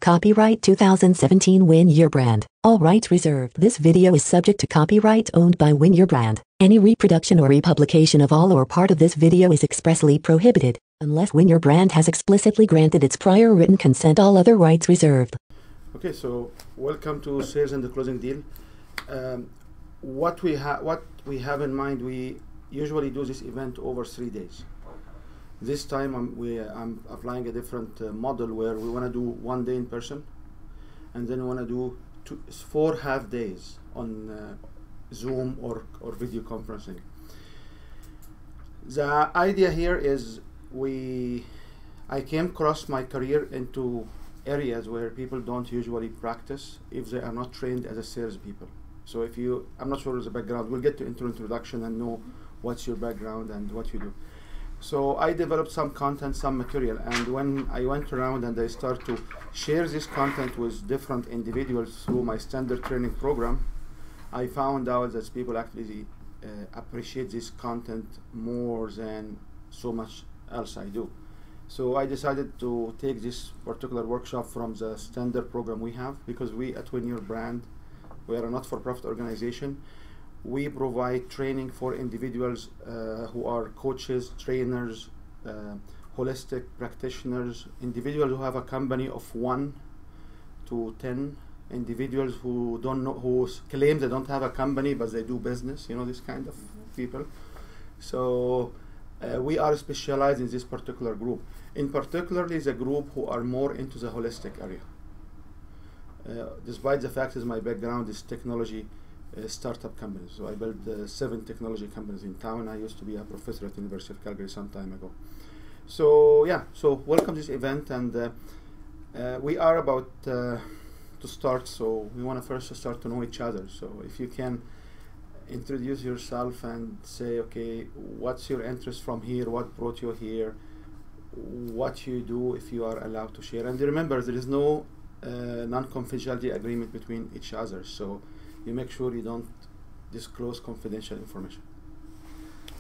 Copyright 2017 Win Your Brand. All rights reserved. This video is subject to copyright owned by Win Your Brand. Any reproduction or republication of all or part of this video is expressly prohibited, unless Win Your Brand has explicitly granted its prior written consent. All other rights reserved. Okay, so welcome to Sales and the Closing Deal. What we have in mind, we usually do this event over 3 days. This time I'm applying a different model where we want to do 1 day in person, and then we want to do 4 half days on Zoom or video conferencing. The idea here is I came across my career into areas where people don't usually practice if they are not trained as a salespeople. So I'm not sure of the background, we'll get to introduction and know what's your background and what you do. So I developed some content, some material, and when I went around and I started to share this content with different individuals through my standard training program, I found out that people actually appreciate this content more than so much else I do. So I decided to take this particular workshop from the standard program we have, because we at Win Your Brand, we are a not-for-profit organization. We provide training for individuals who are coaches, trainers, holistic practitioners, individuals who have a company of 1 to 10, individuals who claim they don't have a company but they do business, this kind of people. So we are specialized in this particular group. In particularly the group who are more into the holistic area. Despite the fact that my background is technology, startup companies. So I built 7 technology companies in town. I used to be a professor at the University of Calgary some time ago. So yeah, so welcome to this event, and we are about to start, so we want to first start to know each other. So if you can introduce yourself and say, okay, what's your interest from here, what brought you here, what you do, if you are allowed to share. And remember, there is no non-confidentiality agreement between each other, so you make sure you don't disclose confidential information.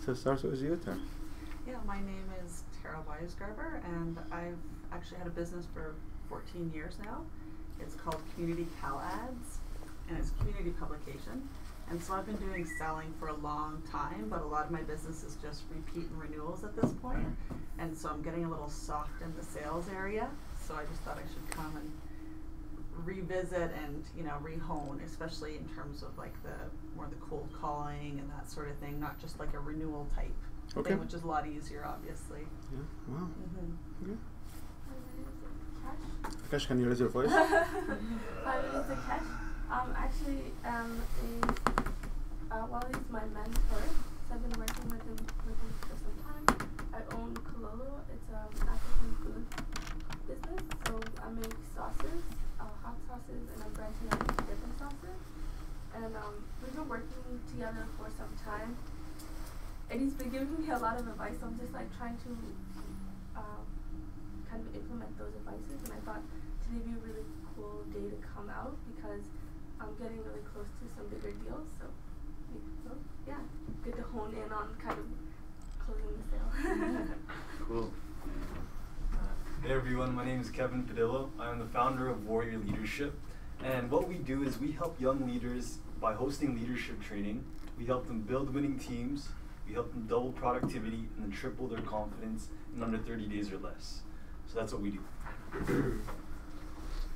So start with you, Tara. Yeah, my name is Tara Weisgarber, and I've actually had a business for 14 years now. It's called Community Cal Ads, and it's a community publication. And so I've been doing selling for a long time, but a lot of my business is just repeat and renewals at this point. And so I'm getting a little soft in the sales area. So I just thought I should come and revisit and rehone, especially in terms of like the cold calling and that sort of thing, not just like a renewal type thing, which is a lot easier, obviously. Yeah. Wow. My name is Akash. Akash, can you raise your voice? My name is Akash. Actually, Wally's my mentor, so I've been working with him for some time. I own Kololo. It's an African food business, so I make sauces, hot sauces, and I'm branching out into different sauces. And we've been working together for some time, and he's been giving me a lot of advice. So I'm just like trying to kind of implement those advices, and I thought today would be a really cool day to come out because I'm getting really close to some bigger deals. So yeah, good to hone in on kind of closing the sale. Cool. Hey everyone, my name is Kevin Padillo. I'm the founder of Warrior Leadership, and what we do is we help young leaders by hosting leadership training. We help them build winning teams, we help them double productivity and then triple their confidence in under 30 days or less. So that's what we do.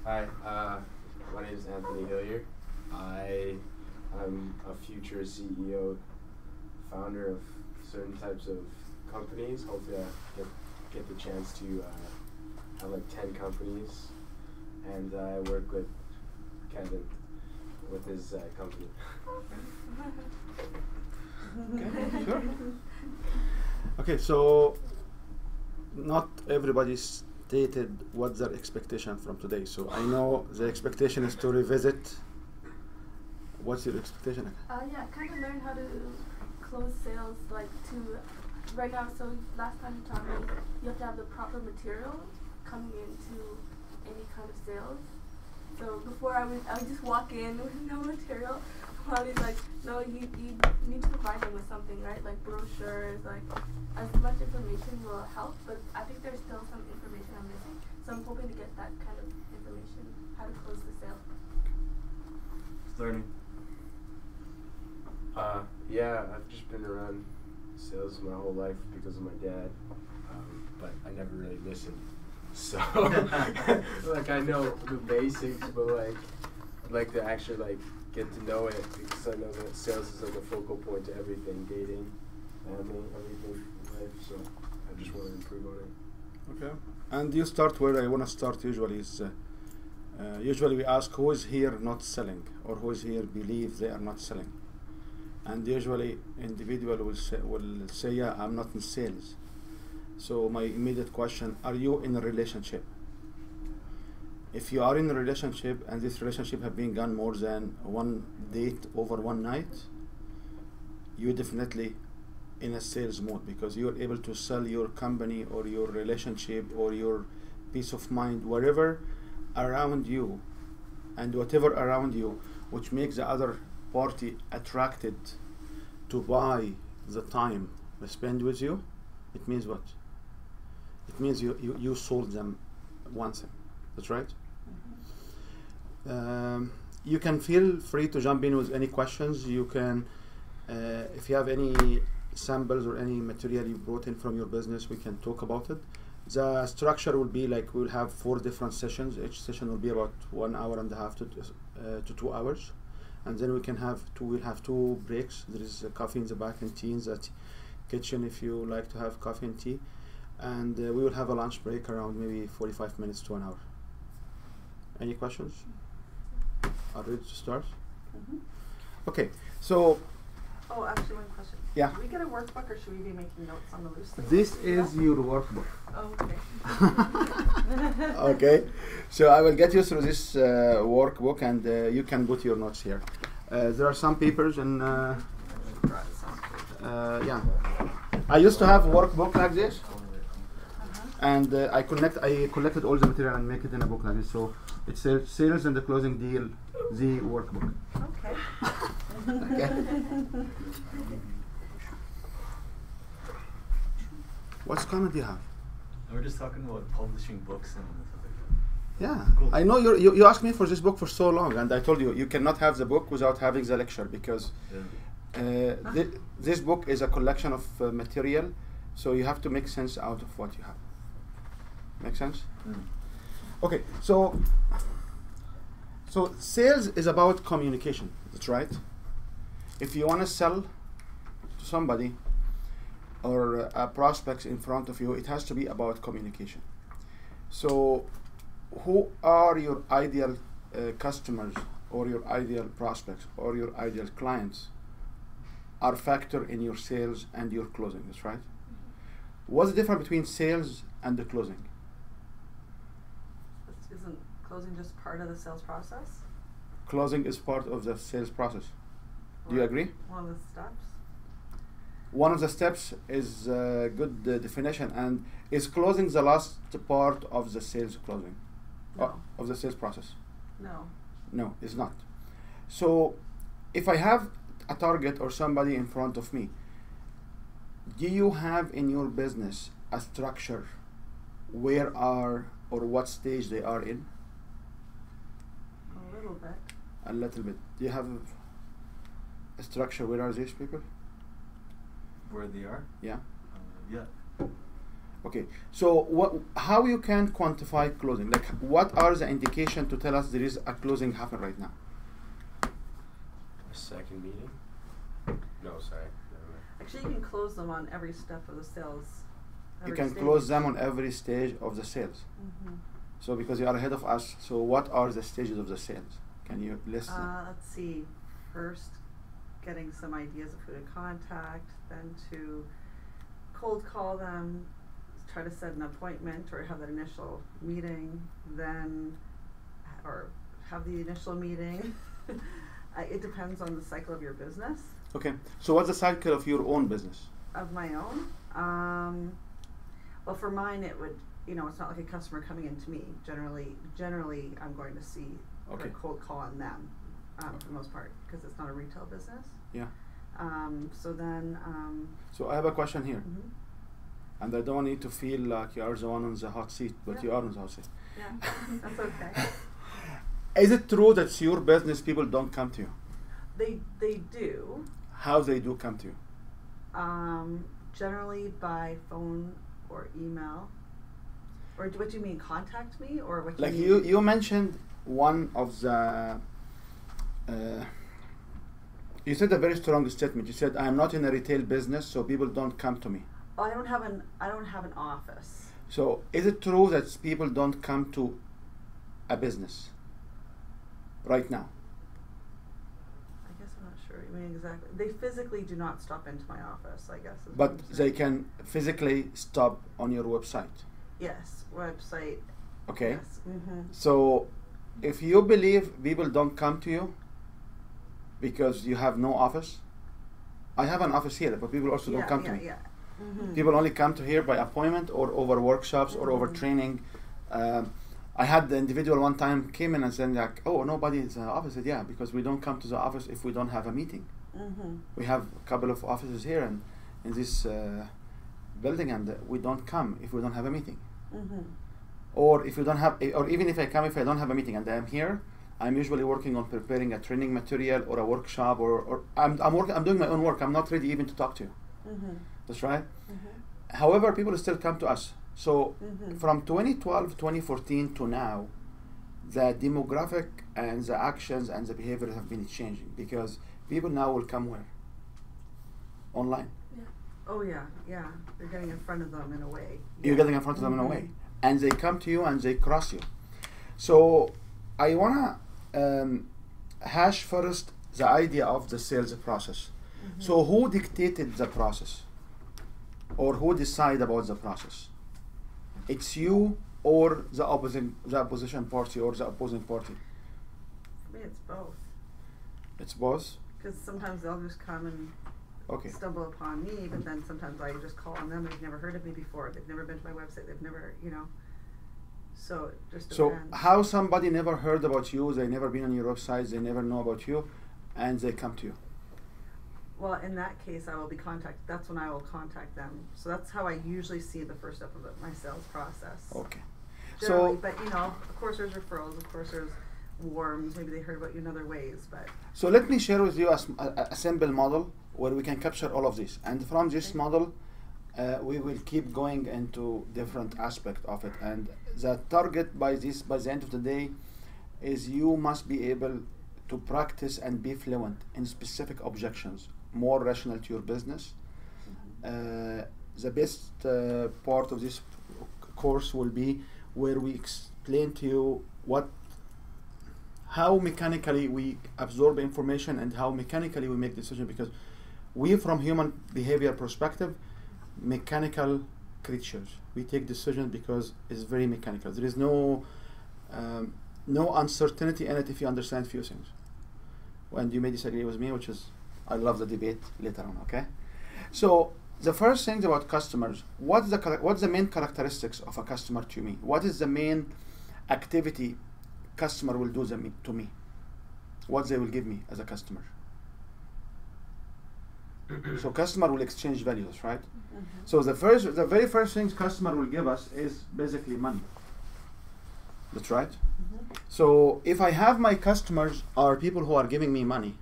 Hi, my name is Anthony Hillier. I'm a future CEO, founder of certain types of companies. Hopefully I get the chance to have like 10 companies, and I work with Kevin with his company. Okay, sure. Okay, so not everybody stated what's their expectation from today. So I know the expectation is to revisit. What's your expectation? Yeah, kind of learn how to close sales, right now. So last time you taught me, you have to have the proper material coming into any kind of sales. So before I would just walk in with no material. While he's like, no, you need to provide them with something, right? Like brochures, like as much information will help, but I think there's still some information I'm missing. So I'm hoping to get that kind of information to close the sale. It's learning. Yeah, I've just been around sales my whole life because of my dad, but I never really listened. So, like, I know the basics, but like, I'd like to actually like get to know it because I know that sales is like a focal point to everything, dating, family, everything in life. So, I just want to improve on it. Okay. And you start where I want to start usually is, usually we ask who is here not selling or who is here believe they are not selling. And usually individual will say, yeah, I'm not in sales. So my immediate question, are you in a relationship? If you are in a relationship and this relationship have been gone more than one date over one night, you definitely in a sales mode because you're able to sell your company or your relationship or your peace of mind, wherever around you and whatever around you, which makes the other party attracted to buy the time they spend with you. It means what? It means you sold them one thing. That's right. You can feel free to jump in with any questions. You can, if you have any samples or any material you brought in from your business, we can talk about it. The structure will be like we'll have 4 different sessions. Each session will be about 1.5 hours to 2 hours, and then we can have we'll have 2 breaks. There is coffee in the back and tea in the kitchen if you like to have coffee and tea, and we will have a lunch break around maybe 45 minutes to an hour. Any questions? Are you ready to start? Okay, so. Oh, actually, one question. Yeah. Should we get a workbook or should we be making notes on the loose? This is your workbook. Oh, okay. Okay, so I will get you through this workbook and you can put your notes here. There are some papers and yeah. I used to have a workbook like this, and I collected all the material and make it in a book like this. So it's sales and the closing deal, the workbook. Okay. Okay. What comment do you have? We're just talking about publishing books and stuff like that. Yeah, Cool. I know you asked me for this book for so long, and I told you you cannot have the book without having the lecture because this book is a collection of material, so you have to make sense out of what you have. Make sense? Okay, so sales is about communication. That's right. If you want to sell to somebody or prospects in front of you, it has to be about communication. So who are your ideal customers or your ideal prospects or your ideal clients are factor in your sales and your closing. That's right. What's the difference between sales and the closing? Isn't closing just part of the sales process? Closing is part of the sales process. Do you agree? One of the steps. One of the steps is a good definition. And is closing the last part of the sales closing? No. Of the sales process? No. No, it's not. So if I have a target or somebody in front of me, do you have in your business a structure where are or what stage they are in? A little bit. A little bit. Do you have a structure? Where are these people? Where they are? Yeah. Yeah. Okay. So how you can quantify closing? Like what are the indication to tell us there is a closing happen right now? A second meeting? No, sorry. Never mind. Actually, you can close them on every step of the sales. You every can stage. close them on every stage of the sales. So because you are ahead of us, so what are the stages of the sales? Can you list them? Let's see. First, getting some ideas of who to contact, then to cold call them, try to set an appointment or have that initial meeting, then, or have the initial meeting. It depends on the cycle of your business. Okay. So what's the cycle of your own business? Of my own? Well, for mine, it would, it's not like a customer coming in to me. Generally, I'm going to see Okay. a cold call on them, for the most part, because it's not a retail business. Yeah. So then. So I have a question here, Mhm. and I don't need to feel like you are the one on the hot seat, but Yeah. you are on the hot seat. Yeah, that's okay. Is it true that your business people don't come to you? They do. How they do come to you? Generally by phone or email. Or what do you mean, contact me, or what? Like you mean? you mentioned one of the. You said a very strong statement. You said, "I'm not in a retail business, so people don't come to me." Oh, I don't have an office. So, is it true that people don't come to a business right now? I guess I'm not sure. I mean, exactly. They physically do not stop into my office, I guess. Is what But I'm they saying. can physically stop on your website. Yes, website. Okay. Yes. Mm-hmm. So, if you believe people don't come to you because you have no office, I have an office here, but people also don't come to me. Yeah. Mm-hmm. People only come to here by appointment or over workshops or over training. I had the individual one time came in and said like, "Oh, nobody in the office." I said, "Yeah, because we don't come to the office if we don't have a meeting. Mm-hmm. We have a couple of offices here and in this building, and we don't come if we don't have a meeting. Mm-hmm. Or if you don't have, or even if I come, if I don't have a meeting and I am here, I'm usually working on preparing a training material or a workshop, or I'm doing my own work. I'm not ready even to talk to you. Mm-hmm. That's right. Mm-hmm. However, people still come to us. So Mm-hmm. from 2012, 2014 to now, the demographic and the actions and the behavior have been changing because people now will come where? Online. Oh yeah. You're getting in front of them in a way. You're getting in front of them in a way. And they come to you and they cross you. So I want to hash first the idea of the sales process. Mm-hmm. So who dictated the process? Or who decided about the process? It's you or the opposition party or the opposing party? For me, it's both. It's both? Because sometimes they'll just come and Okay. stumble upon me, but then sometimes I just call on them. They've never heard of me before. They've never been to my website. They've never, So it just So depends. how somebody never heard about you, they never been on your website, they never know about you, and they come to you? Well, in that case, I will be contacted. That's when I will contact them. So that's how I usually see the first step of my sales process. Okay. Generally, So but of course there's referrals. Of course there's warms. Maybe they heard about you in other ways, but So let me share with you a simple model where we can capture all of this. And from this model, we will keep going into different aspects of it. And the target by the end of the day is you must be able to practice and be fluent in specific objections, more rational to your business. The best part of this course will be where we explain to you how mechanically we absorb information and how mechanically we make decisions, because we, from human behavior perspective, mechanical creatures. We take decisions because it's very mechanical. There is no uncertainty in it if you understand few things. And you may disagree with me, which is, I love the debate later on, okay? So the first thing about customers, what's the main characteristics of a customer to me? What is the main activity customer will do to me? What they will give me as a customer? So customer will exchange values, right? mm-hmm. So the very first thing customer will give us is basically money. That's right. Mm-hmm. So if I have my customers are people who are giving me money,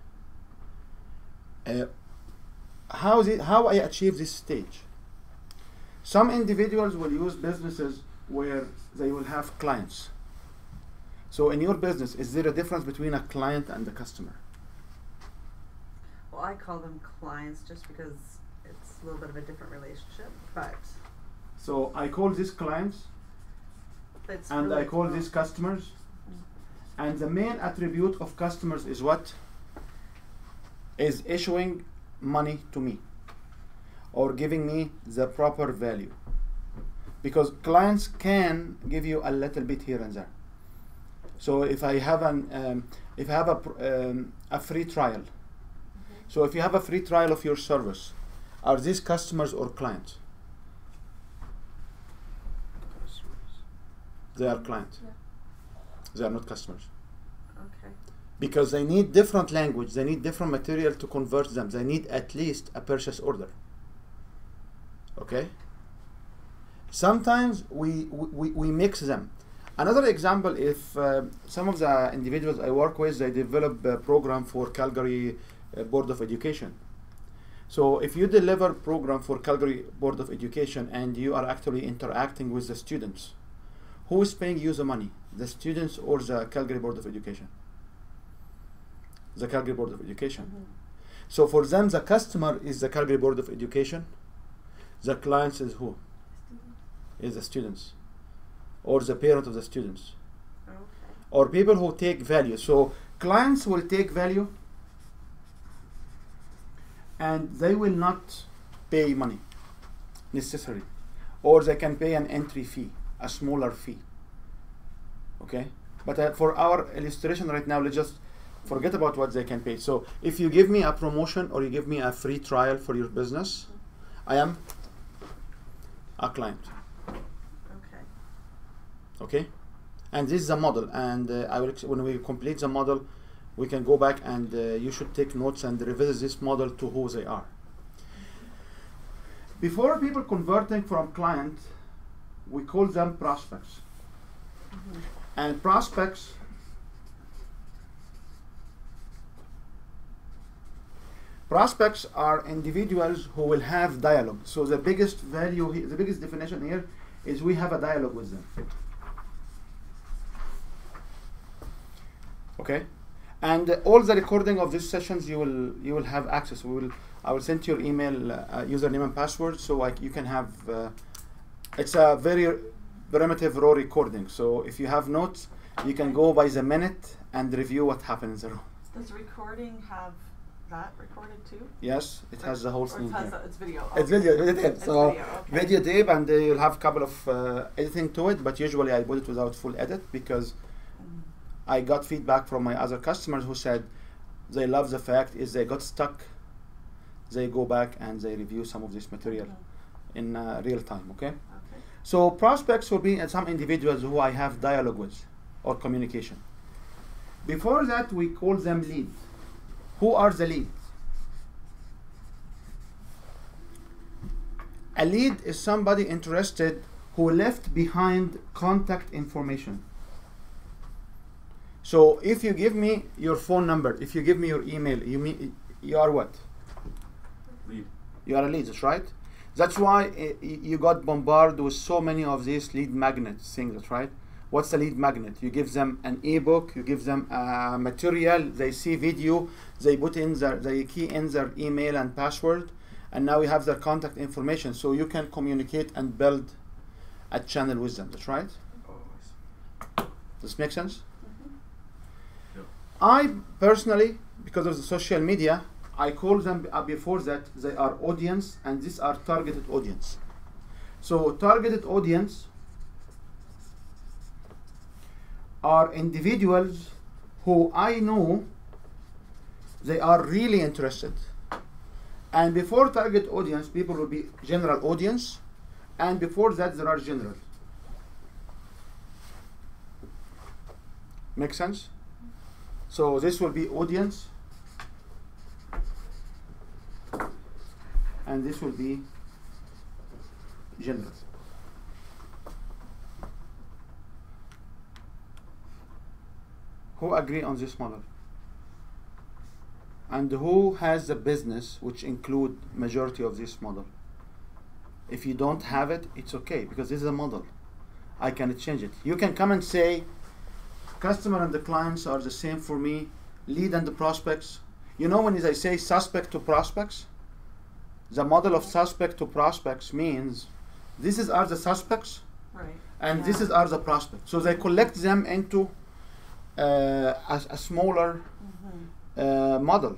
how I achieve this stage? Some individuals will use businesses where they will have clients. So in your business, is there a difference between a client and a customer? Well, I call them clients just because it's a little bit of a different relationship, but So I call these clients it's and really I call both. these customers. And the main attribute of customers is what? Is issuing money to me or giving me the proper value. Because clients can give you a little bit here and there. So if I have a free trial, so if you have a free trial of your service, are these customers or clients? They are clients. Yeah. They are not customers. Okay. Because they need different language, they need different material to convert them. They need at least a purchase order. Okay? Sometimes we mix them. Another example, if some of the individuals I work with, they develop a program for Calgary Board of Education. So if you deliver program for Calgary Board of Education and you are actually interacting with the students, who is paying you the money? The students or the Calgary Board of Education? The Calgary Board of Education. Mm-hmm. So for them, the customer is the Calgary Board of Education. The clients is who? Is the students or the parent of the students. Okay. Or people who take value. So clients will take value and they will not pay money necessarily, or they can pay an entry fee, a smaller fee. Okay, but for our illustration right now, let's just forget about what they can pay. So if you give me a promotion or you give me a free trial for your business, I am a client. Okay. Okay, and this is a model, and I will when we complete the model, we can go back and you should take notes and revisit this model to who they are. Before people converting from client, we call them prospects. Mm-hmm. And prospects are individuals who will have dialogue. So the biggest value, the biggest definition here is we have a dialogue with them. Okay, and all the recording of these sessions you will have access. I will send your email username and password, so you can have. It's a very primitive raw recording. So if you have notes, you can go by the minute and review what happened in the room. Does recording have that recorded too? Yes, it has the whole Or thing. it's video. It's video tape. It's So video, okay. video tape, and you'll have a couple of editing to it. But usually I put it without full edit because I got feedback from my other customers who said they love the fact is they got stuck. They go back and they review some of this material in real time. Okay. Okay. So prospects will be some individuals who I have dialogue with or communication. Before that, we call them leads. Who are the leads? A lead is somebody interested who left behind contact information. So if you give me your phone number, if you give me your email, you are what? Lead. You are a lead, that's right? That's why you got bombarded with so many of these lead magnet things, that's right? What's a lead magnet? You give them an ebook, you give them material, they see video, they put in they key in their email and password, and now you have their contact information, so you can communicate and build a channel with them, that's right? Oh, I see. Does this make sense? Yeah. I personally, because of the social media, I call them before that they are audience, and these are targeted audience. So targeted audience are individuals who I know they are really interested. And before target audience, people will be general audience, and before that there are general. Make sense? So this will be audience, and this will be general. Who agree on this model? And who has the business which include majority of this model? If you don't have it, it's okay, because this is a model. I can change it. You can come and say, customer and the clients are the same for me, lead and the prospects. You know, when I say suspect to prospects, the model of suspect to prospects means these are the suspects, Right. and Yeah. these are the prospects. So they collect them into a smaller model.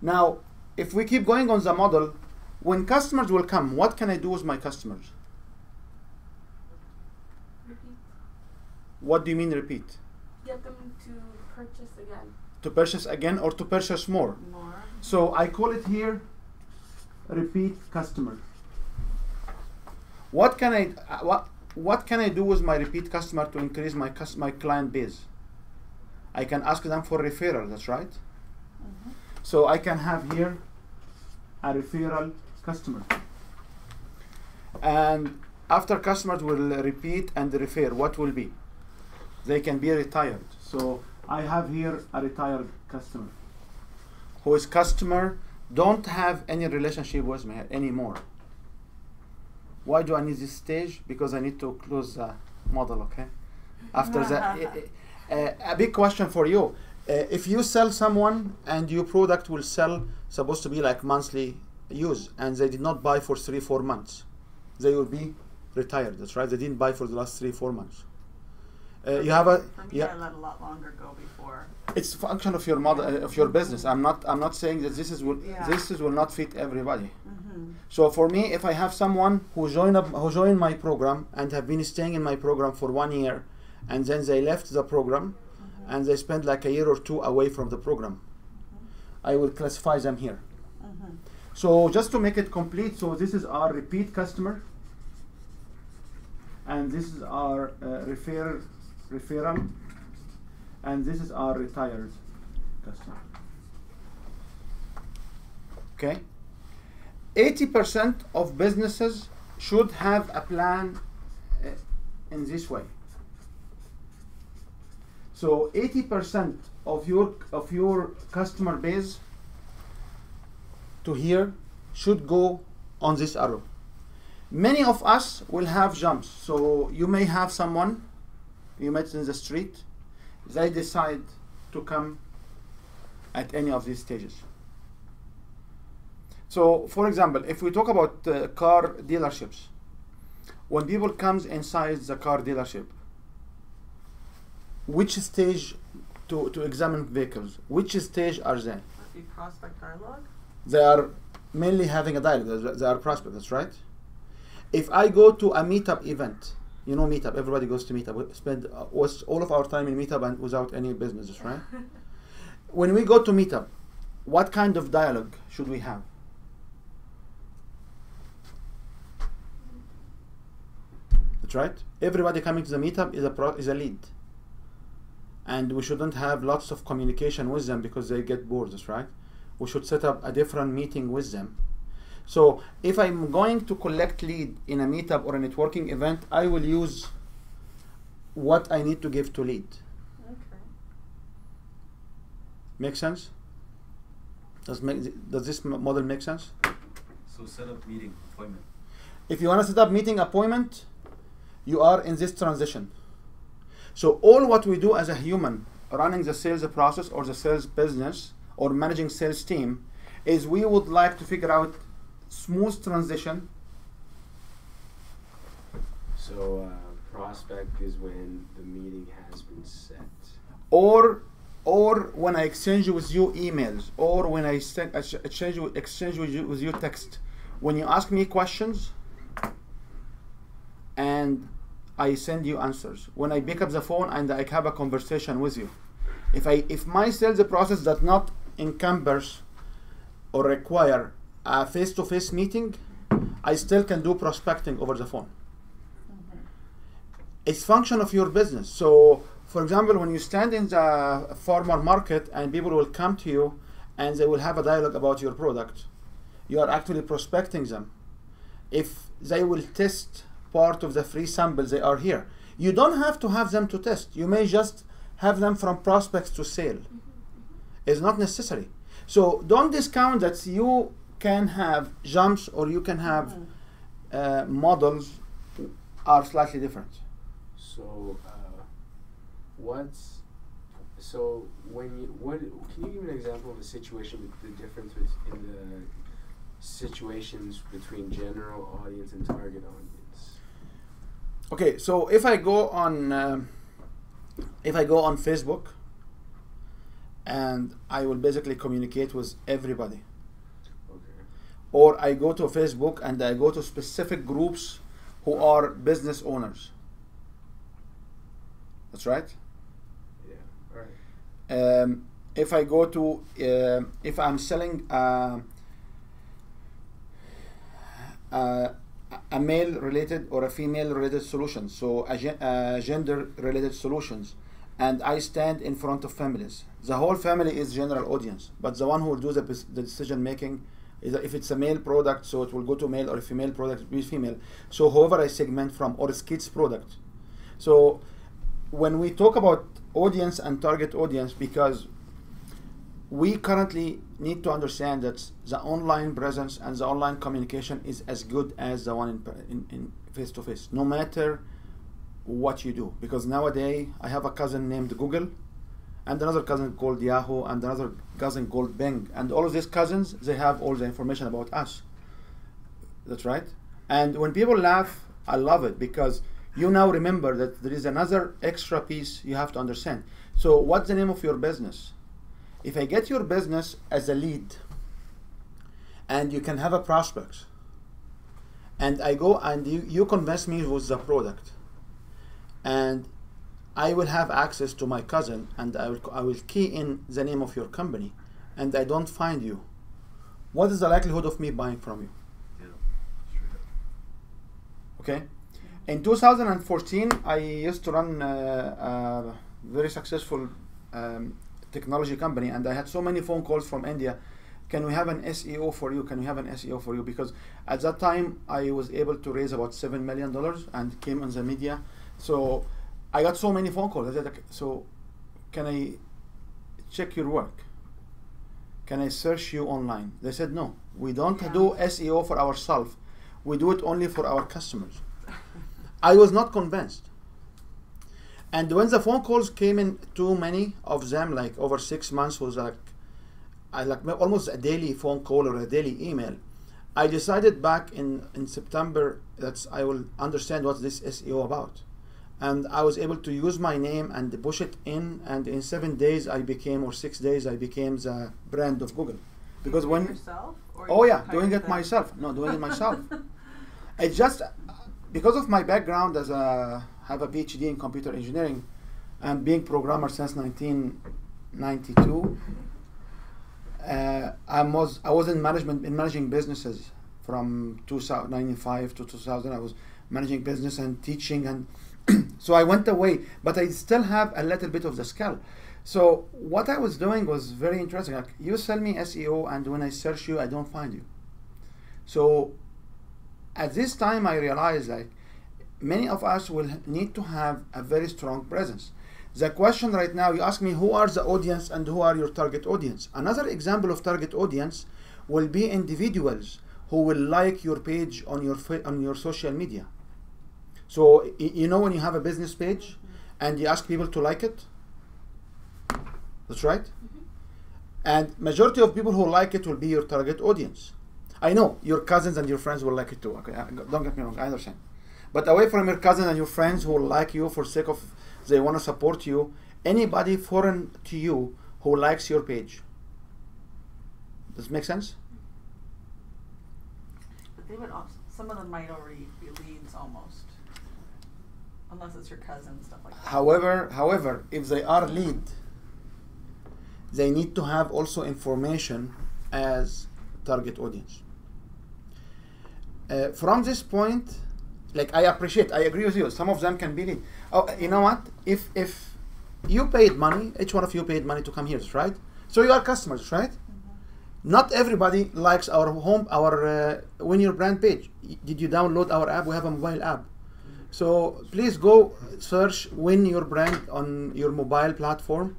Now, if we keep going on the model, when customers will come, what can I do with my customers? Repeat. What do you mean repeat? Get them to purchase again. To purchase again or to purchase more? More. So I call it here repeat customer. What can I do with my repeat customer to increase my client base? I can ask them for referral, that's right? So I can have here a referral customer. And after customers will repeat and refer, what will be? They can be retired. So I have here a retired customer whose customer don't have any relationship with me anymore. Why do I need this stage? Because I need to close the model, okay? After that, a big question for you. If you sell someone and your product will sell, supposed to be like monthly use, and they did not buy for 3-4 months, they will be retired. That's right. They didn't buy for the last 3-4 months. You have a For me, I let a lot longer go before. It's a function of your model of your business. I'm not saying that this will not fit everybody. So for me, if I have someone who joined my program and have been staying in my program for 1 year, and then they left the program, and they spent like a year or 2 away from the program, I will classify them here. So just to make it complete, so this is our repeat customer, and this is our referral, and this is our retired customer. Okay. 80% of businesses should have a plan in this way. So 80% of your customer base to here should go on this arrow. Many of us will have jumps. So you may have someone you met in the street, they decide to come at any of these stages. So for example, if we talk about car dealerships, when people comes inside the car dealership, which stage to examine vehicles, which stage are they? The prospect dialogue? They are mainly having a dialogue. They are prospects, that's right. If I go to a meetup event, you know meetup, everybody goes to meetup. We spend all of our time in meetup and without any businesses, right? When we go to meetup, what kind of dialogue should we have? That's right. Everybody coming to the meetup is a lead. And we shouldn't have lots of communication with them because they get bored, that's right. We should set up a different meeting with them. So if I'm going to collect lead in a meetup or a networking event, I will use what I need to give to lead. Okay. Make sense? Does this model make sense? So set up meeting appointment. If you want to set up meeting appointment, you are in this transition. So all what we do as a human running the sales process or the sales business or managing sales team is we would like to figure out smooth transition. So prospect is when the meeting has been set. Or when I exchange with you emails, or when I exchange with you text. When you ask me questions and I send you answers. When I pick up the phone and I have a conversation with you. If my sales process does not encompass or require a face-to-face meeting, I still can do prospecting over the phone. It's function of your business. So, for example, when you stand in the farmer market and people will come to you and they will have a dialogue about your product, you are actually prospecting them. If they will test part of the free samples, they are here. You don't have to have them to test. You may just have them from prospects to sale. It's not necessary. So don't discount that you can have jumps or you can have models are slightly different. So can you give an example of a situation with the difference in the situations between general audience and target audience? Okay, so if I go on Facebook, and I will basically communicate with everybody. Okay. Or I go to Facebook and I go to specific groups who are business owners. That's right. Yeah. Right. If I go to if I'm selling a male-related or a female-related solution, so a gender-related solutions, and I stand in front of families. The whole family is general audience, but the one who will do the decision-making is if it's a male product, so it will go to male, or a female product, it will be female. So whoever I segment from, or it's kids product. So when we talk about audience and target audience, because we currently need to understand that the online presence and the online communication is as good as the one in face-to-face, no matter what you do. Because nowadays, I have a cousin named Google, and another cousin called Yahoo, and another cousin called Bing. And all of these cousins, they have all the information about us. That's right. And when people laugh, I love it, because you now remember that there is another extra piece you have to understand. So what's the name of your business? If I get your business as a lead, and you can have a prospect, and I go and you convince me with the product, and I will have access to my cousin, and I will key in the name of your company, and I don't find you, what is the likelihood of me buying from you? Okay. In 2014, I used to run a very successful technology company, and I had so many phone calls from India. Can we have an SEO for you? Can we have an SEO for you? Because at that time, I was able to raise about $7 million and came on the media. So I got so many phone calls. I said, okay, so can I check your work? Can I search you online? They said, no, we don't do SEO for ourselves. We do it only for our customers. I was not convinced. And when the phone calls came in, too many of them, like over 6 months, was like almost a daily phone call or a daily email. I decided back in September that I will understand what this SEO about. And I was able to use my name and push it in, and in 7 days I became, or 6 days, I became the brand of Google. Because when yourself, or oh yeah, doing it myself. No, doing it myself. It's just because of my background as a have a PhD in computer engineering and being programmer since 1992. I was in managing businesses from 1995 to 2000. I was managing business and teaching, and so I went away, but I still have a little bit of the skill. So what I was doing was very interesting. Like, you sell me SEO, and when I search you, I don't find you. So at this time, I realized like many of us will need to have a very strong presence. The question right now, you ask me, who are the audience and who are your target audience? Another example of target audience will be individuals who will like your page on your social media. So you know when you have a business page and you ask people to like it? That's right. And majority of people who like it will be your target audience. I know your cousins and your friends will like it too. Okay, don't get me wrong, I understand. But away from your cousins and your friends who like you for sake of they want to support you, anybody foreign to you who likes your page. Does it make sense? But they would also, some of them might already be leads almost, unless it's your cousin, stuff like that. However, if they are lead, they need to have also information as target audience. From this point, like I agree with you. Some of them can be lead. Oh, you know what? If you paid money, each one of you paid money to come here, right? So you are customers, right? Not everybody likes our Win Your Brand page. Did you download our app? We have a mobile app. So please go search Win Your Brand on your mobile platform,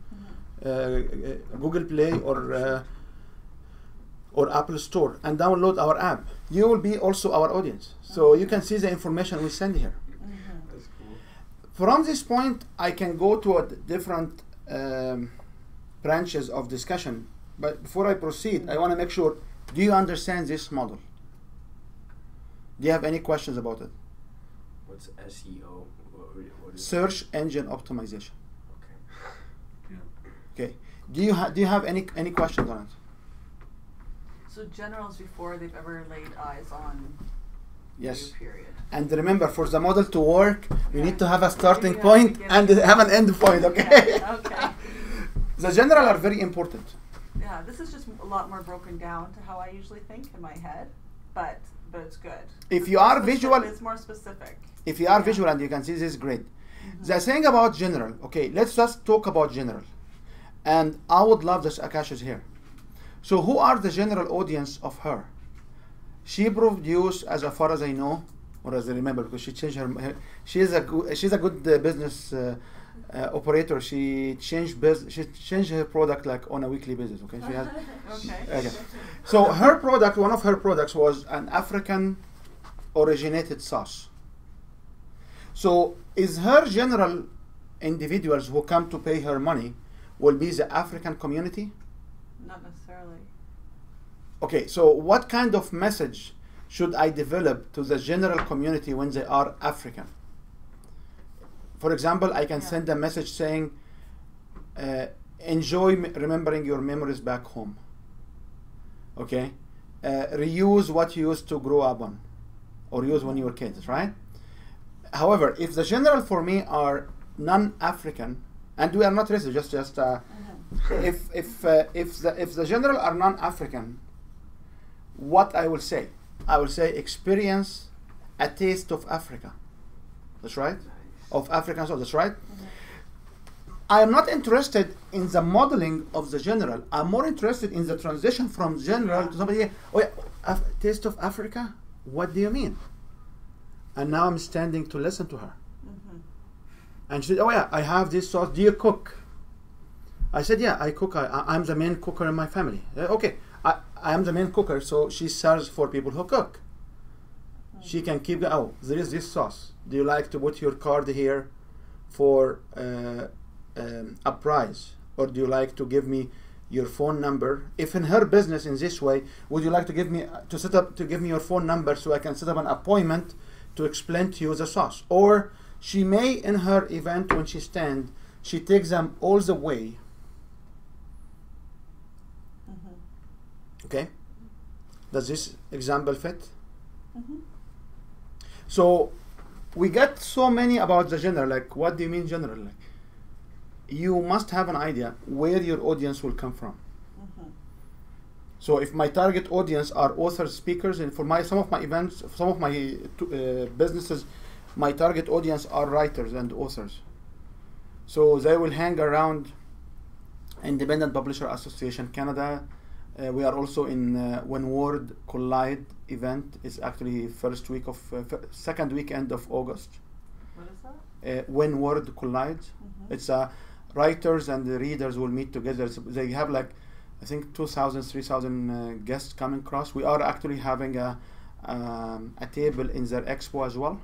Google Play or Apple Store, and download our app. You will be also our audience. So you can see the information we send here. That's cool. From this point, I can go to a different branches of discussion. But before I proceed, I want to make sure, do you understand this model? Do you have any questions about it? What's SEO? What is Search engine optimization. Okay. Okay. Do you have any questions on it? So generals before they've ever laid eyes on Yes. you, period. And remember, for the model to work, we need to have a starting Yeah, point beginning. and have an end point, okay? Yeah, okay. The general are very important. Yeah, this is just a lot more broken down to how I usually think in my head, but it's good. If It's you more are specific- visual- it's more specific. If you are Yeah. visual and you can see this, great. The thing about general, okay, let's just talk about general. And I would love this Akash is here. So who are the general audience of her? She produced, as far as I know, or as I remember, because she changed her she's a good business operator. She changed her product like on a weekly basis. Okay, she has. Okay. So her product, one of her products was an African originated sauce. So is her general individuals who come to pay her money will be the African community? Not necessarily. Okay, so what kind of message should I develop to the general community when they are African? For example, I can send a message saying, enjoy remembering your memories back home. Okay? Reuse what you used to grow up on or use when you were kids, right? However, if the general for me are non-African, and we are not racist, if the general are non-African, what I will say? I will say experience a taste of Africa. That's right? Of African soul, that's right? I am not interested in the modeling of the general. I'm more interested in the transition from general to somebody, oh yeah, taste of Africa? What do you mean? And now I'm standing to listen to her. And she said, oh yeah, I have this sauce. Do you cook? I said, yeah, I cook. I'm the main cooker in my family. Okay, I am the main cooker, so she serves for people who cook. She can keep, oh, there is this sauce. Do you like to put your card here for a prize? Or do you like to give me your phone number? If in her business in this way, would you like to give me, to give me your phone number so I can set up an appointment to explain to you the sauce? Or she may, in her event when she stands, she takes them all the way. Okay? Does this example fit? So we get so many about the general, like what do you mean general? Like, you must have an idea where your audience will come from. So if my target audience are authors, speakers, and for some of my events, some of my businesses, my target audience are writers and authors. So they will hang around Independent Publisher Association Canada. We are also in When Word Collide event. It's actually second weekend of August. What is that? When Word Collide. It's writers and the readers will meet together. So they have like, I think 2,000, 3,000 guests coming across. We are actually having a table in their expo as well.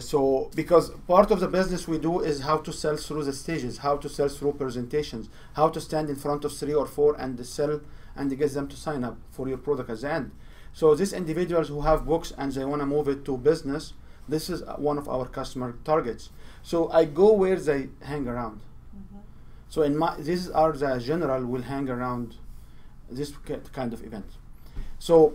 So because part of the business we do is how to sell through the stages, how to sell through presentations, how to stand in front of 3 or 4 and sell and get them to sign up for your product at the end. So these individuals who have books and they want to move it to business, this is one of our customer targets. So I go where they hang around. So these are the general will hang around this kind of event. So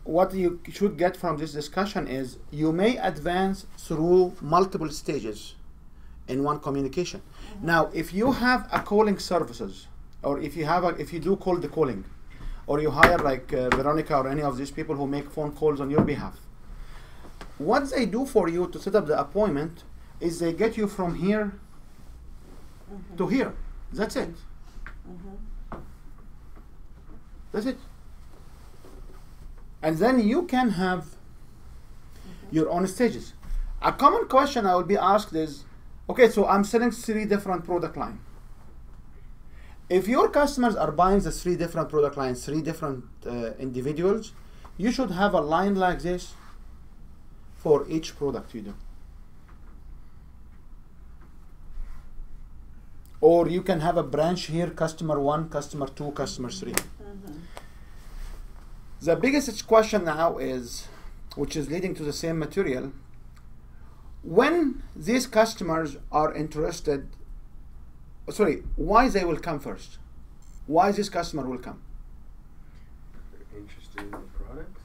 what you should get from this discussion is you may advance through multiple stages in one communication. Now, if you have a calling services, or if you do cold calling, or you hire like Veronica or any of these people who make phone calls on your behalf, what they do for you to set up the appointment is they get you from here to here. That's it. That's it. And then you can have your own stages. A common question I will be asked is, okay, so I'm selling 3 different product lines. If your customers are buying the 3 different product lines, 3 different individuals, you should have a line like this for each product you do. Or you can have a branch here, customer 1, customer 2, customer 3. The biggest question now is, which is leading to the same material, when these customers are interested, why they will come first? Why this customer will come? They're interested in the product?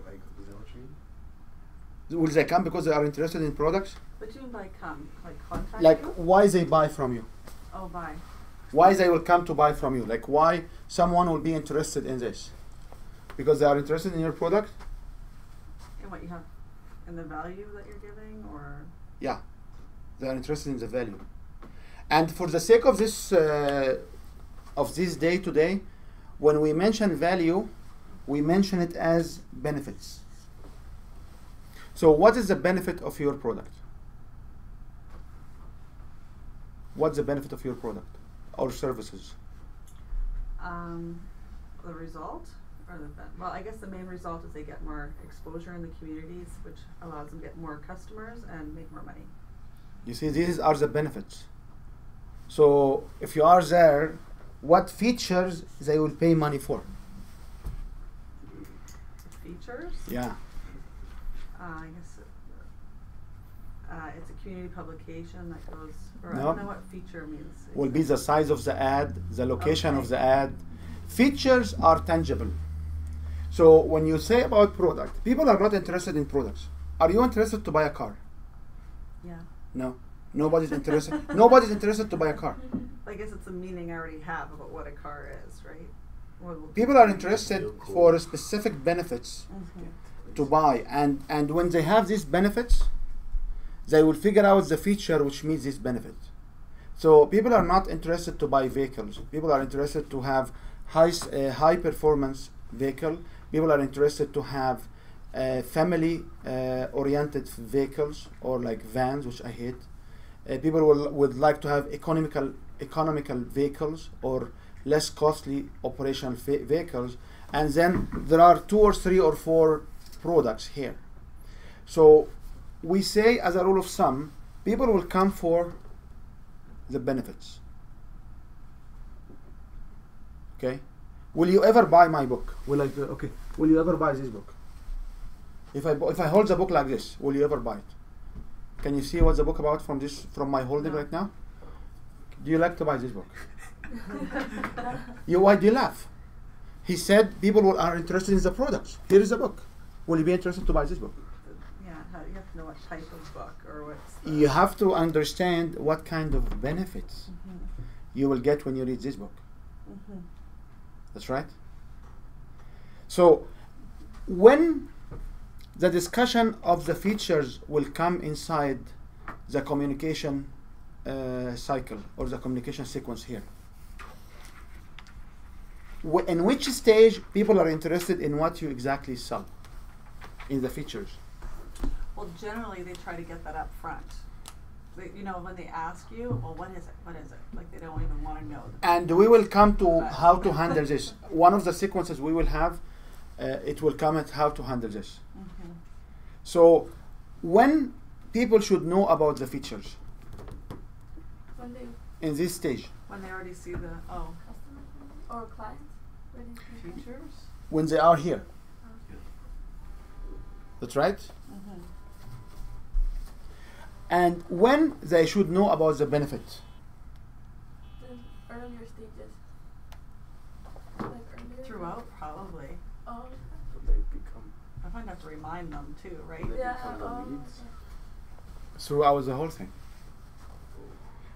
Like, is that what you mean? Will they come because they are interested in products? What do you mean by come? Like contact Like you? why they buy from you? Oh, buy. Why they will come to buy from you? Like why someone will be interested in this? Because they are interested in your product? And what you have, and the value that you're giving, or? Yeah, they are interested in the value. And for the sake of this day today, when we mention value, we mention it as benefits. So what is the benefit of your product? what's the benefit of your product or services? The result, or well, I guess the main result is they get more exposure in the communities, which allows them to get more customers and make more money. You see, these are the benefits. So if you are there, what features they will pay money for? Features? Yeah. I guess it's a community publication that goes, or I No. don't know what feature means. Will be the size of the ad, the location Okay. of the ad. Features are tangible. So when you say about product, people are not interested in products. Are you interested to buy a car? Yeah. No. Nobody's interested. Nobody's interested to buy a car. I guess it's a meaning I already have about what a car is, right? People are interested for specific benefits Mhm. to buy, and when they have these benefits, they will figure out the feature which meets this benefit. So people are not interested to buy vehicles. People are interested to have high performance vehicle. People are interested to have family oriented vehicles or like vans, which I hate. People would like to have economical vehicles or less costly operational vehicles, and then there are 2 or 3 or 4 products here. So we say, as a rule of thumb, people will come for the benefits. Okay, will you ever buy my book? Will you ever buy this book? If I hold the book like this, will you ever buy it? Can you see what's the book about from my holding No. right now? Do you like to buy this book? Why do you laugh? He said people are interested in the products. Here is the book. Will you be interested to buy this book? Yeah, you have to know what type of book or what's. You have to understand what kind of benefits you will get when you read this book. Mhm. That's right. So when the discussion of the features will come inside the communication cycle or the communication sequence here. In which stage people are interested in what you exactly sell in the features? Well, generally they try to get that up front. You know, when they ask you, well, what is it? What is it? Like they don't even want to know. And we will come to how to handle this. One of the sequences we will have, it will come at how to handle this. Mhm. So when people should know about the features When they in this stage, When they already see the customer or client, when they features. when they are here. That's right. Mhm. And when they should know about the benefit. the earlier stages. Like earlier. Throughout, probably. Oh. So they become I might have to remind them too, right? They Yeah. become the Oh, leads. okay. Throughout the whole thing.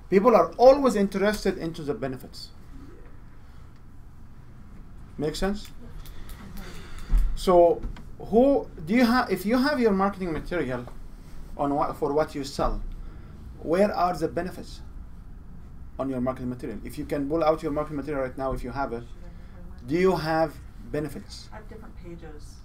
People are always interested into the benefits. Make sense? So who do you have? If you have your marketing material on for what you sell, where are the benefits on your marketing material? If you can pull out your marketing material right now, if you have it, do you have benefits? I have different pages.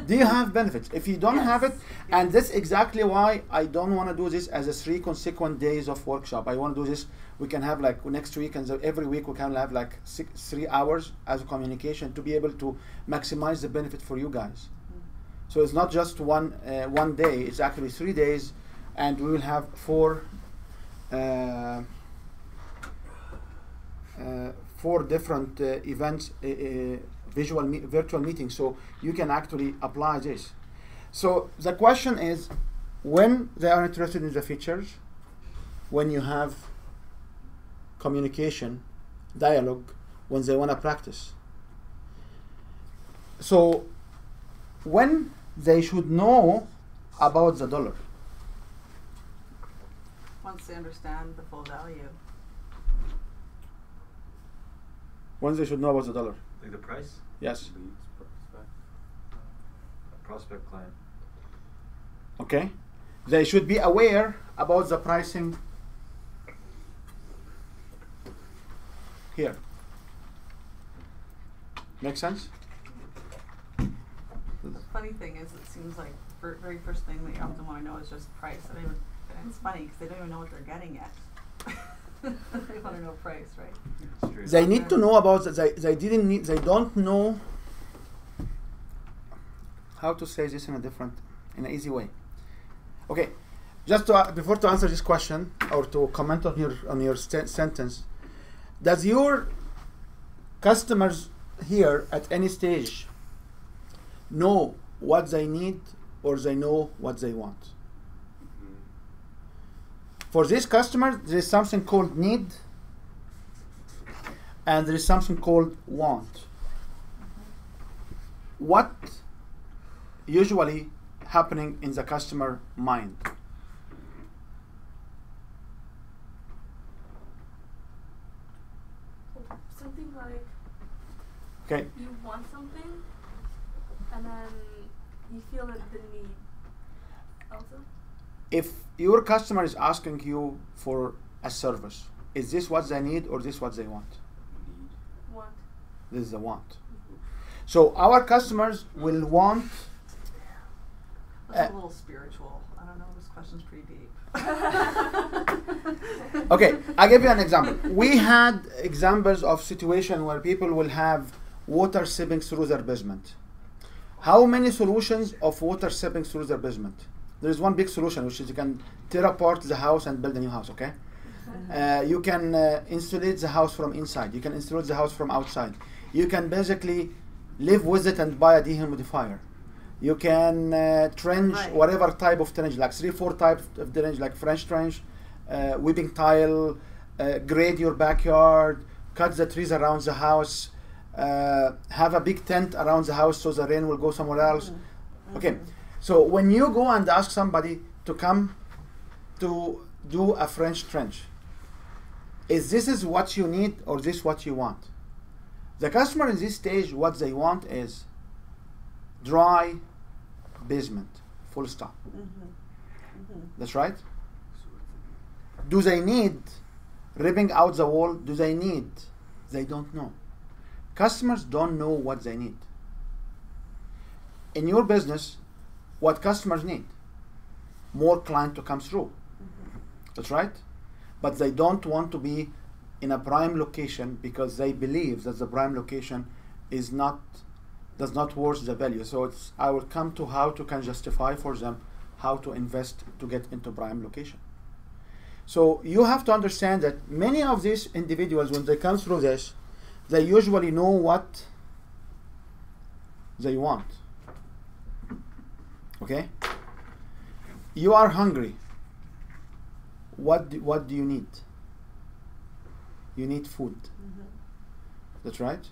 Do you have benefits? If you don't have it, Yes, and yes. that's exactly why I don't want to do this as a 3 consecutive days of workshop. I want to do this. We can have like next week and every week we can have like 3 hours as a communication to be able to maximize the benefit for you guys. So it's not just one day. It's actually 3 days, and we will have 4 different events, virtual meetings. So you can actually apply this. So the question is, when they are interested in the features, when you have communication, dialogue, when they want to practice. So when they should know about the dollar. Once they understand the full value. When they should know about the dollar. Like the price? Yes. Leads, prospect. Prospect client. Okay. They should be aware about the pricing here. Make sense? The funny thing is, it seems like very first thing that you often want to know is just price. And It's funny because they don't even know what they're getting yet. They want to know price, right? Straight They up. need to know about they don't know how to say this in an easy way. Okay, just before to answer this question or to comment on your sentence, does your customers here at any stage know what they need or they know what they want? Mhm. For these customers, there is something called need and there is something called want. What usually happening in the customer mind? Something like Okay, you want something, and then you feel that the need also. if your customer is asking you for a service, is this what they need or this what they want? Need. Want. This is the want. So our customers will want. That's a little spiritual. I don't know. This question's pretty deep. Okay, I'll give you an example. We had examples of situation where people will have water seeping through their basement. How many solutions of water seeping through their basement? There is one big solution, which is you can tear apart the house and build a new house, okay? You can insulate the house from inside. You can insulate the house from outside. You can basically live with it and buy a dehumidifier. You can trench Right. whatever type of trench, like 3-4 types of trench, like French trench, weeping tile, grade your backyard, cut the trees around the house, have a big tent around the house so the rain will go somewhere else. Okay, so when you go and ask somebody to come to do a French trench, is this what you need or this what you want? The customer in this stage, what they want is dry basement, full stop. That's right. Do they need ripping out the wall? Do they need? They don't know. Customers don't know what they need. In your business, what customers need? More client to come through. That's right. But they don't want to be in a prime location because they believe that the prime location does not worth the value. So I will come to how to can justify for them how to invest to get into prime location. So you have to understand that many of these individuals, when they come through this, they usually know what they want. Okay? You are hungry. What do you need? You need food. That's right.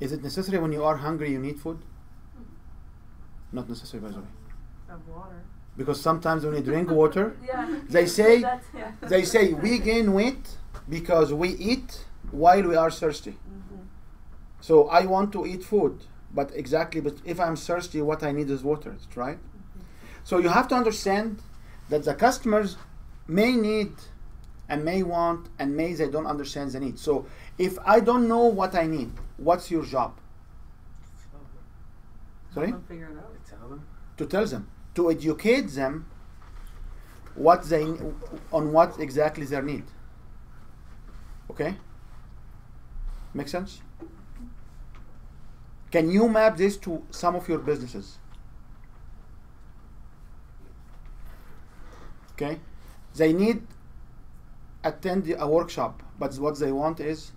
Is it necessary when you are hungry you need food? Not necessary, by the way. Have water. Because sometimes when you drink water, Yeah. they say That's, yeah. they say we gain weight because we eat while we are thirsty. So I want to eat food, but if I'm thirsty, what I need is water, right? So you have to understand that the customers may need and may want and may they don't understand the need. So if I don't know what I need, what's your job? Sorry? Help them figure it out. Tell them. To tell them, to educate them on what exactly their need. Okay? Make sense? Can you map this to some of your businesses? Okay? They need attend a workshop, but what they want is,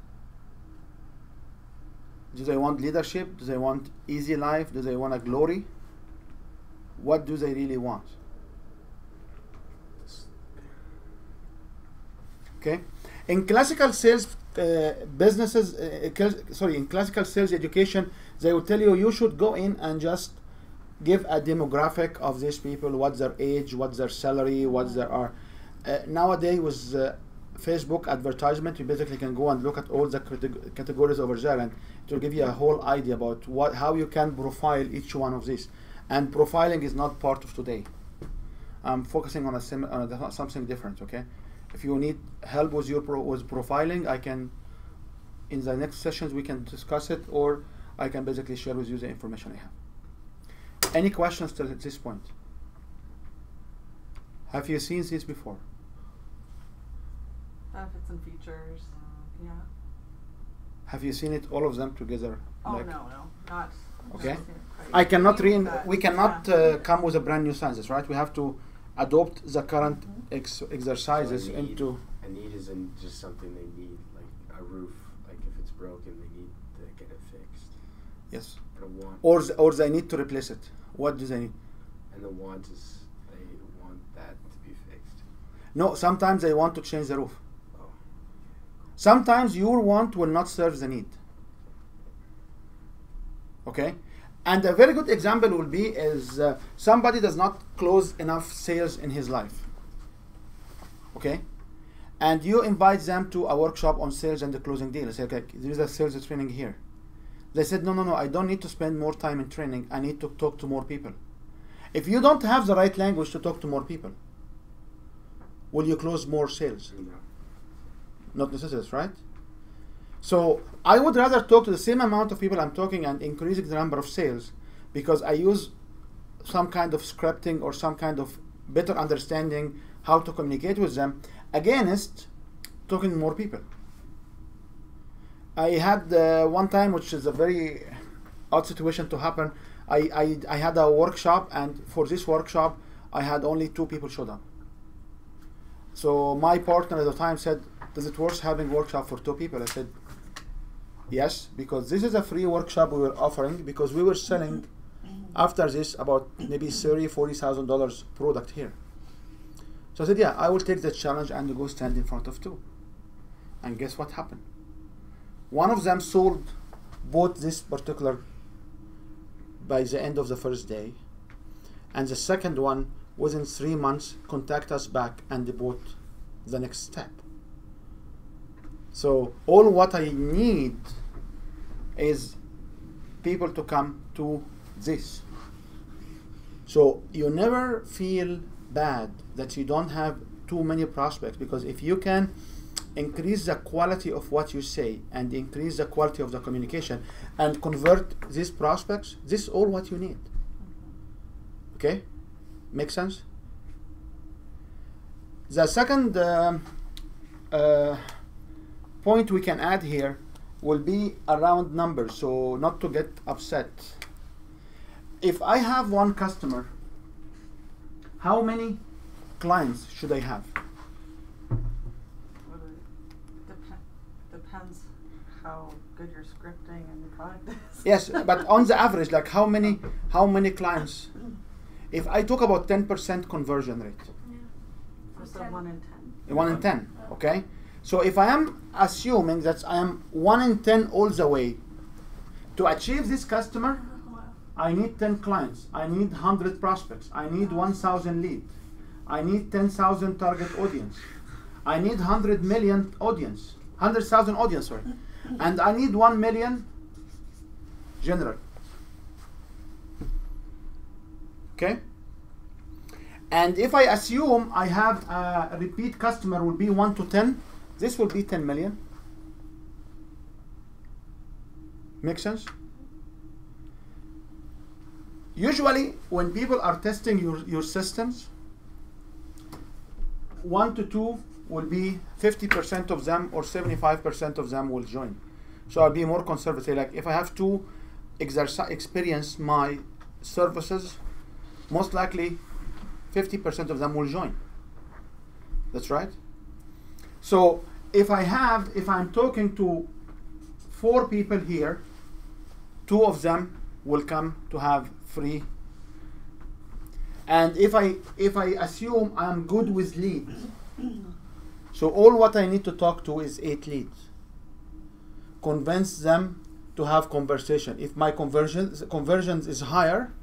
do they want leadership? Do they want easy life? Do they want a glory? What do they really want? Okay? In classical sales businesses, in classical sales education, they will tell you should go in and just give a demographic of these people, what's their age, what's their salary, what's their are. Nowadays with Facebook advertisement, you basically can go and look at all the categories over there, and it will give you a whole idea about how you can profile each one of these. And profiling is not part of today. I'm focusing on something different. Okay, if you need help with with profiling, I can. In the next sessions we can discuss it, or I can basically share with you the information I have. Any questions till at this point? Have you seen this before? Benefits and features. Yeah. Have you seen it, all of them together? Oh like- no, not. Okay. not quite. I cannot That, we cannot yeah. come with a brand new sciences, right? We have to adopt the current exercises So a need- into. A need isn't just something they need, like a roof. Like if it's broken, they need to get it fixed. Yes. And a want, Or they need to replace it. What do they need? and the want is they want that to be fixed. No, sometimes they want to change the roof. Oh, Sometimes your want will not serve the need. Okay? And a very good example will be is somebody does not close enough sales in his life. Okay? And you invite them to a workshop on sales and the closing deal. Say, okay, there is a sales training here. They said, no, I don't need to spend more time in training. I need to talk to more people. If you don't have the right language to talk to more people, will you close more sales? no. Not necessary, right? So I would rather talk to the same amount of people I'm talking and increasing the number of sales because I use some kind of scripting or some kind of better understanding how to communicate with them against talking to more people. I had one time, which is a very odd situation to happen. I had a workshop, and for this workshop, I had only 2 people showed up. So my partner at the time said, "Does it worth having workshop for 2 people?" I said, "Yes, because this is a free workshop we were offering because we were selling after this about maybe $30,000-$40,000 product here." So I said, "Yeah, I will take the challenge and go stand in front of 2." And guess what happened? One of them bought this particular by the end of the first day, and the second one within 3 months contact us back and they bought the next step. So all what I need is people to come to this. So you never feel bad that you don't have too many prospects, because if you can increase the quality of what you say and increase the quality of the communication and convert these prospects, this is all what you need. Okay? Make sense? The second point we can add here will be around numbers, so not to get upset. If I have one customer, how many clients should I have? Well, it depends how good your scripting and the product is. Yes, but on the average, like how many clients? If I talk about 10% conversion rate, So 1 in 10. 1 in 10, okay? So if I am assuming that I am 1 in 10 all the way, to achieve this customer, I need 10 clients, I need 100 prospects, I need 1,000 leads, I need 10,000 target audience, I need 100 million audience, 100,000 audience, sorry, and I need 1 million general. Okay? And if I assume I have a repeat customer will be 1 to 10, this will be 10 million. Make sense? Usually, when people are testing your systems, 1 to 2 will be 50% of them or 75% of them will join. So I'll be more conservative. Like if I have to experience my services, most likely 50% of them will join. That's right. So if I'm talking to 4 people here, 2 of them will come to have free. And if I assume I'm good with leads, so all what I need to talk to is 8 leads. Convince them to have conversation. If my conversions is higher,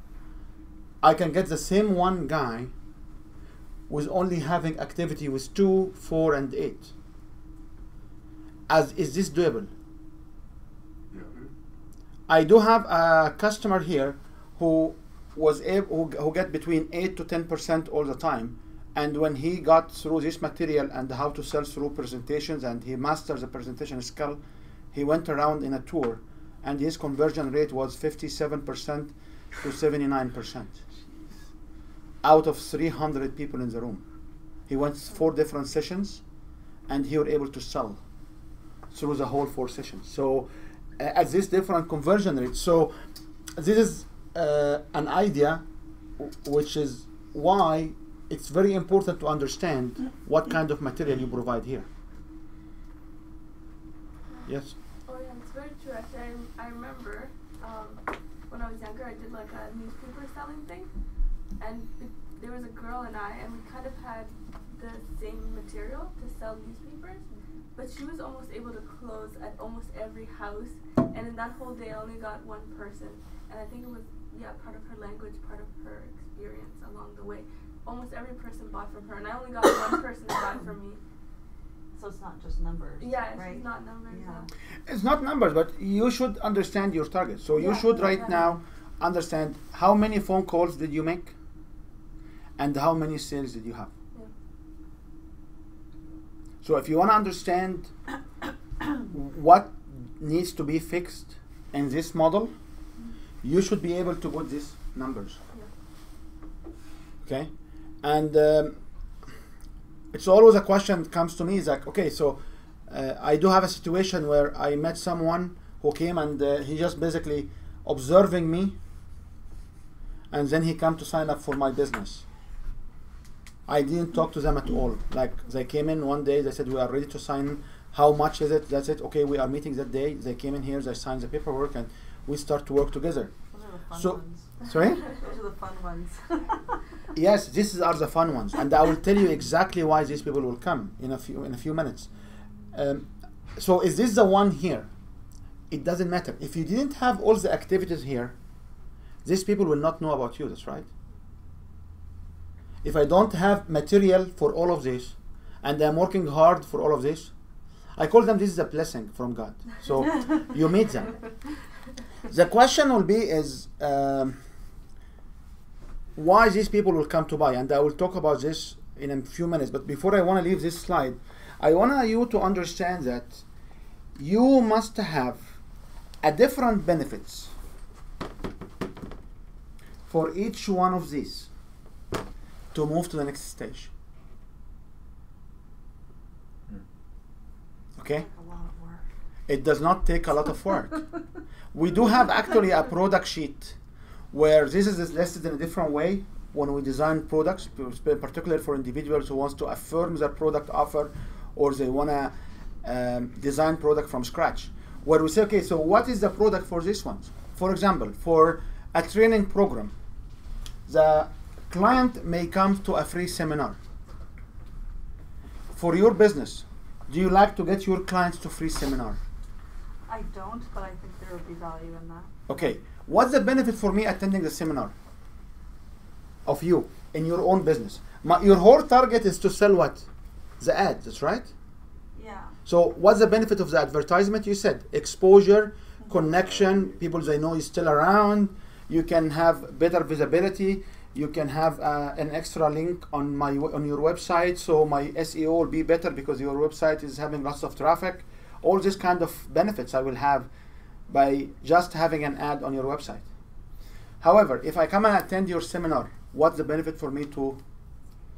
I can get the same one guy with only having activity with 2, 4, and 8. Is this doable? Yeah. I do have a customer here who was able, who get between 8 to 10% all the time, and when he got through this material and how to sell through presentations, and he mastered the presentation skill, he went around in a tour, and his conversion rate was 57% to 79% out of 300 people in the room. He went 4 different sessions, and he was able to sell through the whole 4 sessions. So at this different conversion rate. So this is an idea, which is why it's very important to understand what kind of material you provide here. Yes? Oh yeah, it's very true. Actually, I remember when I was younger, I did like a newspaper selling thing, and there was a girl and we kind of had the same material to sell newspapers, but she was almost able to close at almost every house, and in that whole day I only got 1 person, and I think it was part of her language, part of her experience along the way. Almost every person bought from her, and I only got 1 person to buy from me. So it's not just numbers. Yeah, it's right? just not numbers. Yeah. It's not numbers, but you should understand your target. So you Yeah, should right yeah. now understand how many phone calls did you make and how many sales did you have. Yeah. So if you want to understand what needs to be fixed in this model, you should be able to put these numbers. Okay? And it's always a question that comes to me is like, okay, so I do have a situation where I met someone who came and he just basically observing me, and then he come to sign up for my business. I didn't talk to them at all. Like, they came in one day, they said, we are ready to sign. How much is it? That's it. Okay, we are meeting that day. They came in here, they signed the paperwork, and we start to work together. Those are the fun So, ones. sorry? Those are the fun ones. Yes, these are the fun ones, and I will tell you exactly why these people will come in a few minutes. So is this the one here? It doesn't matter. If you didn't have all the activities here, these people will not know about you. That's right. If I don't have material for all of this, and I'm working hard for all of this, I call them, this is a blessing from God. So you meet them. The question will be is why these people will come to buy, and I will talk about this in a few minutes. But before I want to leave this slide, I want you to understand that you must have a different benefits for each one of these to move to the next stage. Okay? A lot of work. It does not take a lot of work. We do have actually a product sheet where this is listed in a different way when we design products, particularly for individuals who wants to affirm their product offer, or they want to design product from scratch, where we say, okay, so what is the product for this one? For example, for a training program, the client may come to a free seminar. For your business, do you like to get your clients to free seminar? I don't, but I think there would be value in that. Okay, what's the benefit for me attending the seminar of you in your own business? Your whole target is to sell what? The ads, that's right? Yeah. So what's the benefit of the advertisement? You said exposure, connection, people they know is still around, you can have better visibility, you can have an extra link on your website, so my SEO will be better because your website is having lots of traffic. All these kind of benefits I will have by just having an ad on your website. However, if I come and attend your seminar, what's the benefit for me to?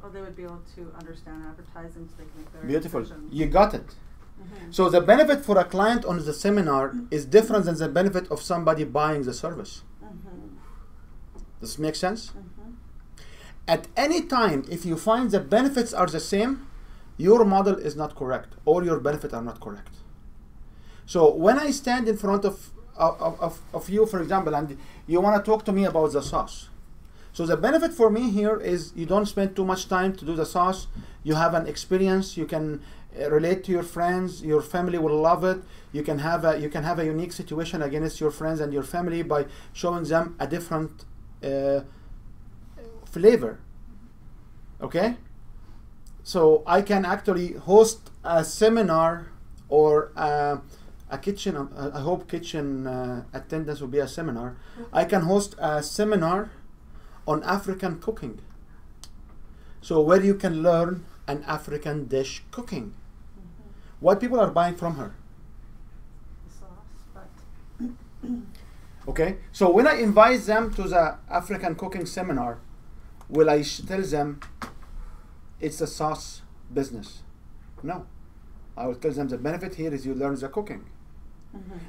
Oh, they would be able to understand advertising so they can make their Beautiful. decisions. You got it. Mm-hmm. So the benefit for a client on the seminar is different than the benefit of somebody buying the service. Mm-hmm. Does this make sense? Mm-hmm. At any time, if you find the benefits are the same, your model is not correct, or your benefits are not correct. So when I stand in front of you, for example, and you want to talk to me about the sauce, so the benefit for me here is you don't spend too much time to do the sauce. You have an experience. You can relate to your friends. Your family will love it. You can have a unique situation against your friends and your family by showing them a different flavor. Okay? So I can actually host a seminar or a kitchen, I hope kitchen attendance will be a seminar. I can host a seminar on African cooking. So where you can learn an African dish cooking. Mm-hmm. What people are buying from her. The sauce, but Okay, so when I invite them to the African cooking seminar, will I tell them, it's a sauce business. No. I will tell them the benefit here is you learn the cooking.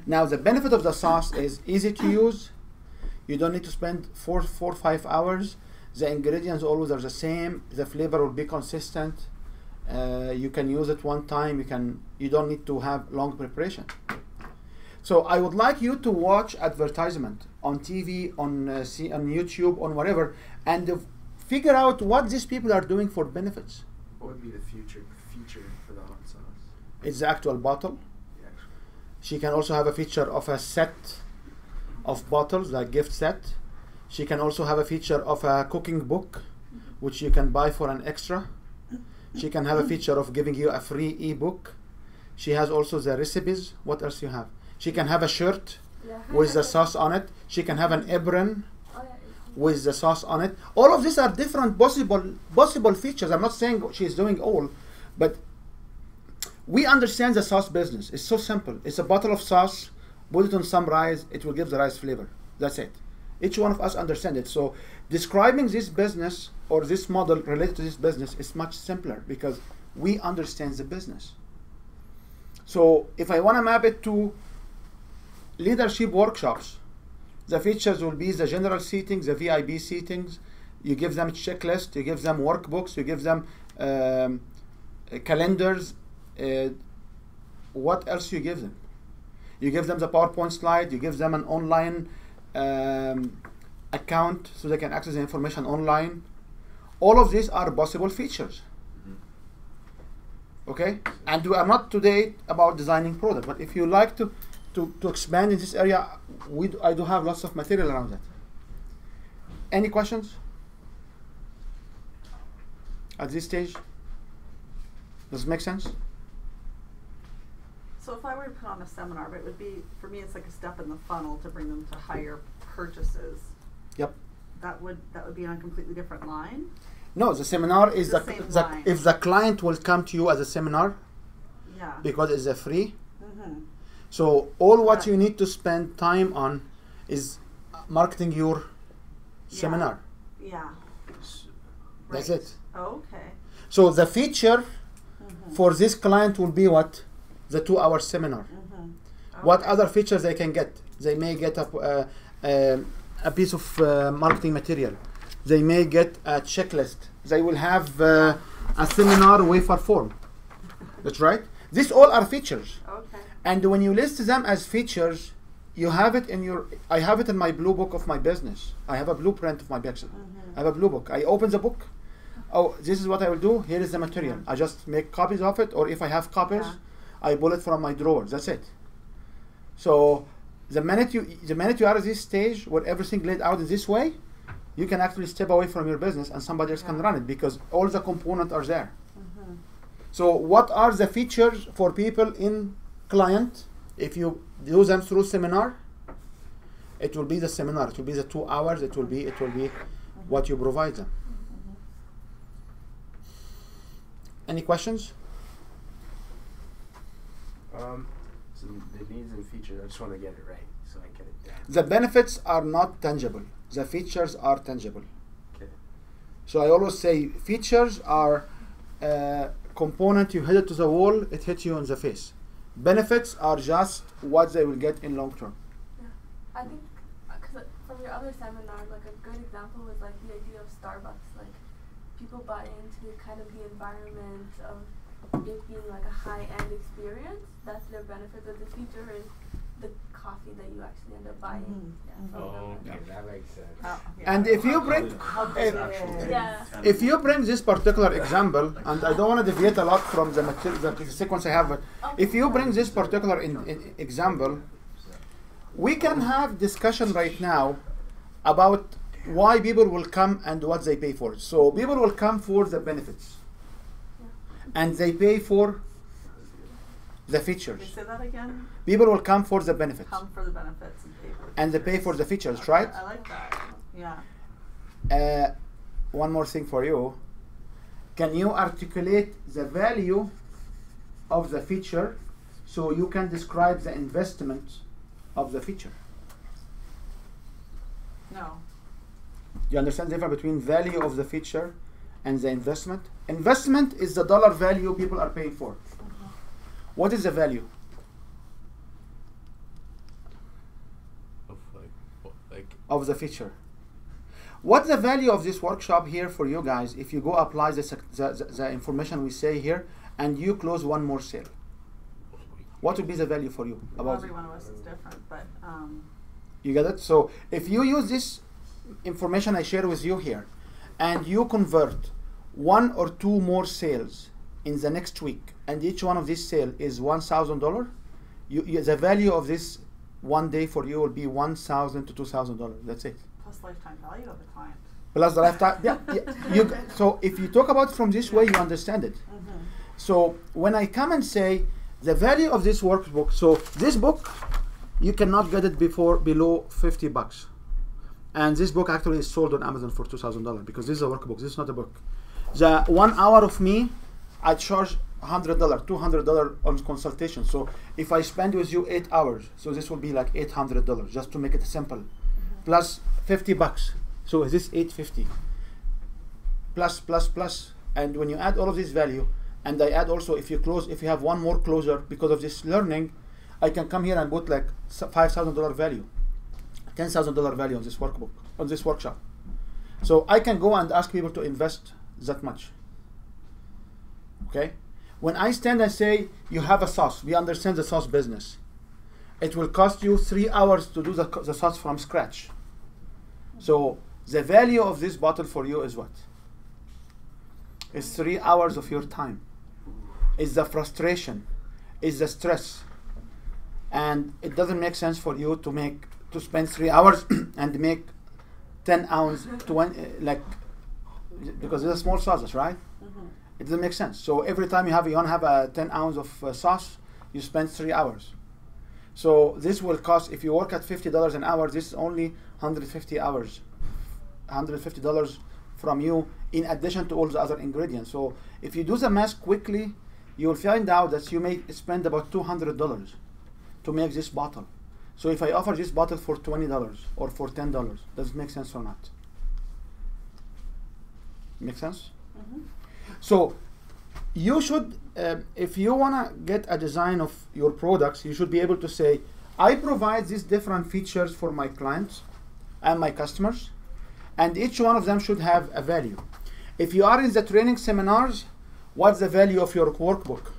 Now the benefit of the sauce is easy to use. You don't need to spend 4 or 5 hours. The ingredients always are the same. The flavor will be consistent. You can use it one time. You don't need to have long preparation. So I would like you to watch advertisement on TV, on YouTube, on whatever, and figure out what these people are doing for benefits. What would be the feature for the hot sauce? It's the actual bottle. The actual. She can also have a feature of a set of bottles, like gift set. She can also have a feature of a cooking book, which you can buy for an extra. She can have a feature of giving you a free ebook. She has also the recipes. What else you have? She can have a shirt with the sauce on it. She can have an apron with the sauce on it. All of these are different possible features. I'm not saying she's doing all, but we understand the sauce business. It's so simple. It's a bottle of sauce, put it on some rice, it will give the rice flavor. That's it. Each one of us understand it. So describing this business or this model related to this business is much simpler because we understand the business. So if I want to map it to leadership workshops, the features will be the general seating, the VIP seatings. You give them a checklist, you give them workbooks, you give them calendars. What else you give them? You give them the PowerPoint slide, you give them an online account so they can access the information online. All of these are possible features. Okay? And we are not today about designing product, but if you like to expand in this area, I do have lots of material around that. Any questions at this stage? Does it make sense? So if I were to put on a seminar, it would be, for me, it's like a step in the funnel to bring them to higher purchases. Yep. That would be on a completely different line? No, the seminar is The same line. if the client will come to you as a seminar, Yeah. because it's a free. So all what you need to spend time on is marketing your seminar. Yeah. That's Right. it. Oh, okay. So the feature for this client will be what? The 2-hour seminar. What Okay. other features they can get? They may get a piece of marketing material. They may get a checklist. They will have a seminar wafer form. That's right. These all are features. Okay. And when you list them as features, you have it in your. I have it in my blue book of my business. I have a blueprint of my business. I have a blue book. I open the book. Oh, this is what I will do. Here is the material. I just make copies of it, or if I have copies, I pull it from my drawers. That's it. So the minute you are at this stage where everything laid out in this way, you can actually step away from your business and somebody else can run it because all the components are there. So what are the features for people in client? If you do them through seminar, it will be the seminar. It will be the 2 hours. It will be what you provide them. Any questions? So the needs and features, I just want to get it right so I get it down. The benefits are not tangible. The features are tangible. Okay. So I always say features are a component, you hit it to the wall, it hits you in the face. Benefits are just what they will get in long term. Yeah, I think because from your other seminar, like a good example was like the idea of Starbucks. Like people buy into kind of the environment of it being like a high-end experience. That's their benefit, but the feature is the coffee that you actually end up buying. Okay, that makes sense. And if you bring if you bring this particular example, and I don't want to deviate a lot from the material, the sequence I have, but if you bring this particular example, we can have discussion right now about why people will come and what they pay for. So people will come for the benefits, and they pay for the features. Can you say that again? People will come for the benefits, Come for the benefits and pay for the and they pay for the features, right? I like that. Yeah. One more thing for you. Can you articulate the value of the feature so you can describe the investment of the feature? No. You understand the difference between value of the feature and the investment. Investment is the dollar value people are paying for. What is the value? Of of the feature. What's the value of this workshop here for you guys if you go apply the information we say here and you close one more sale? What would be the value for you? Well, every one of us is different, but you get it? So if you use this information I share with you here and you convert 1 or 2 more sales in the next week, and each one of these sales is $1,000, the value of this one day for you will be $1,000 to $2,000. That's it. plus lifetime value of the client. Plus the lifetime. So if you talk about it from this way, you understand it. So when I come and say the value of this workbook, so this book, you cannot get it below $50. And this book actually is sold on Amazon for $2,000 because this is a workbook. This is not a book. The 1 hour of me, I charge $100, $200 on consultation. So if I spend with you 8 hours, so this will be like $800 just to make it simple, plus $50. So is this $850? Plus, and when you add all of this value, and I add also if you have one more closer because of this learning, I can come here and put like $5,000 value, $10,000 value on this workbook, on this workshop. So I can go and ask people to invest that much. Okay? When I stand and say, you have a sauce, we understand the sauce business. It will cost you 3 hours to do the sauce from scratch. So the value of this bottle for you is what? It's 3 hours of your time. It's the frustration. It's the stress. And it doesn't make sense for you to spend 3 hours and make 10 ounce, because it's a small sauces, right? It doesn't make sense. So every time you want to have a 10 ounce of sauce, you spend 3 hours. So this will cost, if you work at $50 an hour, this is only 150 hours, $150 from you in addition to all the other ingredients. So if you do the math quickly, you will find out that you may spend about $200 to make this bottle. So if I offer this bottle for $20 or for $10, does it make sense or not? Make sense? So you should, if you want to get a design of your products, you should be able to say, I provide these different features for my clients and my customers, and each one of them should have a value. If you are in the training seminars, what's the value of your workbook?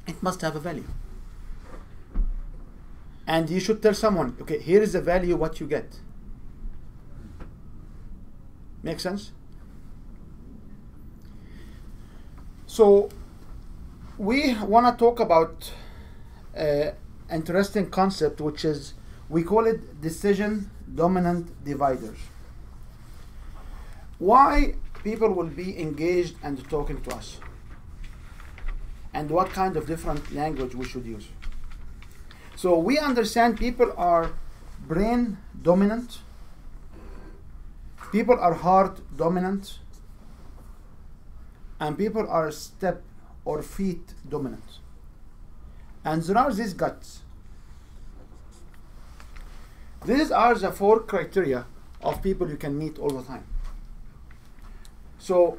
It must have a value. And you should tell someone, okay, here is the value what you get. Make sense? So we want to talk about interesting concept, which is, we call it decision dominant dividers. Why people will be engaged and talking to us, and what kind of different language we should use. So we understand people are brain dominant, people are heart dominant, and people are step or feet dominant. And there are these guts. These are the 4 criteria of people you can meet all the time. So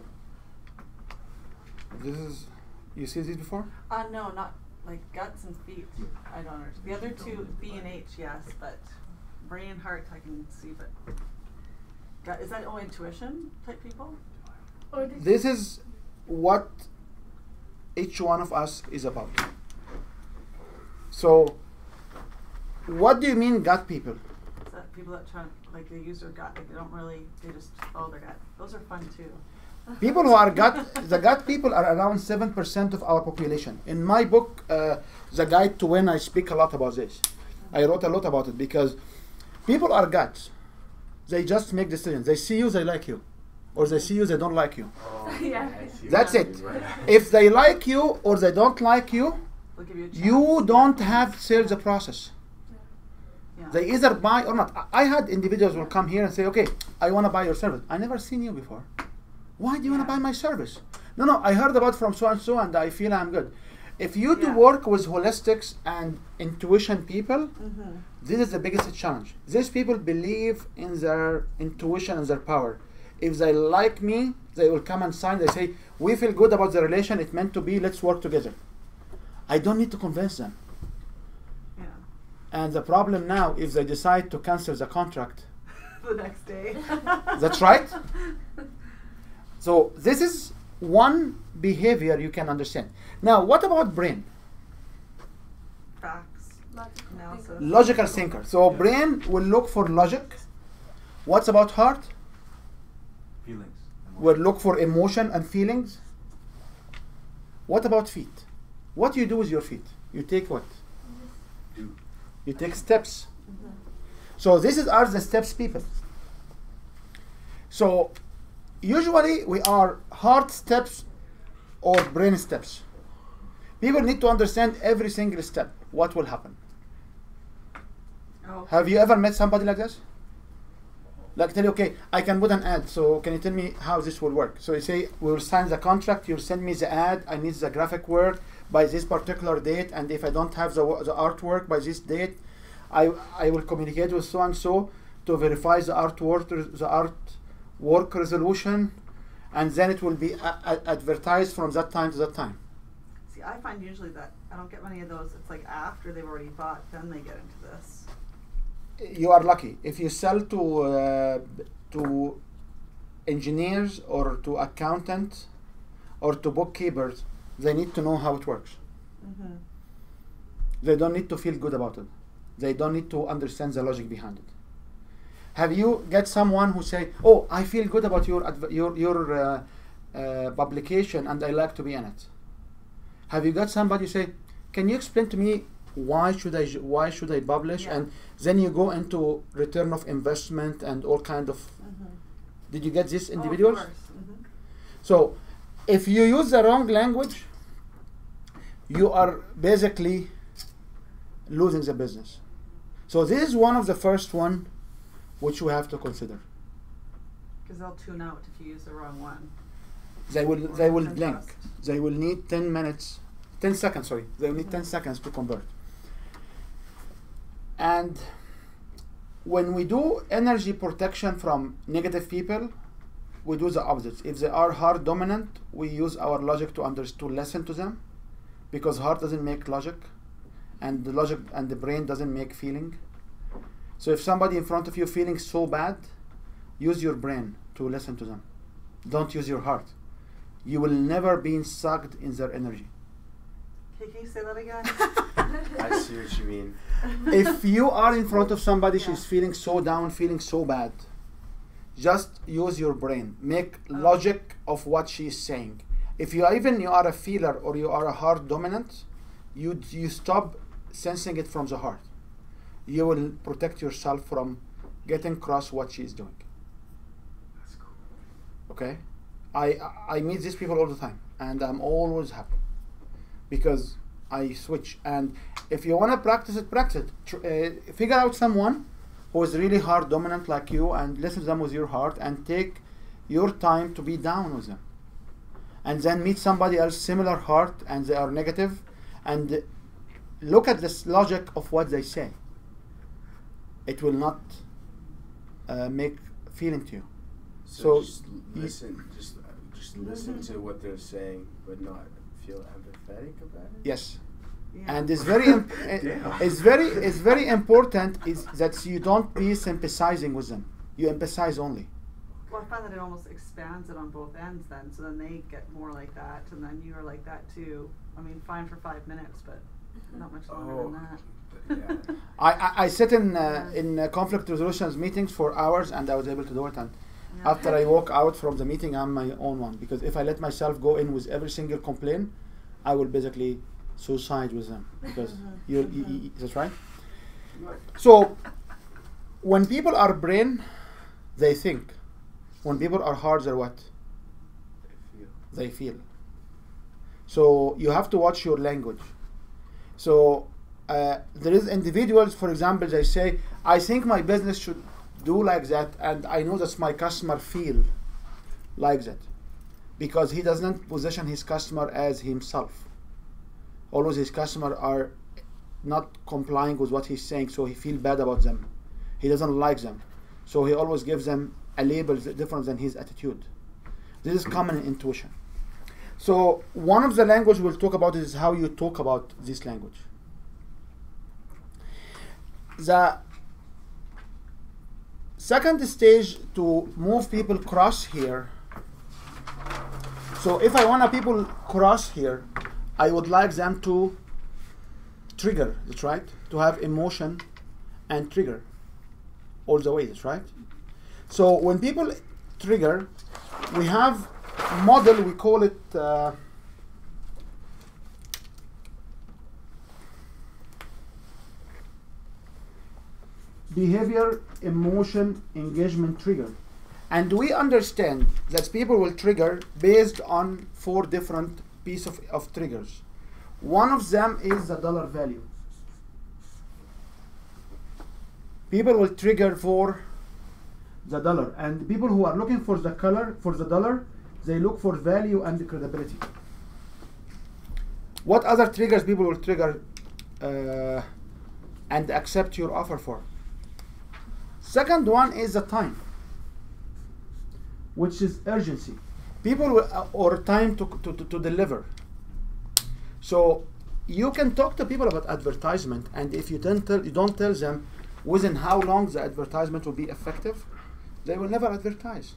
this is, you see this before? No, not like guts and feet. I don't understand. The other 2, B and H, yes, but brain and heart I can see, but gut, is that all intuition type people? Or This is what each one of us is about. So what do you mean gut people? Is that people that try, like, they use their gut, like they don't really, they just follow their gut. Those are fun too. People who are the gut people are around 7% of our population. In my book, The Guide to Win, I speak a lot about this. I wrote a lot about it because people are guts. They just make decisions. They see you, they like you. Or they see you, they don't like you. Yeah. That's it. If they like you or they don't like you, They'll give you a chance. you don't have sales process. Yeah. They either buy or not. I had individuals will come here and say, okay, I want to buy your service. I never seen you before. Why do you want to buy my service? No, I heard about from so and so and I feel I'm good. If you do work with holistics and intuition people, this is the biggest challenge. These people believe in their intuition and their power. If they like me, They will come and sign. They say, we feel good about the relation. It meant to be. Let's work together. I don't need to convince them. Yeah. And the problem now, if they decide to cancel the contract, The next day. that's right. So this is one behavior you can understand. Now, what about brain? Facts. Logical Analysis. thinker. Logical thinker. So brain will look for logic. What's about heart? Feelings. Will look for emotion and feelings. What about feet? What do you do with your feet? You take what? Do. You take steps. So this are the steps people. So usually we are heart steps or brain steps. People need to understand every single step. What will happen? Oh. Have you ever met somebody like this? Like tell you, okay, I can put an ad, so can you tell me how this will work? So you say, we will sign the contract, you'll send me the ad, I need the graphic work by this particular date, and if I don't have the artwork by this date, I will communicate with so and so to verify the artwork resolution, and then it will be advertised from that time to that time. See, I find usually that I don't get many of those. It's like after they've already bought, then they get into this. You are lucky if you sell to engineers or to accountants or to bookkeepers. They need to know how it works. Mm-hmm. They don't need to feel good about it. They don't need to understand the logic behind it. Have you get someone who say, "Oh, I feel good about your publication and I like to be in it"? Have you got somebody say, "Can you explain to me why should I publish?" Yeah. And then you go into return of investment and all kind of. Did you get these individuals? Oh, of course. Mm-hmm. So, if you use the wrong language, you are basically losing the business. So this is one of the first one which you have to consider. Because they'll tune out if you use the wrong one. They will Or blink. trust. They will need 10 seconds, sorry. They will need 10 seconds to convert. And when we do energy protection from negative people, we do the opposite. If they are heart dominant, we use our logic to listen to them, because heart doesn't make logic, and the logic and the brain doesn't make feeling. So if somebody in front of you feeling so bad, use your brain to listen to them. Don't use your heart. You will never be sucked in their energy. Okay, can you say that again? I see what you mean. If you are in front of somebody, she's feeling so down, feeling so bad, just use your brain. Make logic of what she's saying. If you are a feeler or you are a heart dominant, you stop sensing it from the heart. You will protect yourself from getting across what she's doing. That's cool. Okay? I meet these people all the time, and I'm always happy because I switch. And if you want to practice it, practice it. Figure out someone who is really heart dominant like you, and listen to them with your heart, and take your time to be down with them. And then meet somebody else similar heart and they are negative, and look at this logic of what they say. It will not make feeling to you. So So just listen, just listen to what they're saying, but not feel empathetic about it. Yes. Yeah. And it's very Damn. it's very important is that you don't be sympathizing with them. You empathize only. Well, I find that it almost expands it on both ends then, so then they get more like that, and then you are like that too. I mean, fine for 5 minutes, but not much longer than that. Yeah. I sit in conflict resolutions meetings for hours, and I was able to do it. And Yeah. after I walk out from the meeting, I'm my own one, because if I let myself go in with every single complaint, I will basically suicide with them, because that's right. So when people are brain, they think. When people are heart, they're what? They feel. So you have to watch your language. So there is individuals, for example, they say, I think my business should do like that, and I know that my customer feel like that, because he doesn't position his customer as himself. Always his customer are not complying with what he's saying, so he feel bad about them. He doesn't like them, so he always gives them a label different than his attitude. This is common intuition. So one of the language we'll talk about is how you talk about this language. The second stage to move people cross here. So if I want people cross here, I would like them to trigger, that's right? To have emotion and trigger all the way, that's right? So when people trigger, we have a model, we call it behavior, emotion, engagement, trigger. And we understand that people will trigger based on 4 different pieces of triggers. One of them is the dollar value. People will trigger for the dollar, and people who are looking for the color for the dollar, they look for value and credibility. What other triggers people will trigger and accept your offer for? Second one is the time, which is urgency. People will, or time to deliver. So you can talk to people about advertisement, and if you don't tell them within how long the advertisement will be effective, they will never advertise.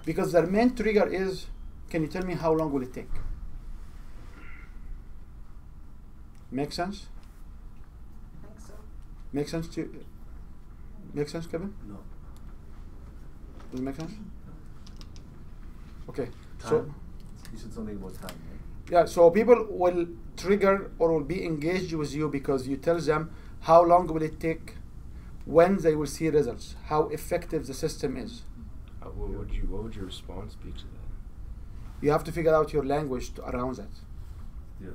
Because their main trigger is, can you tell me how long will it take? Make sense? I think so. Make sense to you? Make sense, Kevin? No. Does it make sense? Okay. Time? So You said something about time, right? yeah, so people will trigger or will be engaged with you because you tell them how long will it take, when they will see results, how effective the system is. What would your response be to that? You have to figure out your language around that. Yeah.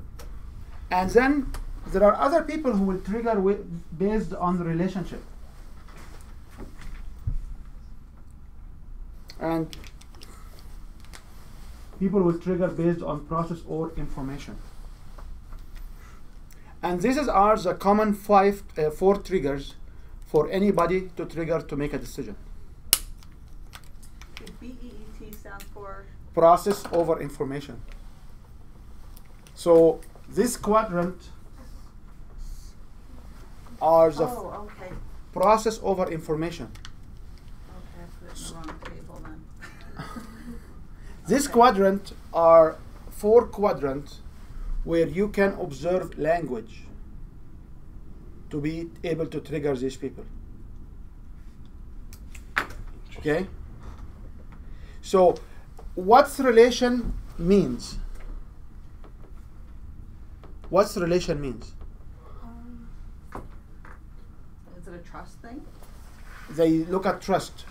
And then there are other people who will trigger based on the relationship. And people will trigger based on process or information. And these are the common 4 triggers for anybody to trigger to make a decision. Okay, BEET stands for Process over information. So this quadrant are the oh, okay. process over information. Okay, I put it in the wrong table then. This Okay. quadrant are 4 quadrants where you can observe language to be able to trigger these people. Okay? So, what's relation means? What's relation means? Is it a trust thing? They look at trust.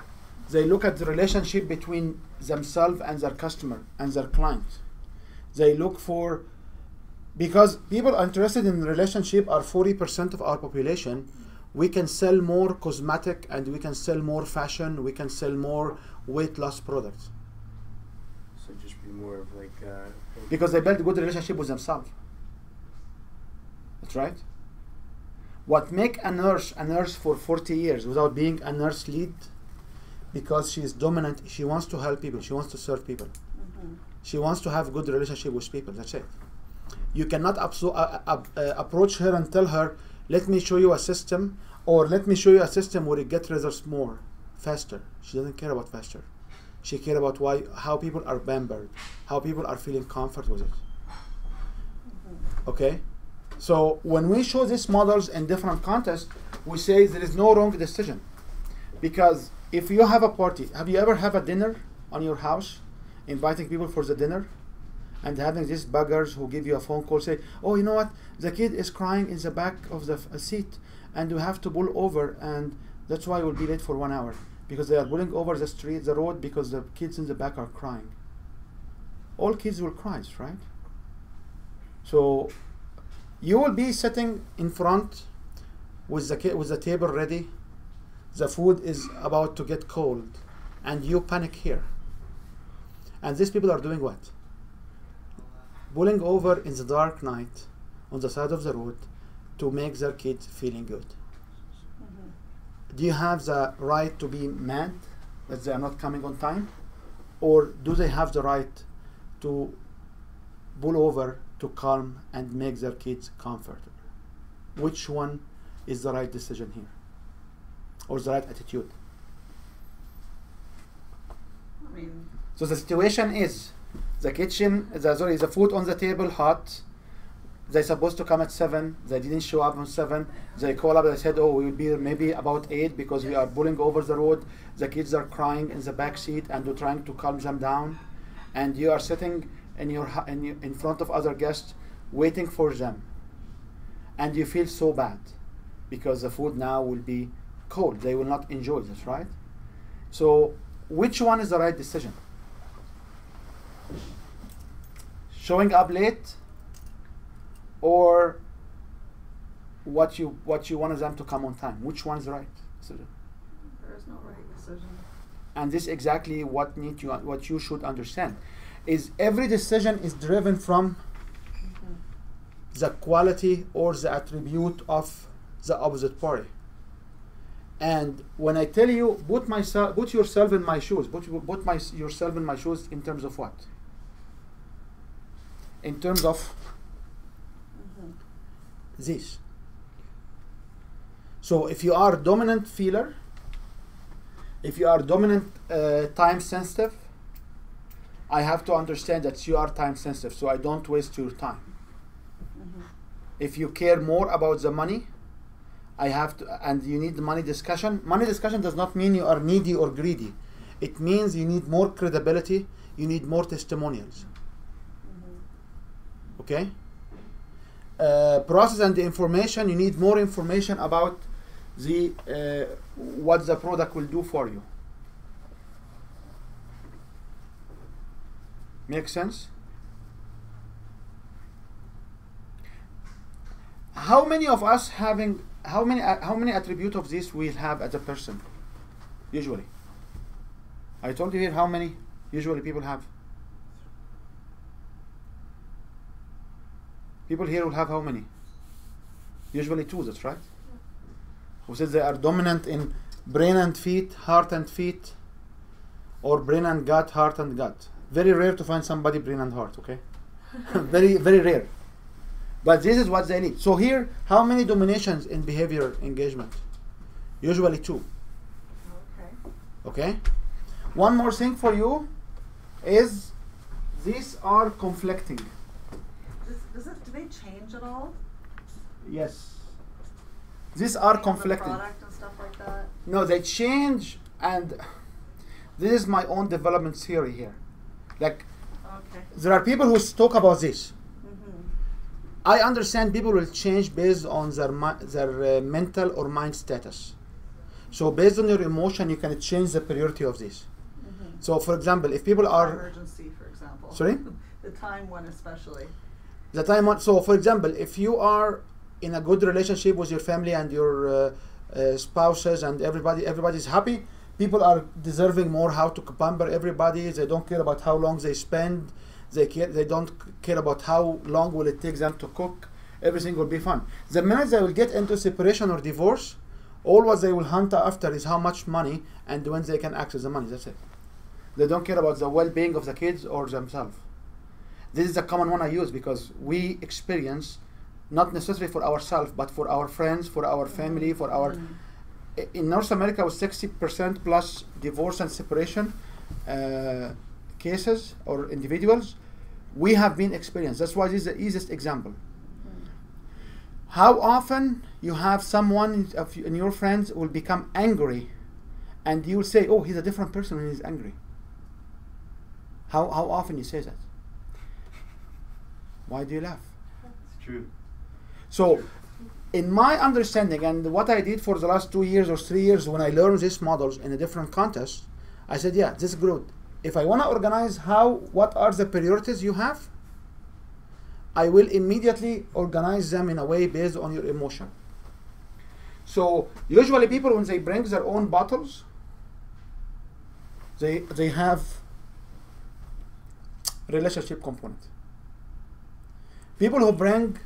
They look at the relationship between themselves and their customer and their client. They look for, because people interested in relationship are 40% of our population, we can sell more cosmetic and we can sell more fashion, we can sell more weight loss products. So just be more of like Because they build a good relationship with themselves. That's right. What make a nurse for 40 years without being a nurse lead? Because she is dominant, she wants to help people, she wants to serve people. Mm-hmm. She wants to have good relationship with people, that's it. You cannot approach her and tell her, let me show you a system, or let me show you a system where you get results more, faster. She doesn't care about faster. She cares about how people are pampered, how people are feeling comfort with it. Mm-hmm. Okay? So when we show these models in different contexts, we say there is no wrong decision. Because if you have a party, have you ever have a dinner on your house, inviting people for the dinner, and having these buggers who give you a phone call, say, oh, you know what, the kid is crying in the back of the seat, and we have to pull over, and that's why we'll be late for 1 hour, because they are pulling over the road, because the kids in the back are crying. All kids will cry, right? So you will be sitting in front with the table ready, the food is about to get cold, and you panic here. And these people are doing what? Pulling over in the dark night on the side of the road to make their kids feeling good. Mm-hmm. Do you have the right to be mad that they are not coming on time? or do they have the right to pull over to calm and make their kids comfortable? Which one is the right decision here, or the right attitude? I mean, So the situation is the the food on the table hot. They're supposed to come at 7. They didn't show up on 7. They call up and they said, oh, we will be maybe about 8 because we are pulling over the road. The kids are crying in the back seat and we're trying to calm them down. And you are sitting in front of other guests waiting for them. And you feel so bad because the food now will be cold. They will not enjoy this, right? So which one is the right decision? Showing up late, or what you wanted them to come on time? Which one is the right decision? there is no right decision. And this is exactly what you should understand. Is every decision is driven from the quality or the attribute of the opposite party. And when I tell you put yourself in my shoes, put yourself in my shoes in terms of what? In terms of this. So if you are a dominant feeler, if you are dominant time sensitive, I have to understand that you are time sensitive, so I don't waste your time. If you care more about the money, I have to, and you need the money discussion. Money discussion does not mean you are needy or greedy. It means you need more credibility, you need more testimonials. Okay? Process and the information, you need more information about the what the product will do for you. Make sense? How many of us having how many attributes of this we have as a person? Usually, I told you here how many usually people have. People here will have how many? Usually 2, that's right. Who says they are dominant in brain and feet, heart and feet, or brain and gut, heart and gut. Very rare to find somebody brain and heart, okay? Very, very rare. But this is what they need. So here, how many dominations in behavior engagement? Usually 2. Okay. Okay? One more thing for you is these are conflicting. Do they change at all? Yes. These are Depending on the conflicting. product and stuff like that? No, they change, and this is my own development theory here. Like, Okay. there are people who talk about this. Mm-hmm. I understand people will change based on their mental or mind status. So based on your emotion, you can change the priority of this. Mm-hmm. So for example, if people are... Emergency, for example. Sorry? The time one especially. The time on, so for example, if you are in a good relationship with your family and your spouses and everybody's happy, people are deserving more how to pamper everybody. They don't care about how long they spend. They don't care about how long will it take them to cook. Everything will be fun. The minute they will get into separation or divorce, all what they will hunt after is how much money and when they can access the money. That's it. They don't care about the well-being of the kids or themselves. This is a common one I use because we experience, not necessarily for ourselves, but for our friends, for our family, for our... In North America, with 60% plus divorce and separation cases or individuals, we have been experienced. That's why this is the easiest example. How often you have someone in your friends will become angry and you will say, oh, he's a different person when he's angry. How often you say that? Why do you laugh? It's true. So, in my understanding and what I did for the last 2 years or 3 years when I learned these models in a different context, I said, yeah, this is good. If I want to organize what are the priorities you have, I will immediately organize them in a way based on your emotion. So usually people, when they bring their own bottles, they have relationship component. People who bring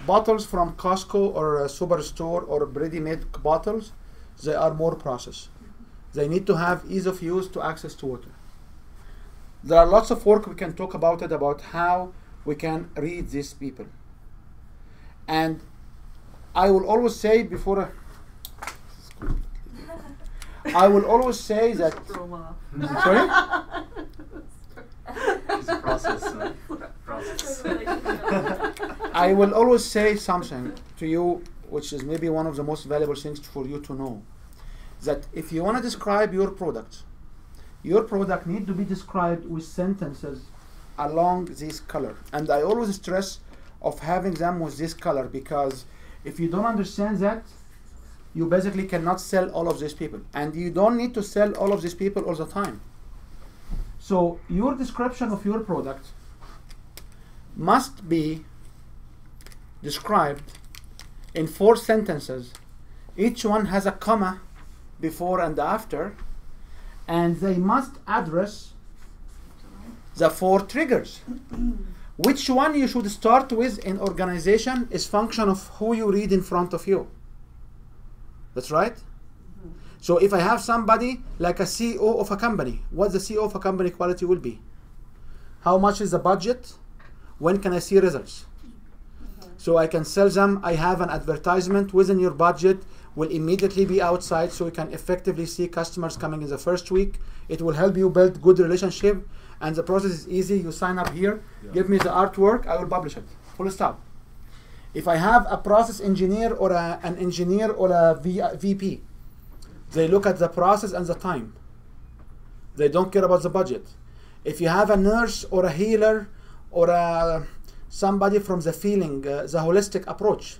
bottles from Costco or a superstore or ready-made bottles, they are more processed. They need to have ease of use to access to water. There are lots of work we can talk about it, about how we can read these people. And I will always say before I will always say that sorry? It's a process, process. I will always say something to you, which is maybe one of the most valuable things for you to know. That if you want to describe your product need to be described with sentences along this color. And I always stress of having them with this color, because if you don't understand that, you basically cannot sell all of these people. And you don't need to sell all of these people all the time. So your description of your product must be described in 4 sentences. Each one has a comma before and after, and they must address the 4 triggers. Which one you should start with in organization is function of who you read in front of you. That's right? So if I have somebody like a CEO of a company, what the CEO of a company quality will be? How much is the budget? When can I see results? So I can sell them, I have an advertisement within your budget, will immediately be outside, so you can effectively see customers coming in the first week. It will help you build good relationship, and the process is easy. You sign up here, give me the artwork, I will publish it. Full stop. If I have a process engineer or an engineer or a VP, they look at the process and the time. They don't care about the budget. If you have a nurse or a healer or somebody from the feeling, the holistic approach,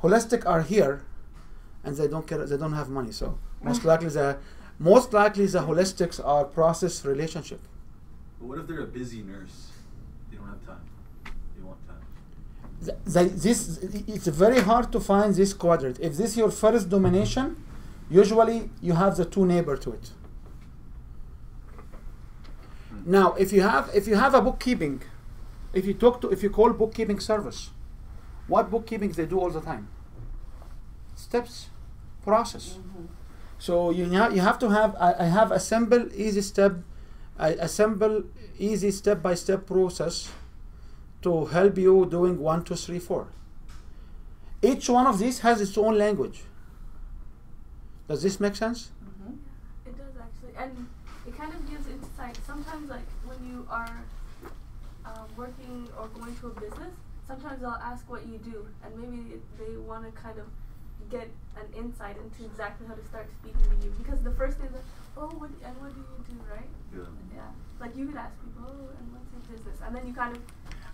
holistic are here, and they don't care. They don't have money. So most likely the holistics are process relationship. But what if they're a busy nurse? They don't have time. They want time. It's very hard to find this quadrant. If this is your first domination, usually you have the 2 neighbor to it. Now, if you have a bookkeeping, if you call bookkeeping service, what bookkeeping they do all the time? Steps, process. So you have to have. I have a simple, easy step-by-step process to help you doing 1, 2, 3, 4. Each one of these has its own language. Does this make sense? It does actually, and it kind of gives insight. Sometimes, like when you are working or going to a business, sometimes I'll ask what you do, and maybe they want to kind of get an insight into exactly how to start speaking to you. Because the first thing is, what do you do, right? Yeah. Like you could ask people, and what's your business? And then you kind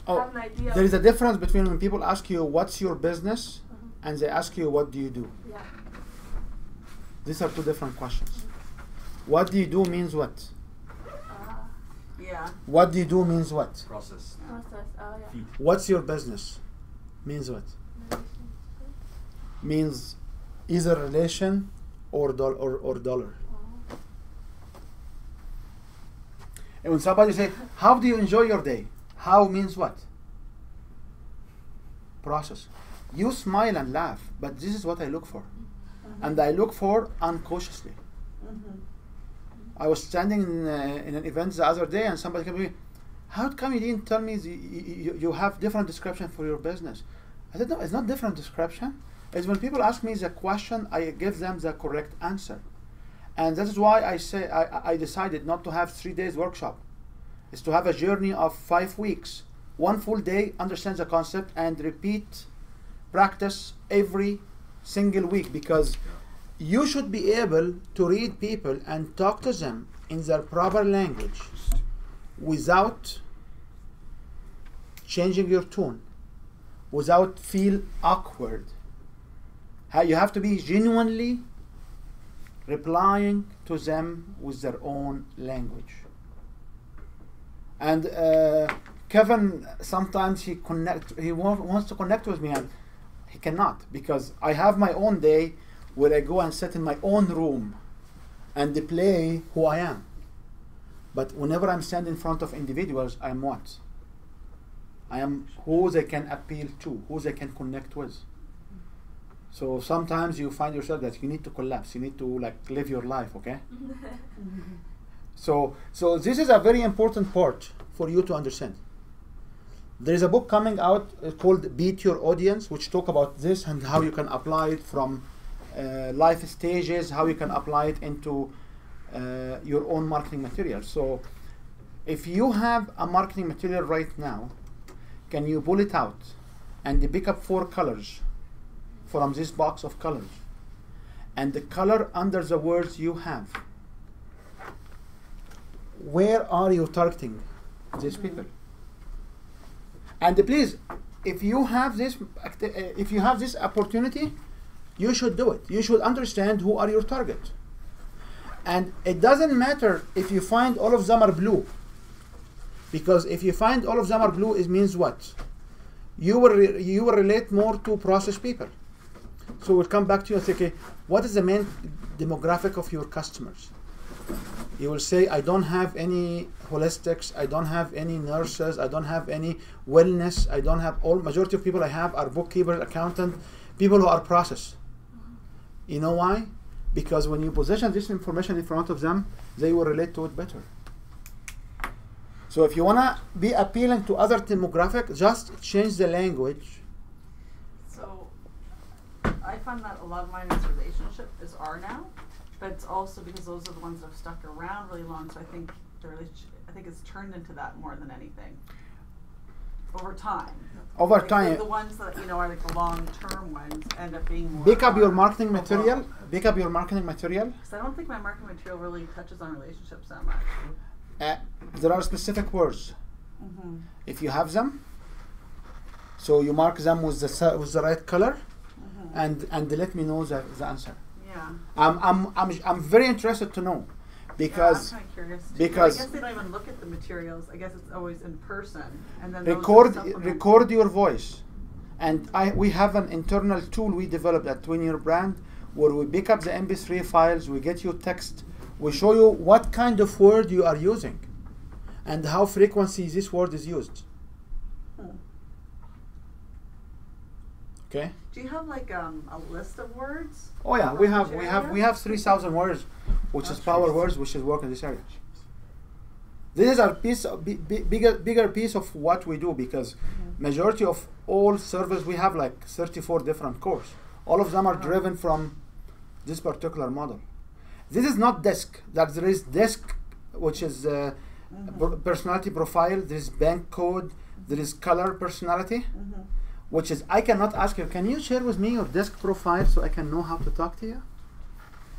of have an idea. There is a difference between when people ask you, what's your business, and they ask you, what do you do? Yeah. These are 2 different questions. What do you do means what? Yeah. What do you do means what? Process. Yeah. Feet. What's your business? Means what? Means either relation or dollar. And when somebody say, how do you enjoy your day? How means what? Process. You smile and laugh, but this is what I look for. And I look for unconsciously. I was standing in an event the other day, and somebody came to me, how come you didn't tell me you have different description for your business? I said, no, it's not different description. It's when people ask me the question, I give them the correct answer. And that is why I say I decided not to have 3 days workshop. It's to have a journey of 5 weeks. 1 full day, understand the concept, and repeat, practice every single week, because you should be able to read people and talk to them in their proper language without changing your tone, without feel awkward. You have to be genuinely replying to them with their own language. And Kevin, sometimes he wants to connect with me, and he cannot, because I have my own day where I go and sit in my own room and display who I am. But whenever I'm standing in front of individuals, I'm what? I am who they can appeal to, who they can connect with. So sometimes you find yourself that you need to collapse, you need to live your life, okay? So this is a very important part for you to understand. There is a book coming out called Beat Your Audience, which talk about this and how you can apply it from life stages, how you can apply it into your own marketing material. So if you have a marketing material right now, can you pull it out and pick up 4 colors from this box of colors, and the color under the words you have? Where are you targeting these people? And please, if you have this opportunity, you should do it. You should understand who are your target. And it doesn't matter if you find all of them are blue, because if you find all of them are blue, it means what? You will relate more to process people. So we'll come back to you and say, okay, what is the main demographic of your customers? You will say, I don't have any holistics, I don't have any nurses, I don't have any wellness, I don't have majority of people I have are bookkeepers, accountant, people who are process. You know why? Because when you position this information in front of them, they will relate to it better. So if you want to be appealing to other demographic, just change the language. So I find that a lot of mine is relationship is R now, but it's also because those are the ones that have stuck around really long. So I think the relationship, I think it's turned into that more than anything over time. Over Like time. the ones that are like the long-term ones end up being more. Pick up your R marketing overall. material. Pick up your marketing material. Because I don't think my marketing material really touches on relationships that much. There are specific words. Mm-hmm. If you have them, so you mark them with the right color, Mm-hmm. and let me know the answer. Yeah. I'm very interested to know, because I'm kind of curious too. because- I guess they don't even look at the materials. I guess it's always in person, and then record your voice, and we have an internal tool we developed at Win Your Brand, where we pick up the MP3 files, we get you text, we show you what kind of word you are using, and how frequency this word is used. Okay. Do you have like a list of words? Oh yeah, for we each have area? 3,000 words, which is That's power crazy. words, which is work in this area. This is our bigger piece of what we do, because majority of all servers we have like 34 different cores. All of them are driven from this particular model. This is not desk. That there is desk, which is personality profile. There is bank code. There is color personality. Which is, I cannot ask you, can you share with me your desk profile so I can know how to talk to you?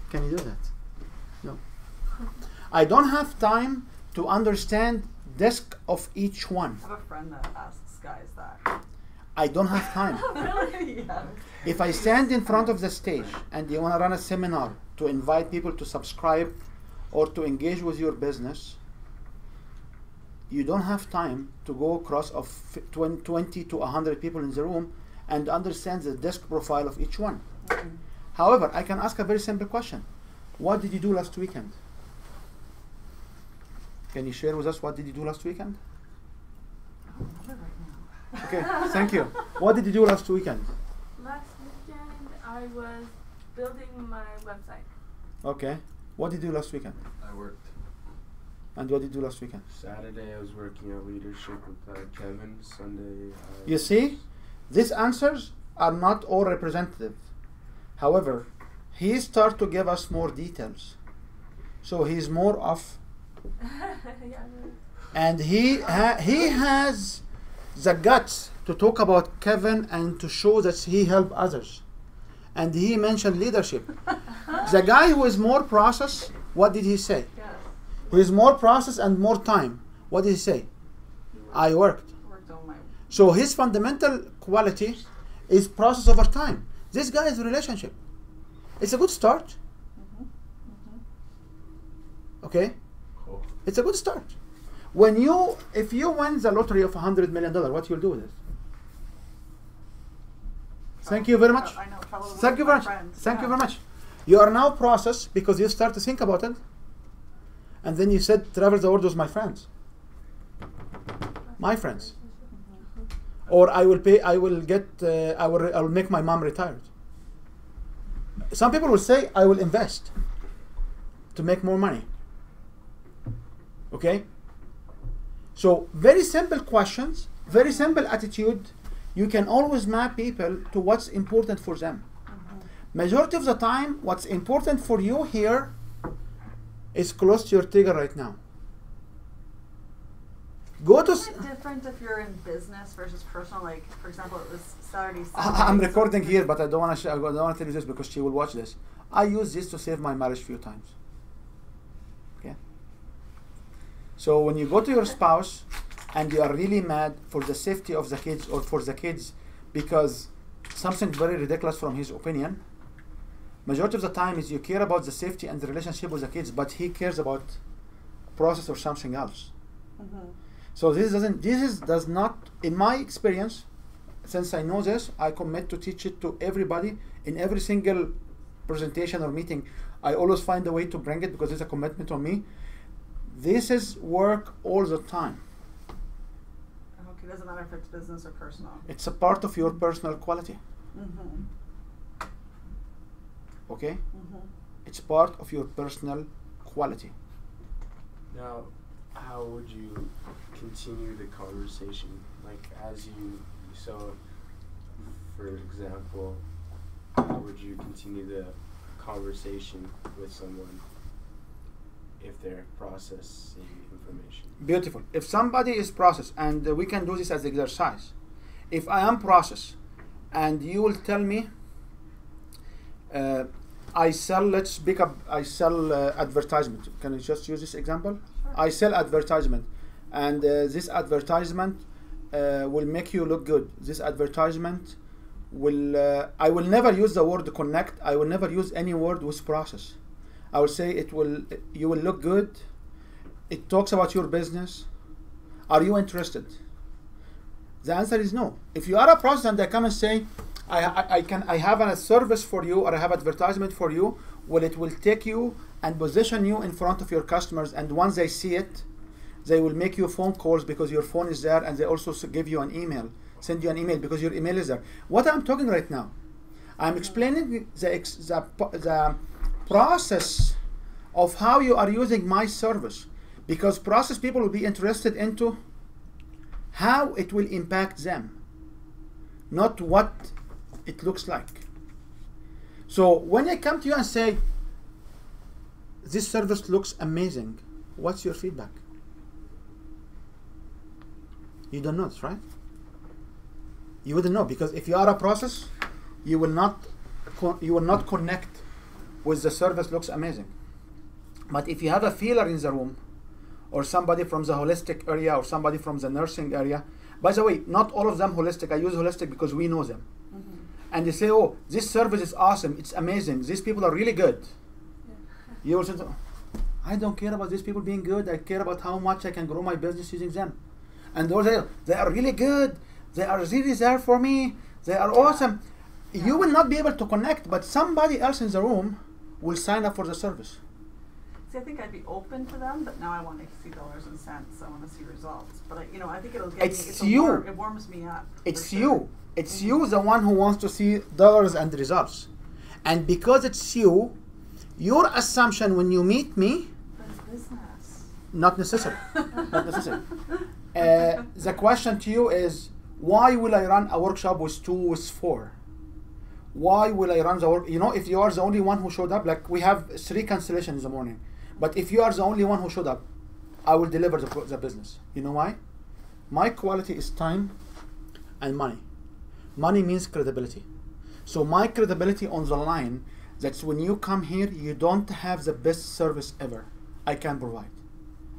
Can you do that? No. I don't have time to understand desk of each one. I have a friend that asks guys that. I don't have time. Really? Yeah. If I stand in front of the stage and you want to run a seminar to invite people to subscribe or to engage with your business, you don't have time to go across of 20 to 100 people in the room and understand the desk profile of each one. However, I can ask a very simple question. What did you do last weekend? Can you share with us what did you do last weekend? Okay, thank you. What did you do last weekend? Last weekend, I was building my website. Okay. What did you do last weekend? I worked. And what did you do last weekend? Saturday I was working on leadership with Kevin. Sunday You see, these answers are not all representative. However, he started to give us more details. So he's more of, Yeah, and he has the guts to talk about Kevin and to show that he helped others. And he mentioned leadership. The guy who is more process, what did he say? Yes. Who is more process and more time, what did he say? I worked. Worked on my. So his fundamental quality is process over time. This guy is a relationship. It's a good start. Okay? Cool. It's a good start. If you win the lottery of $100 million, what you'll do with it? Thank you very much. I know. Tell them Thank you my very much. friends. Thank you Yeah. very much. You are now processed because you start to think about it. And then you said, travel the world with my friends. My friends. Or I will make my mom retired. Some people will say, I will invest to make more money. Okay? So very simple questions, very simple attitude. You can always map people to what's important for them. Majority of the time, what's important for you here is close to your trigger right now. Go to. Is it different if you're in business versus personal? Like, for example, it was Saturday. I'm recording here, but I don't want to. I don't want to tell you this because she will watch this. I use this to save my marriage a few times. Okay. So when you go to your spouse and you are really mad for the safety of the kids or for the kids because something very ridiculous from his opinion, majority of the time is you care about the safety and the relationship with the kids, but he cares about process or something else. So this does not, in my experience, since I know this, I commit to teach it to everybody in every single presentation or meeting. I always find a way to bring it because it's a commitment on me. This is work all the time. Okay, doesn't matter if it's business or personal. It's a part of your personal quality. Okay? It's part of your personal quality. Now, how would you continue the conversation? Like, so, for example, how would you continue the conversation with someone if they're processing information? Beautiful. If somebody is processed, and we can do this as exercise. If I am processed, and you will tell me, I sell advertisement. Can I just use this example? Sure. I sell advertisement, and this advertisement will make you look good. This advertisement will, I will never use the word connect. I will never use any word with process. I will say you will look good. It talks about your business. Are you interested? The answer is no. If you are a process and they come and say, I have a service for you or I have advertisement for you, well, it will take you and position you in front of your customers, and once they see it, they will make you phone calls because your phone is there, and they also give you an email, send you an email because your email is there. What I'm talking right now, I'm explaining the process of how you are using my service, because process people will be interested into how it will impact them, not what it looks like. So when I come to you and say, this service looks amazing, what's your feedback? You don't know, right? You wouldn't know, because if you are a process, you will not connect with the service looks amazing. But if you have a feeler in the room, or somebody from the holistic area, or somebody from the nursing area, by the way, not all of them holistic. I use holistic because we know them. And they say, oh, this service is awesome, it's amazing, these people are really good. You will say, I don't care about these people being good, I care about how much I can grow my business using them. And those they are really good, they are really there for me, they are awesome. You will not be able to connect, but somebody else in the room will sign up for the service. See, I think I'd be open to them, but now I want to see dollars and cents. I want to see results. But I think it'll get It's me. you. It warms me up. It's you. It's you, the one who wants to see dollars and results. And because it's you, your assumption when you meet me, But it's business. not necessary. Not necessary. The question to you is, why will I run a workshop with 2, with 4? Why will I run the work? You know, if you are the only one who showed up, like we have 3 cancellations in the morning, but if you are the only one who showed up, I will deliver the business. You know why? My quality is time and money. Money means credibility. So my credibility on the line, that's when you come here, you don't have the best service ever I can provide.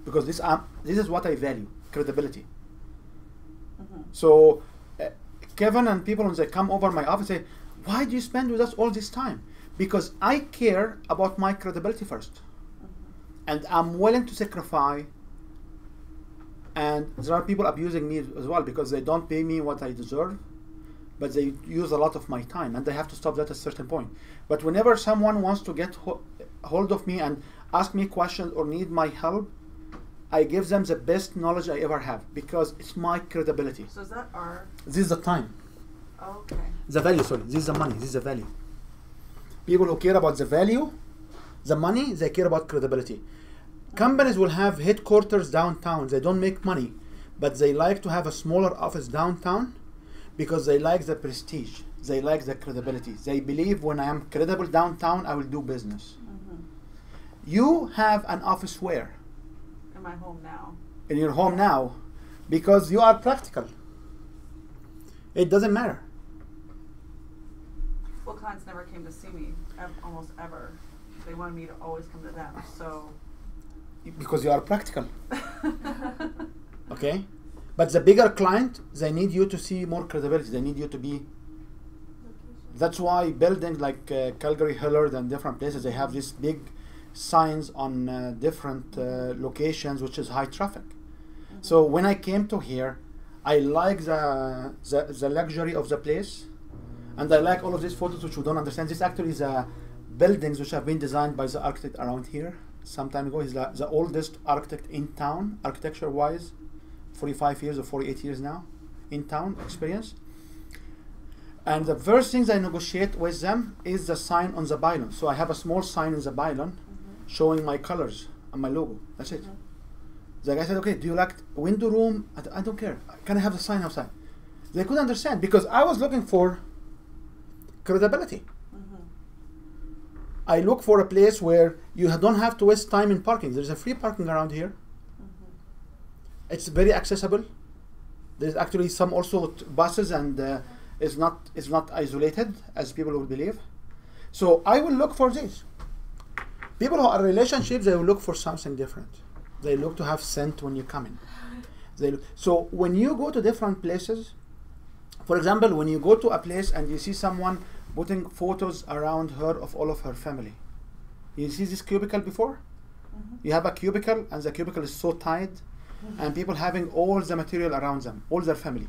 Because this is what I value, credibility. So Kevin and people when they come over my office say, why do you spend with us all this time? Because I care about my credibility first. And I'm willing to sacrifice. And there are people abusing me as well because they don't pay me what I deserve, but they use a lot of my time, and they have to stop that at a certain point. But whenever someone wants to get hold of me and ask me questions or need my help, I give them the best knowledge I ever have because it's my credibility. So is that our? This is the time. Okay. The value, sorry. This is the money. This is the value. People who care about the value, the money, they care about credibility. Companies will have headquarters downtown. They don't make money, but they like to have a smaller office downtown because they like the prestige. They like the credibility. They believe when I am credible downtown, I will do business. You have an office where? In my home now. In your home now, because you are practical. It doesn't matter. Well, clients never came to see me, almost ever. They wanted me to always come to them, so. Because you are practical. Okay? But the bigger client, they need you to see more credibility. They need you to be. That's why buildings like Calgary Hillard and different places, they have these big signs on different locations, which is high traffic. So when I came to here, I like the luxury of the place, and I like all of these photos which we don't understand. This actually is buildings which have been designed by the architect around here some time ago. He's the oldest architect in town, architecture-wise, 45 years or 48 years now in town experience. And the first things I negotiate with them is the sign on the pylon. So I have a small sign on the pylon showing my colors and my logo. That's it. The guy said, okay, do you like window room? I don't care. Can I have the sign outside? They couldn't understand because I was looking for credibility. I look for a place where you don't have to waste time in parking. There's a free parking around here. It's very accessible. There's actually some also buses, and it's not isolated as people will believe. So I will look for this. People who are in relationships, they will look for something different. They look to have scent when you come in. So when you go to different places, for example, when you go to a place and you see someone putting photos around her of all of her family. You see this cubicle before? You have a cubicle, and the cubicle is so tight, and people having all the material around them, all their family.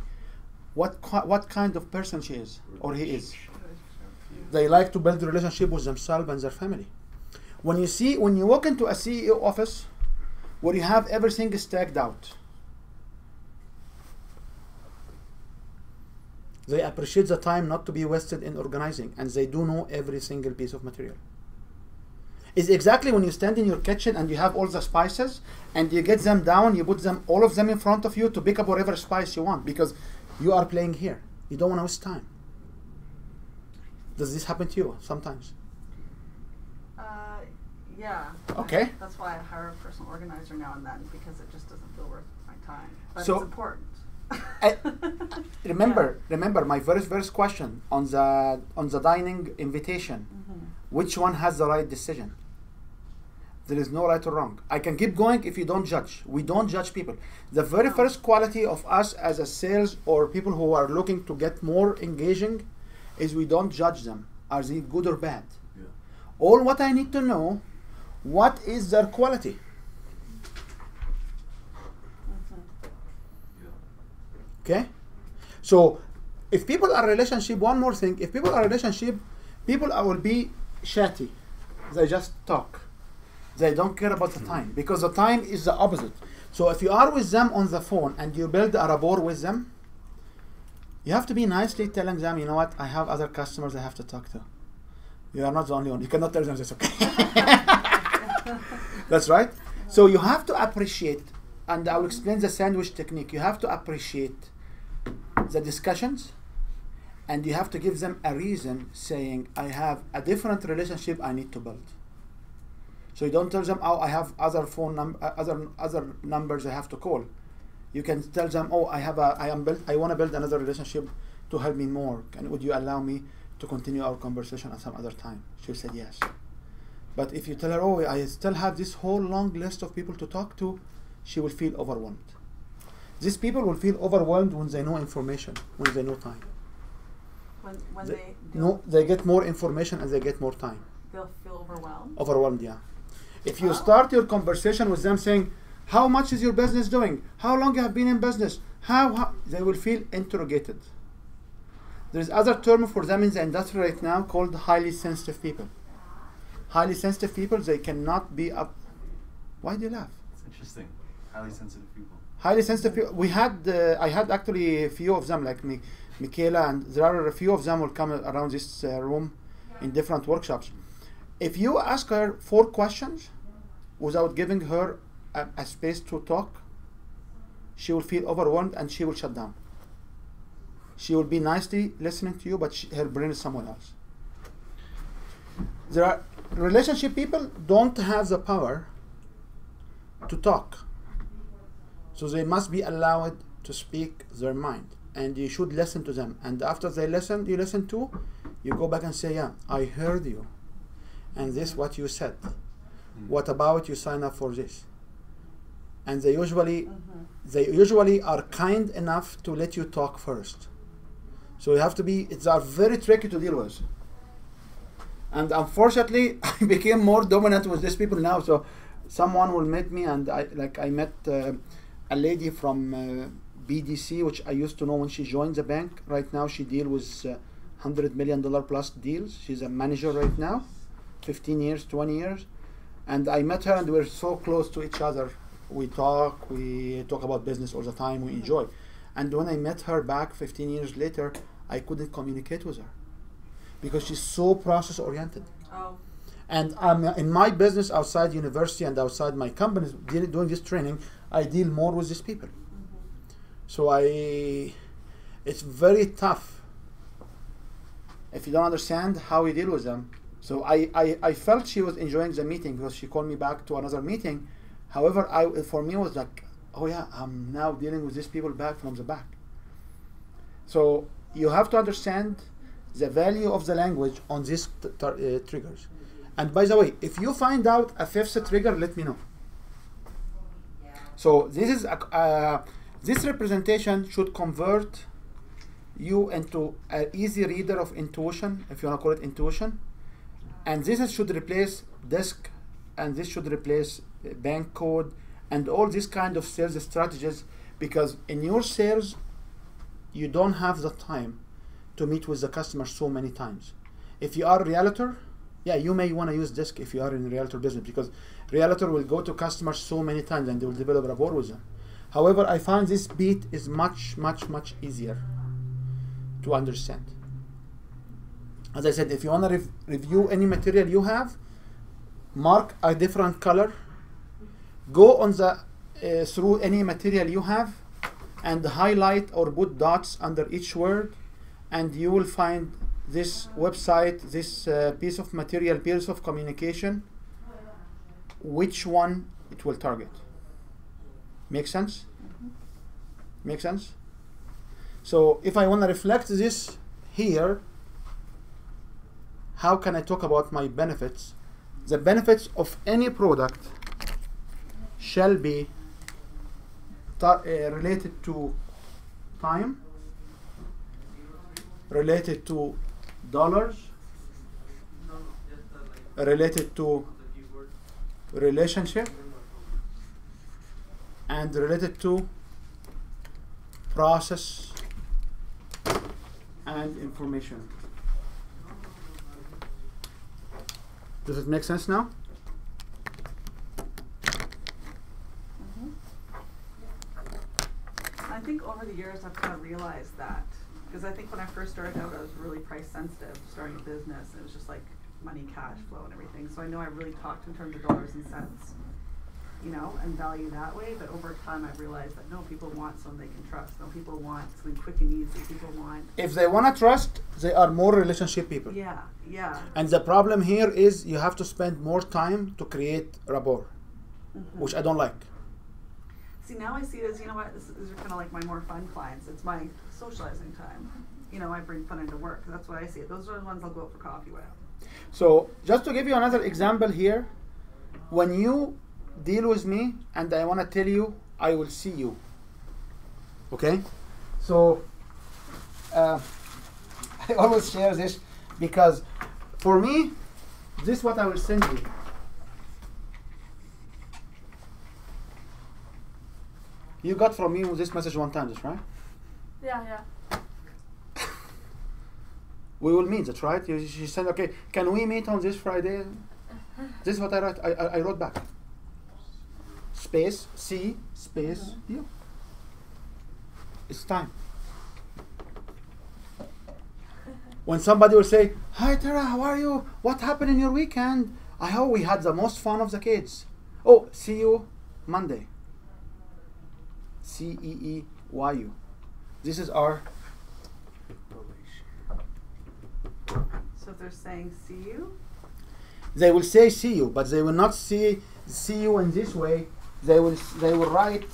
What kind of person she is or he is? They like to build a relationship with themselves and their family. When you walk into a CEO office where you have everything stacked out, they appreciate the time not to be wasted in organizing, and they do know every single piece of material. It's exactly when you stand in your kitchen and you have all the spices and you get them down, you put them, all of them in front of you to pick up whatever spice you want because you are playing here. You don't want to waste time. Does this happen to you sometimes? Yeah. Okay. That's why I hire a personal organizer now and then, because it just doesn't feel worth my time. But So- it's important. Remember my very first question on the dining invitation. Which one has the right decision? There is no right or wrong. I can keep going if you don't judge. We don't judge people. The very first quality of us as a sales or people who are looking to get more engaging is we don't judge them. Are they good or bad? Yeah. All what I need to know, what is their quality? Okay? So if people are in relationship, one more thing, if people are in relationship, people will be chatty. They just talk. They don't care about the time because the time is the opposite. So if you are with them on the phone and you build a rapport with them, you have to be nicely telling them, you know what, I have other customers I have to talk to. You are not the only one. You cannot tell them it's okay. That's right. So you have to appreciate, and I will explain the sandwich technique. You have to appreciate the discussions, and you have to give them a reason saying, I have a different relationship I need to build. So you don't tell them, oh, I have other other numbers I have to call. You can tell them, oh, I want to build another relationship to help me more. Would you allow me to continue our conversation at some other time? She said yes. But if you tell her, oh, I still have this whole long list of people to talk to, she will feel overwhelmed. These people will feel overwhelmed when they know information, when they know time. When they get more information and they get more time. they'll feel overwhelmed. Overwhelmed, yeah. If you start your conversation with them saying, how much is your business doing? How long you have been in business? How they will feel interrogated. There is other term for them in the industry right now called highly sensitive people. Highly sensitive people, they cannot be up. Why do you laugh? It's interesting. Highly sensitive people. Highly sensitive people. I had actually a few of them, like Michaela, and there are a few of them will come around this room in different workshops. If you ask her 4 questions, without giving her a space to talk, she will feel overwhelmed and she will shut down. She will be nicely listening to you, but her brain is somewhere else. There are relationship people don't have the power to talk, so they must be allowed to speak their mind, and you should listen to them. And after they listen, you listen to, you go back and say, yeah, I heard you, and this what you said. What about you sign up for this? And they usually are kind enough to let you talk first. So you have to be, it's very tricky to deal with. And unfortunately, I became more dominant with these people now. So someone will meet me, and I met a lady from BDC, which I used to know when she joined the bank. Right now she deals with $100 million plus deals. She's a manager right now, 15 years, 20 years. And I met her, and we're so close to each other. We talk about business all the time, we enjoy. And when I met her back 15 years later, I couldn't communicate with her because she's so process oriented. Oh. And in my business outside university and outside my companies doing this training, I deal more with these people. So it's very tough if you don't understand how we deal with them. So I felt she was enjoying the meeting because she called me back to another meeting. However, for me it was like, oh yeah, I'm now dealing with these people back from the back. So you have to understand the value of the language on these triggers. And by the way, if you find out a fifth trigger, let me know. So this is this representation should convert you into an easy reader of intuition, if you want to call it intuition. And this should replace DISC, and this should replace bank code, and all these kind of sales strategies, because in your sales, you don't have the time to meet with the customer so many times. If you are a realtor, yeah, you may want to use DISC if you are in the realtor business, because realtor will go to customers so many times and they will develop a rapport with them. However, I find this beat is much, much, much easier to understand. As I said, if you want to review any material you have, mark a different color, go on the through any material you have, and highlight or put dots under each word, and you will find this website, this piece of material, piece of communication, which one it will target. Make sense? Make sense? So if I want to reflect this here, how can I talk about my benefits? The benefits of any product shall be related to time, related to dollars, related to relationship, and related to process and information. Does it make sense now? I think over the years I've kind of realized that, because I think when I first started out I was really price sensitive, starting a business. It was just like money, cash flow and everything. So I know I really talked in terms of dollars and cents, you know, and value that way. But over time I've realized that no, people want something they can trust. No, people want something quick and easy. People want... If they want to trust, they are more relationship people. Yeah, yeah. And the problem here is you have to spend more time to create rapport, which I don't like. See, now I see it as, you know what, these are kind of like my more fun clients. It's my socializing time. You know, I bring fun into work. That's what I see. Those are the ones I'll go out for coffee with. So just to give you another example here, when you deal with me and I want to tell you, I will see you. Okay? So I always share this because for me, this is what I will send you. You got from me this message one time, that's right? Yeah. We will meet, that's right? She said, okay, can we meet on this Friday? This is what I wrote. I wrote back. Space, C, space, you. It's time. When somebody will say, hi Tara, how are you? What happened in your weekend? I hope we had the most fun of the kids. Oh, see you Monday. CEEYU. This is our. So if they're saying see you, They will say see you, but they will not see you in this way. They will write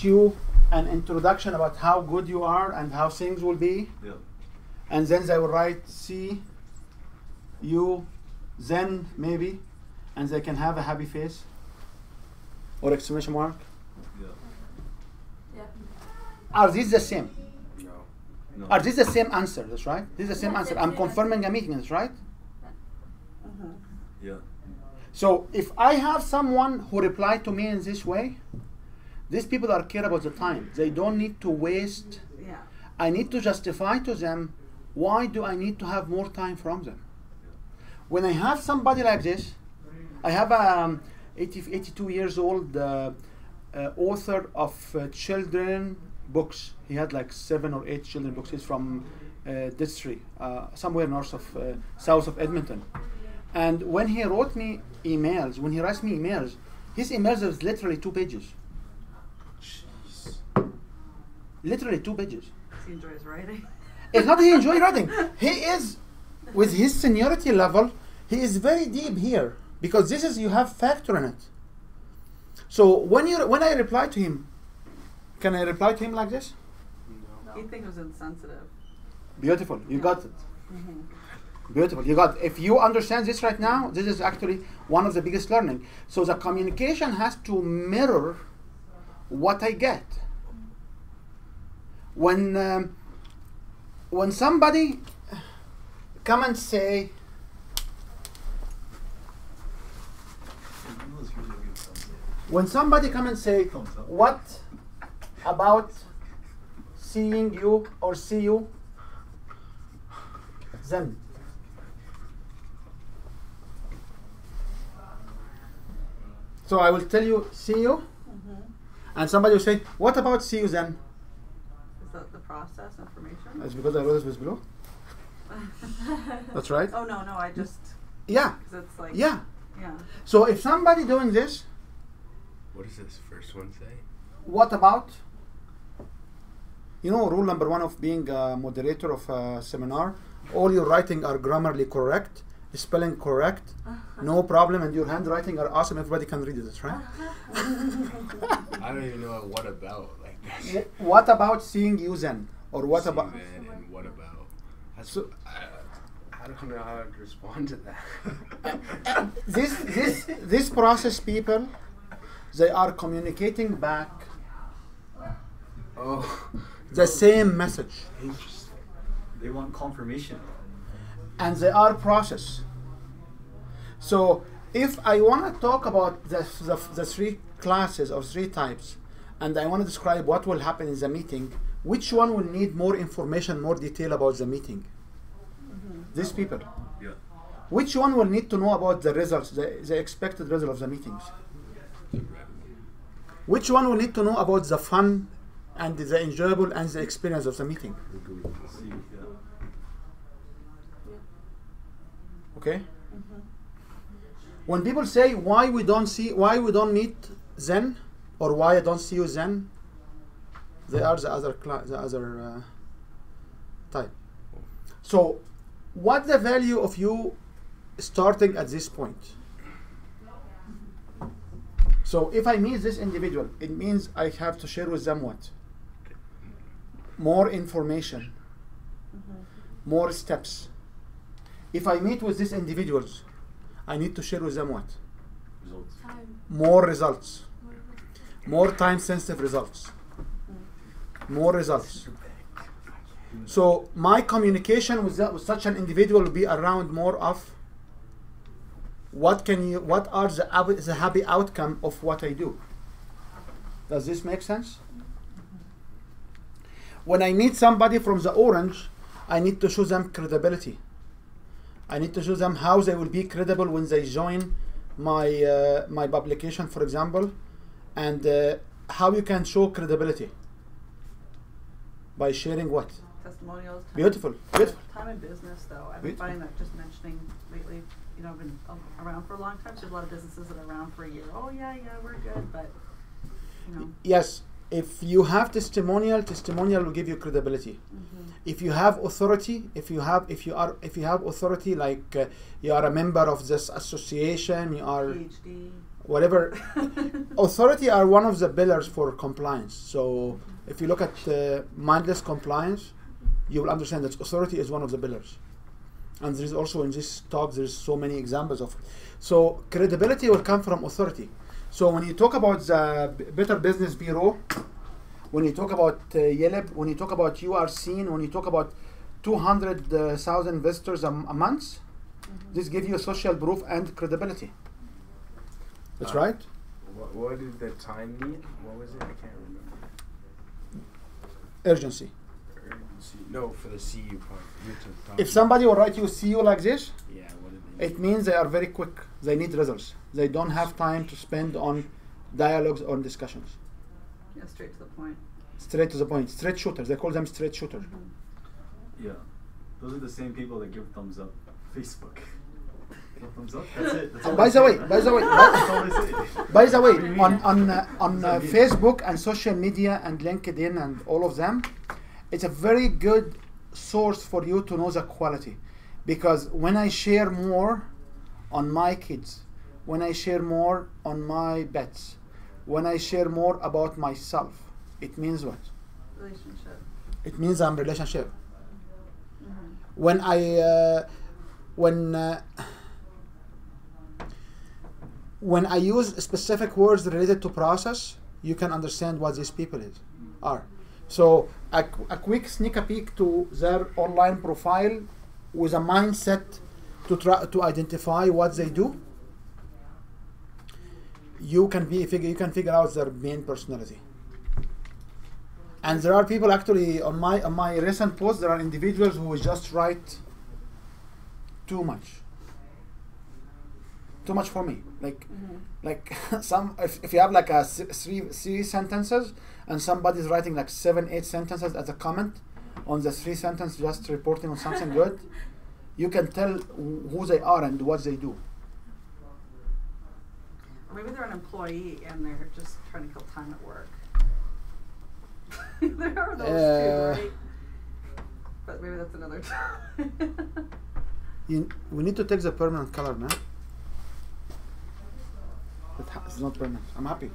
you an introduction about how good you are and how things will be. Yeah. And then they will write see you then maybe, and they can have a happy face or exclamation mark. Yeah. Yeah. Are these the same? No. No. Are these the same answer? That's right. This is the same Yeah, answer. same I'm answer. confirming a meeting. That's right. Yeah. So if I have someone who replied to me in this way, these people are care about the time. They don't need to waste. yeah. I need to justify to them why do I need to have more time from them. When I have somebody like this, I have a 82 years old author of children books. He had like 7 or 8 children books. He's from Distri, somewhere north of south of Edmonton. And when he wrote me emails, when he writes me emails, his emails is literally 2 pages. Jeez. Literally 2 pages. He enjoys writing. It's not he enjoy writing. He is, with his seniority level, he is very deep here because this is you have factor in it. So when I reply to him, can I reply to him like this? No. He'd think it was insensitive. Beautiful, you Yeah. got it. Beautiful, you got it. If you understand this right now, this is actually one of the biggest learning. So the communication has to mirror what I get. When somebody come and say, when somebody come and say, what about seeing you or see you then? So I will tell you, see you, and somebody will say, what about see you then? Is that the process information? That's because I wrote it with below. That's right. Oh no, I just Yeah, because it's like yeah. yeah. So if somebody doing this, What does this first one say? what about? You know, rule number 1 of being a moderator of a seminar, all your writing are grammarly correct, spelling correct, no problem, and your handwriting are awesome. Everybody can read it, that's right? I don't even know what about like that. What about seeing you then? Or what See about? then and what about? So, I don't know how to respond to that. this process, people, they are communicating back Oh, the same message, interesting. They want confirmation. and they are process. So if I want to talk about the 3 classes or 3 types, and I want to describe what will happen in the meeting, which one will need more information, more detail about the meeting? These people. Yeah. Which one will need to know about the results, the expected result of the meetings? Which one will need to know about the fun and the enjoyable and the experience of the meeting? See, yeah. Okay? When people say why we don't meet then, or why I don't see you then, they are the other type. So, what's the value of you starting at this point? So, if I meet this individual, it means I have to share with them what? More information, more steps. If I meet with these individuals, I need to share with them what? Results. Time. More results, more time-sensitive results, more results. So my communication with such an individual will be around more of what are the happy outcome of what I do. Does this make sense? When I meet somebody from the Orange, I need to show them credibility. I need to show them how they will be credible when they join my my publication, for example, and how you can show credibility by sharing what? Testimonials. Beautiful, beautiful. Time in business, though. I've been Beautiful. finding that just mentioning lately you know, been around for a long time. So there's a lot of businesses that are around for a year. Oh yeah, we're good, but you know. Yes, if you have testimonial will give you credibility. Mm-hmm. If you have authority, if you have authority, like you are a member of this association, you are PhD. whatever. Authority are one of the pillars for compliance. So if you look at mindless compliance, you will understand that authority is one of the pillars. And there is also in this talk, there's so many examples of. So credibility will come from authority. So when you talk about the Better Business Bureau, when you talk about Yelp, when you talk about You Are Seen, when you talk about 200,000 visitors a month, Mm-hmm. this gives you social proof and credibility. That's right. What did the time mean? What was it? I can't remember. Urgency. Urgency. No, for the CU part. If somebody will write you CU like this, yeah, what did they mean? it means they are very quick. They need results. They don't have time to spend on dialogues or discussions. Yeah, straight to the point. Straight to the point. Straight shooters. They call them straight shooters. Mm-hmm. Yeah, those are the same people that give thumbs up. Facebook. Give thumbs up. That's it. That's all By they the way, say. by the way, That's all they say. by the way, What do you mean? on What does that mean? Facebook and social media and LinkedIn and all of them, it's a very good source for you to know the quality, because when I share more on my kids, when I share more on my pets, when I share more about myself, it means what? Relationship. It means I'm relationship. Mm-hmm. When I use specific words related to process, you can understand what these people are. So a quick sneak peek to their online profile with a mindset to try to identify what they do. You can figure out their main personality. And there are people actually on my recent post. There are individuals who just write too much for me. Like some if you have like a three sentences and somebody's writing like 7-8 sentences as a comment on the 3 sentences just reporting on something good, you can tell who they are and what they do. Or maybe they're an employee and they're just trying to kill time at work. There are those too, right? But maybe that's another time. We need to take the permanent color now. It's not permanent. I'm happy.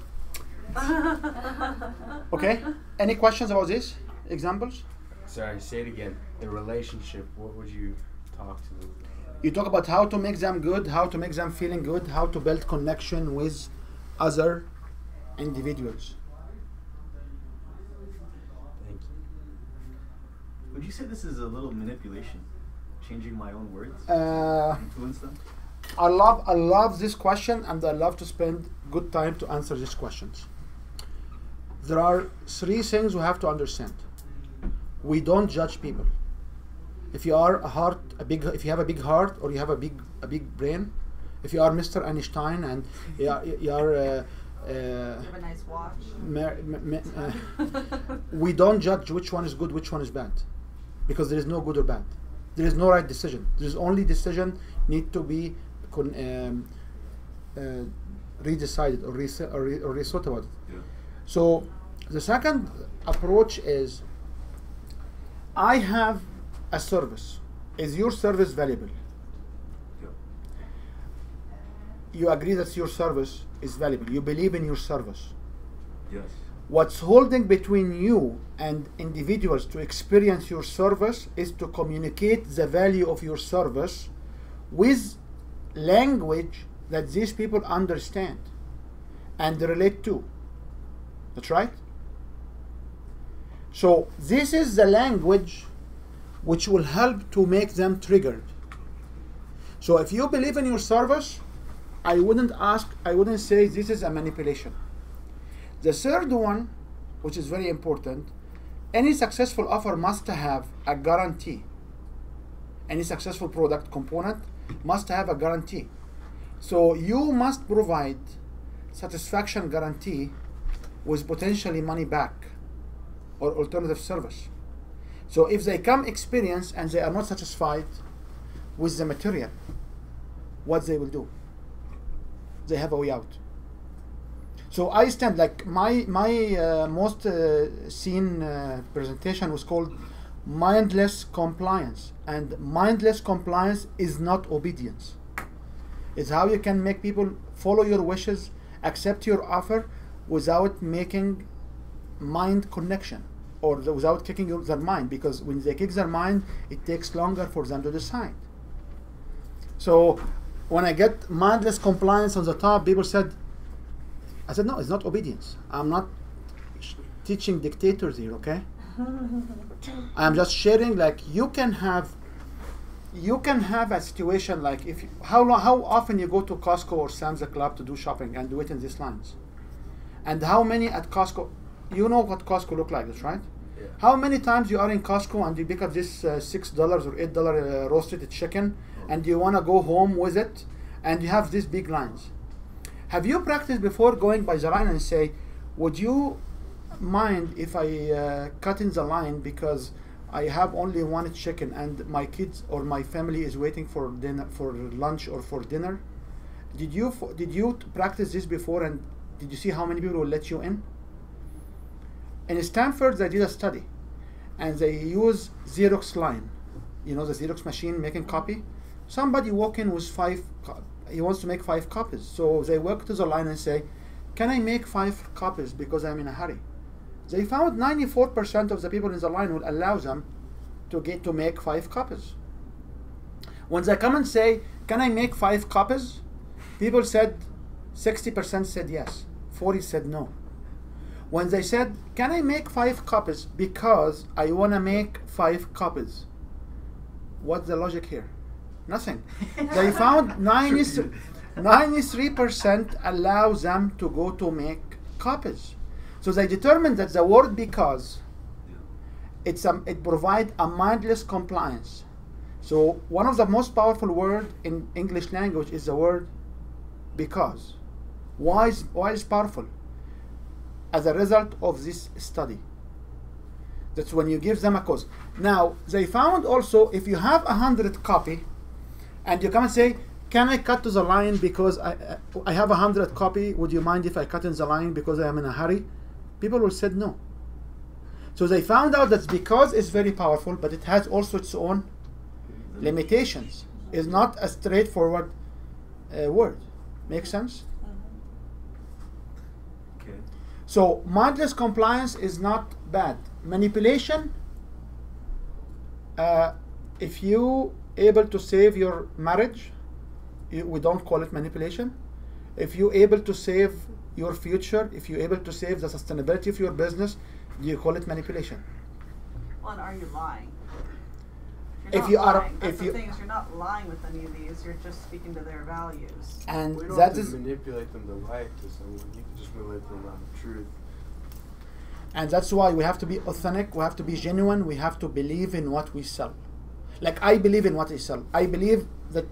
Okay. Any questions about this? Examples? Sorry, say it again. The relationship. What would you talk to them about? You talk about how to make them good, how to make them feeling good, how to build connection with other individuals. Thank you. Would you say this is a little manipulation? Changing my own words? Influence them? I love this question, and I love to spend good time to answer these questions. There are 3 things we have to understand. We don't judge people. If you are if you have a big heart, or you have a big brain, if you are Mr. Einstein and you are You have a nice watch. we don't judge which one is good, which one is bad, because there is no good or bad. There is no right decision. There is only decision need to be redecided or rethought about it. Yeah. So the second approach is, I have a service. Is your service valuable? Yeah. You agree that your service is valuable. You believe in your service. Yes. What's holding between you and individuals to experience your service is to communicate the value of your service with language that these people understand and relate to. That's right? So this is the language which will help to make them triggered. So if you believe in your service, I wouldn't say this is a manipulation. The third one, which is very important, any successful offer must have a guarantee. Any successful product component must have a guarantee. So you must provide satisfaction guarantee with potentially money back or alternative service. So if they come experience and they are not satisfied with the material, what they will do. They have a way out. So I stand, like my most seen presentation was called mindless compliance, and mindless compliance is not obedience. It's how you can make people follow your wishes, accept your offer without making mind connection, or without kicking their mind, because when they kick their mind, it takes longer for them to decide. So when I get mindless compliance on the top, people said, I said, no, it's not obedience. I'm not teaching dictators here, okay? I'm just sharing, like, you can have a situation like, if you, how often you go to Costco or Sam's Club to do shopping and do it in these lines, and how many at Costco, you know what Costco look like, that's right? Yeah. How many times you are in Costco and you pick up this $6 or $8 roasted chicken, and you want to go home with it, and you have these big lines. Have you practiced before going by the line and say, would you mind if I cut in the line because I have only one chicken and my kids or my family is waiting for dinner, for lunch or for dinner? Did you practice this before, and did you see how many people will let you in? In Stanford, they did a study, and they use Xerox line. You know, the Xerox machine making copy. Somebody walk in with he wants to make 5 copies. So they walk to the line and say, can I make 5 copies because I'm in a hurry? They found 94% of the people in the line will allow them to make 5 copies. When they come and say, can I make 5 copies? People said, 60% said yes, 40 said no. When they said, can I make 5 copies because I want to make 5 copies? What's the logic here? Nothing. They found 93% allow them to go to make copies. So they determined that the word because it provides a mindless compliance. So one of the most powerful words in English language is the word because. Why is powerful? As a result of this study. That's when you give them a cause. Now they found also, if you have 100 copy and you come and say, can I cut to the line because I have 100 copy, would you mind if I cut in the line because I am in a hurry? People will say no. So they found out that because it's very powerful, but it has also its own limitations. It's not a straightforward word. Make sense? Okay. So mindless compliance is not bad. Manipulation, if you able to save your marriage, we don't call it manipulation. If you're able to save your future, if you're able to save the sustainability of your business, do you call it manipulation? Well, and are you lying? If you are, lying. That's if the you, thing is, you're not lying with any of these. You're just speaking to their values. and We don't that have is, to manipulate them to lie to someone. You can just manipulate them around the truth. and that's why we have to be authentic. We have to be genuine. We have to believe in what we sell. Like I believe in what I sell. I believe that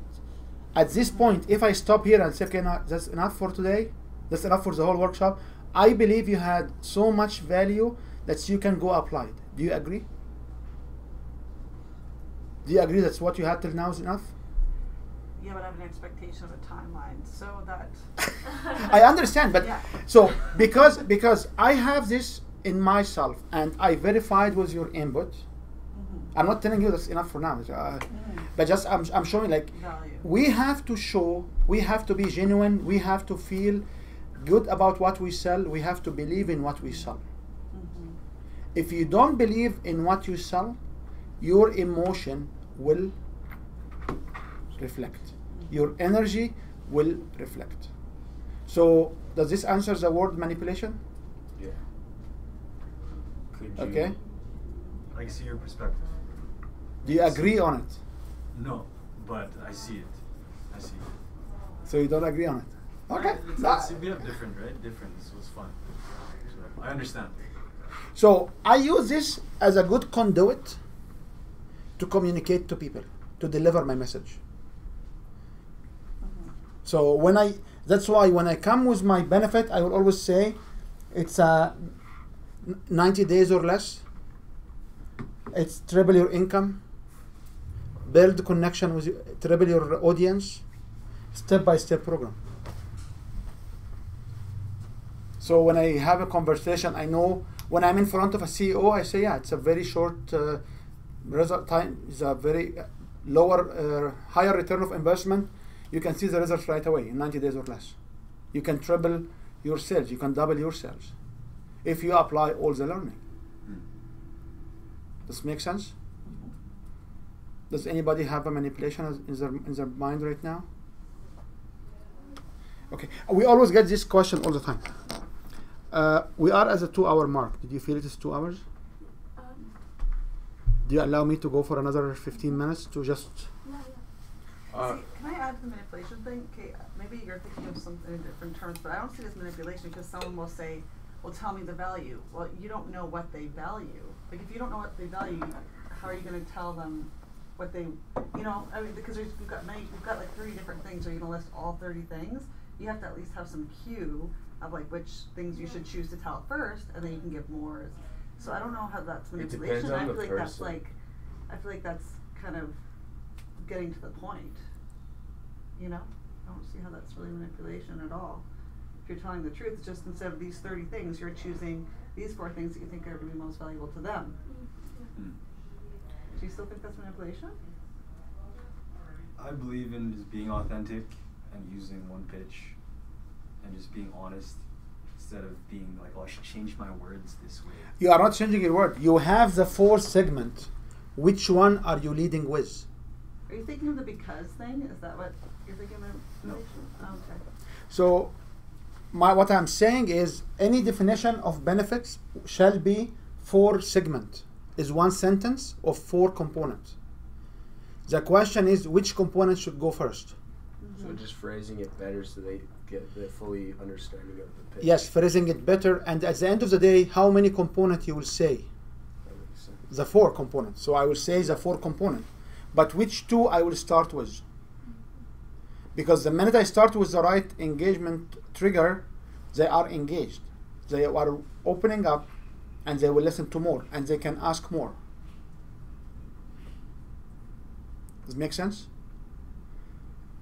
at this point, if I stop here and say, okay, now that's enough for today, that's enough for the whole workshop, I believe you had so much value that you can go apply it. Do you agree? Do you agree that's what you had till now is enough? Yeah, but I have an expectation of a timeline, so that. I understand, but Yeah. so because I have this in myself and I verified with your input. I'm not telling you that's enough for now, but just I'm showing like Value. we have to show, we have to be genuine, we have to feel good about what we sell, we have to believe in what we sell. If you don't believe in what you sell, your emotion will reflect. Your energy will reflect. So does this answer the word manipulation? Yeah. Could you, Okay. I see your perspective. Do you agree on it? No, but I see it. I see it. So you don't agree on it? Okay. We have different, right? Different, so it's fun. So I understand. So I use this as a good conduit to communicate to people, to deliver my message. So that's why when I come with my benefit, I will always say it's 90 days or less. It's triple your income, build connection with you, triple your audience, step-by-step program. So when I have a conversation, I know when I'm in front of a CEO, I say, yeah, it's a very short result time. It's a very higher return of investment. You can see the results right away in 90 days or less. You can triple your sales. You can double your sales if you apply all the learning. Does this make sense? Does anybody have a manipulation in their mind right now? Okay, we always get this question all the time. We are at the 2-hour mark. Did you feel it is 2 hours? Do you allow me to go for another 15 minutes to just... See, can I add to the manipulation thing? Okay, maybe you're thinking of something in different terms, but I don't see it as manipulation because someone will say, well, tell me the value. Well, you don't know what they value. Like, if you don't know what they value, how are you going to tell them what they, you know, I mean, because we've got like 30 different things. Are you going to list all 30 things? You have to at least have some cue of like which things you should choose to tell first, and then you can give more. So I don't know how that's manipulation. I feel like that's like, I feel like that's kind of getting to the point. You know, I don't see how that's really manipulation at all. If you're telling the truth, it's just instead of these 30 things, you're choosing these 4 things that you think are going to be most valuable to them. Do you still think that's manipulation? I believe in just being authentic and using one pitch and just being honest instead of being like, oh, I should change my words this way. You are not changing your word. You have the 4 segment. Which one are you leading with? Are you thinking of the because thing? Is that what you're thinking of manipulation? No. Oh, okay. So what I'm saying is any definition of benefits shall be 4 segment. Is 1 sentence of 4 components. The question is which component should go first? So just phrasing it better so they get the fully understanding of the pitch. Yes, phrasing it better, and at the end of the day, how many components you will say? That makes sense. The 4 components. So I will say the 4 components. But which 2 I will start with? Because the minute I start with the right engagement trigger, they are engaged. They are opening up and they will listen to more and they can ask more. Does it make sense?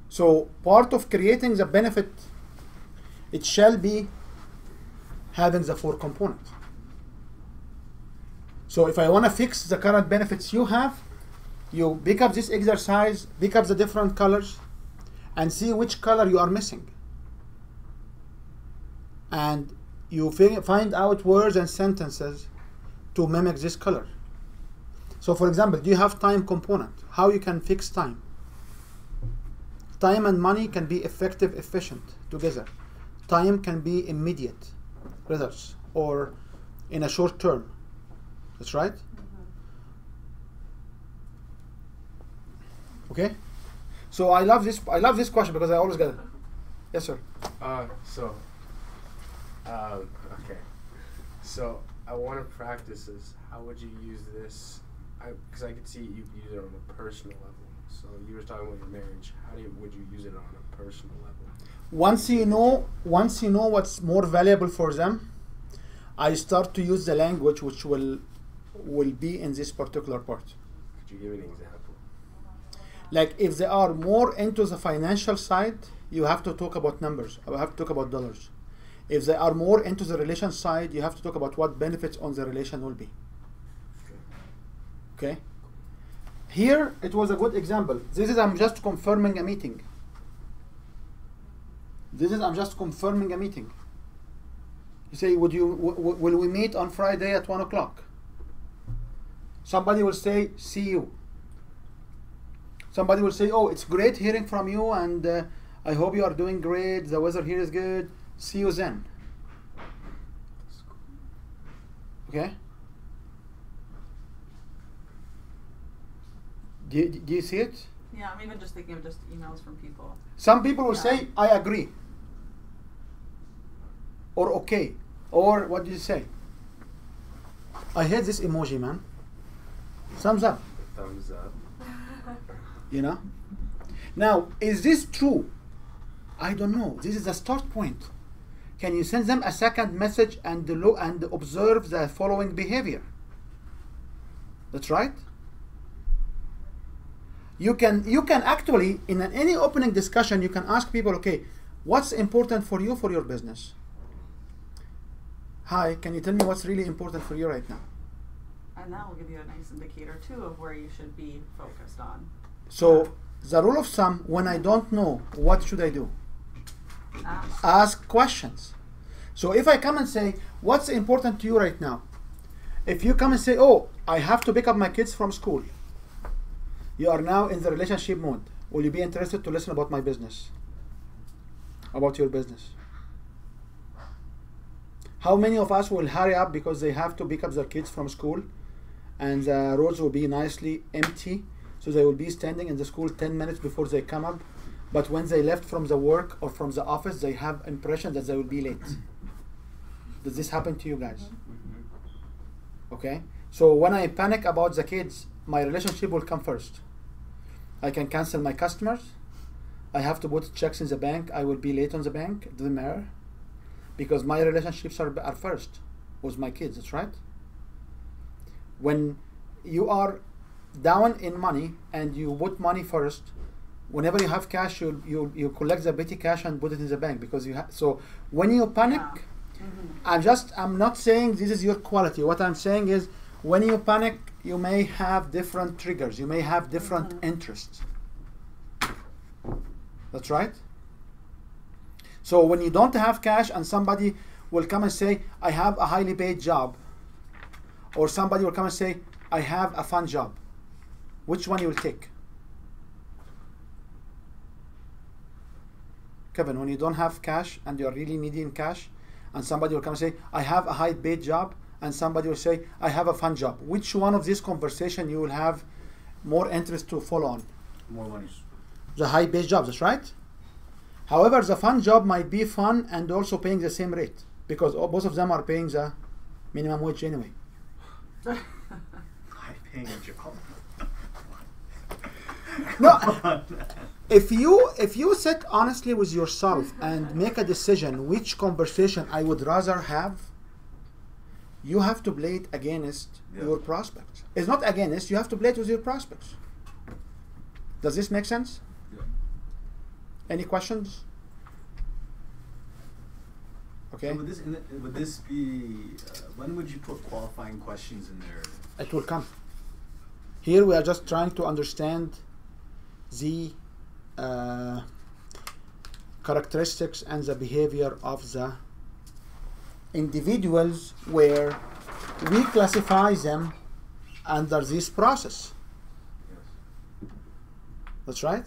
So part of creating the benefit, it shall be having the 4 components. So if I want to fix the current benefits you have, you pick up this exercise, pick up the different colors, and see which color you are missing. And you find out words and sentences to mimic this color. So for example, do you have time component? How you can fix time? Time and money can be effective, efficient together. Time can be immediate results or in a short term. That's right? Okay? So I love this question because I always get it. Yes, sir. Okay. So I want to practice this. How would you use this? Because I could see you use it on a personal level. So you were talking about your marriage. Would you use it on a personal level? Once you know what's more valuable for them, I start to use the language which will be in this particular part. Could you give an example? Like if they are more into the financial side, you have to talk about numbers. You have to talk about dollars. If they are more into the relation side, you have to talk about what benefits on the relation will be. Okay? Here, it was a good example. This is I'm just confirming a meeting. This is I'm just confirming a meeting. You say, will we meet on Friday at 1 o'clock? Somebody will say, see you. Somebody will say, oh, it's great hearing from you and I hope you are doing great. The weather here is good. See you then. Okay? Do you see it? Yeah, I'm even just thinking of just emails from people. Some people will say, I agree. Or okay. Or what do you say? I hate this emoji, man. Thumbs up. Thumbs up. You know? Now, is this true? I don't know. This is a start point. Can you send them a second message and observe the following behavior? That's right. You can actually, in any opening discussion, you can ask people, okay, what's important for you for your business? Hi, can you tell me what's really important for you right now? And that will give you a nice indicator too of where you should be focused on. So the rule of thumb, when I don't know, what should I do? Ask questions. So if I come and say, what's important to you right now? If you come and say, oh, I have to pick up my kids from school, you are now in the relationship mode. Will you be interested to listen about my business? About your business? How many of us will hurry up because they have to pick up their kids from school and the roads will be nicely empty, so they will be standing in the school 10 minutes before they come up, but when they left from the work or from the office, they have impression that they will be late. Does this happen to you guys? Okay? So when I panic about the kids, my relationship will come first. I can cancel my customers. I have to put checks in the bank. I will be late on the bank. It doesn't matter. Because my relationships are first with my kids. That's right. When you are down in money and you put money first, whenever you have cash, you collect the petty cash and put it in the bank because you have. So when you panic, I'm not saying this is your quality. What I'm saying is, when you panic, you may have different triggers. You may have different interests. That's right. So when you don't have cash and somebody will come and say, I have a highly paid job, or somebody will come and say, I have a fun job, which one you will take? Kevin, when you don't have cash and you're really needing cash, and somebody will come and say, I have a high paid job, and somebody will say, I have a fun job. Which one of these conversation you will have more interest to follow on? More money. The high paid jobs, that's right. However, the fun job might be fun and also paying the same rate, because both of them are paying the minimum wage anyway. High paying job. No, if you sit honestly with yourself and make a decision which conversation I would rather have, you have to play it against your prospects. It's not against, you have to play it with your prospects. Does this make sense? Yeah. Any questions? Okay. So would this be, when would you put qualifying questions in there? It will come. Here we are just trying to understand the characteristics and the behavior of the individuals where we classify them under this process. Yes. That's right.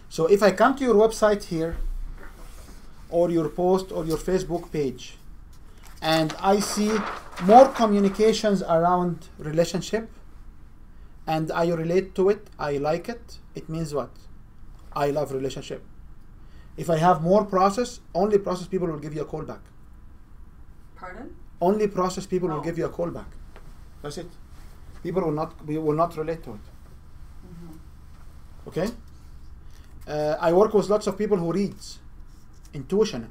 So if I come to your website here, or your post or your Facebook page, and I see more communications around relationship, and I relate to it, I like it, it means what? I love relationship. If I have more process, only process people will give you a call back. Pardon? Only process people will give you a call back. That's it. People will not relate to it. Okay? I work with lots of people who reads intuition,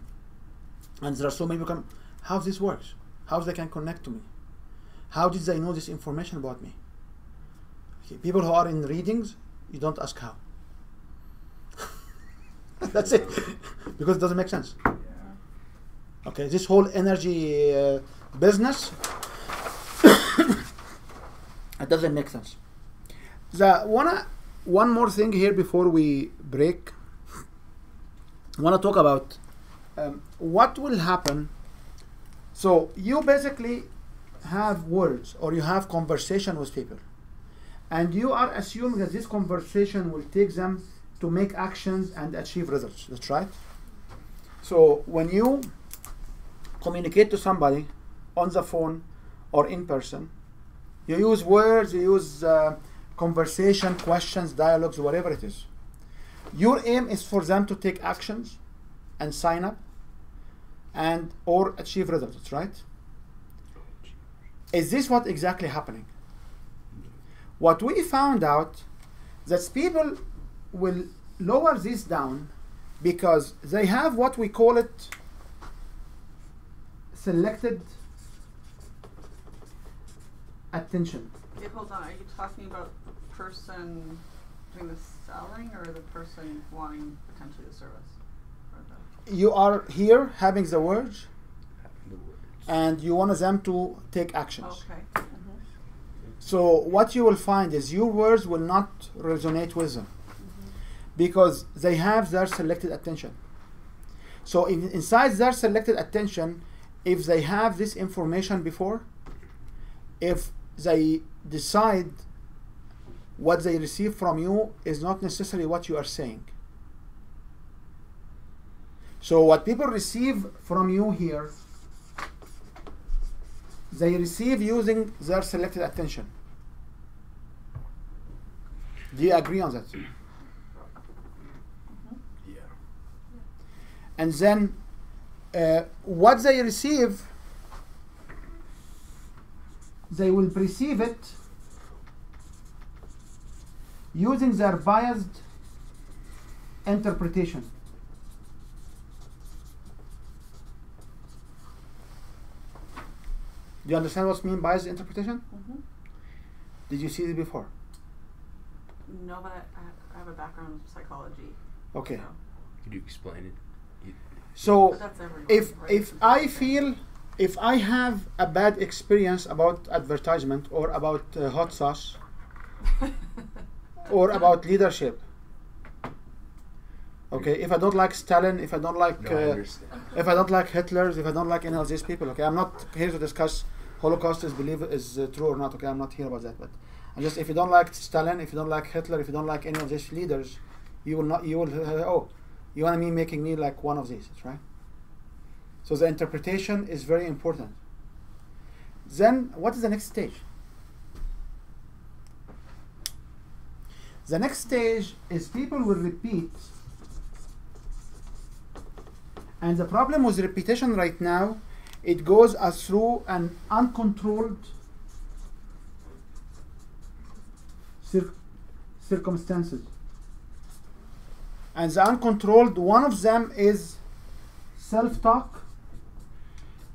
and there are so many people come, how this works, how they can connect to me, how did they know this information about me? Okay, people who are in readings, you don't ask how. That's it, because it doesn't make sense. Yeah. Okay, this whole energy business, it doesn't make sense. One more thing here before we break. I want to talk about what will happen. So you basically have words, or you have conversation with people, and you are assuming that this conversation will take them to make actions and achieve results. That's right. So when you communicate to somebody on the phone or in person, you use words, you use conversation, questions, dialogues, whatever it is. Your aim is for them to take actions and sign up and or achieve results, right? Is this what exactly happening? What we found out that people will lower this down because they have what we call it selected attention. Okay, hold on. Are you talking about person between the selling or the person wanting potentially the service? Or the You are here having the words, and you want them to take actions. okay. So what you will find is your words will not resonate with them because they have their selected attention. So inside their selected attention, if they have this information before, if they decide what they receive from you is not necessarily what you are saying. So what people receive from you here, they receive using their selected attention. Do you agree on that? Yeah. And then what they receive, they will perceive it using their biased interpretation. Do you understand what's mean biased interpretation? Did you see it before? No, but I have a background in psychology. Okay. So. Could you explain it? So But that's everyone, if right? I feel, if I have a bad experience about advertisement or about hot sauce or about leadership, okay, if I don't like Stalin, if I don't like No, I understand. if I don't like Hitler, if I don't like any of these people, okay, I'm not here to discuss Holocaust is true or not, okay, I'm not here about that, but I'm just, if you don't like Stalin, if you don't like Hitler, if you don't like any of these leaders, you will not, you will, oh, you want me making me like one of these, right? So the interpretation is very important. Then what is the next stage? The next stage is people will repeat. And the problem with repetition right now, it goes as through an uncontrolled circumstances. And the uncontrolled, one of them is self-talk,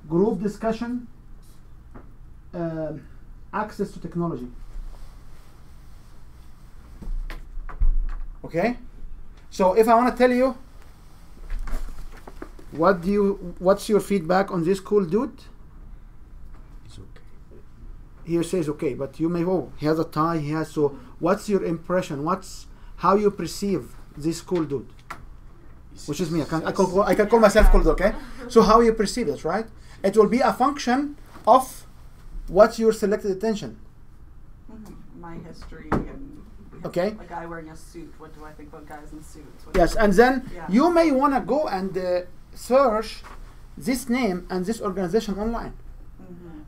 group discussion, access to technology. Okay? So if I want to tell you, what's your feedback on this cool dude? It's okay. He says okay, but you may, oh, he has a tie, he has, so what's your impression? What's how you perceive this cool dude? Which is me. I can call myself cool dude, okay? So how you perceive it, right? It will be a function of what's your selected attention. My history and Okay. a guy wearing a suit. What do I think about guys in suits? What Yes, and then Yeah. you may want to go and search this name and this organization online.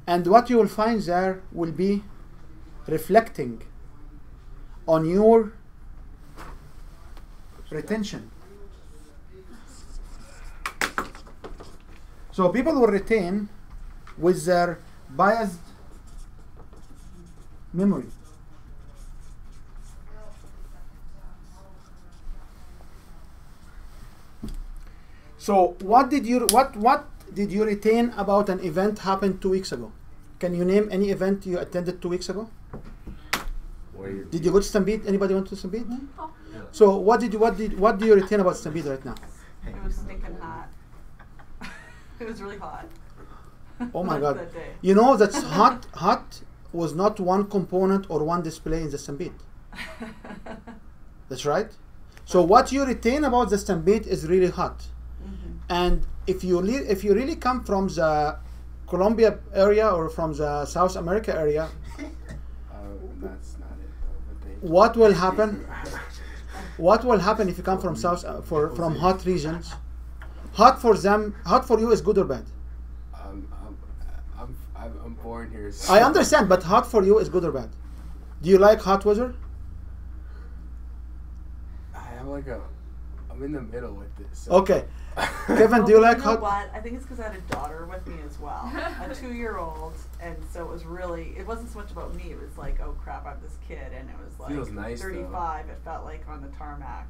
And what you will find there will be reflecting on your retention. So people will retain with their biased memory. So what did you retain about an event happened 2 weeks ago? Can you name any event you attended 2 weeks ago? Did you go to Stampede? Anybody went to Stampede? Oh. Yeah. So what do you retain about Stampede right now? It was stinking hot. It was really hot. Oh my God! That day. You know that's hot. Hot was not one component or one display in the Stampede. That's right. So what you retain about the Stampede is really hot. And if you really come from the Colombia area or from the South America area, That's not it though. what will happen? What will happen if you come from from hot regions? Hot for them, hot for you is good or bad? I'm born here. So I understand, but hot for you is good or bad? Do you like hot weather? I have I'm in the middle with this. So. Okay. Kevin, do you like know hot? what? I think it's because I had a daughter with me as well, a 2-year-old, and so it was really. It wasn't so much about me. It was like, oh crap, I'm this kid, and it was like Feels nice, 35. It felt like on the tarmac.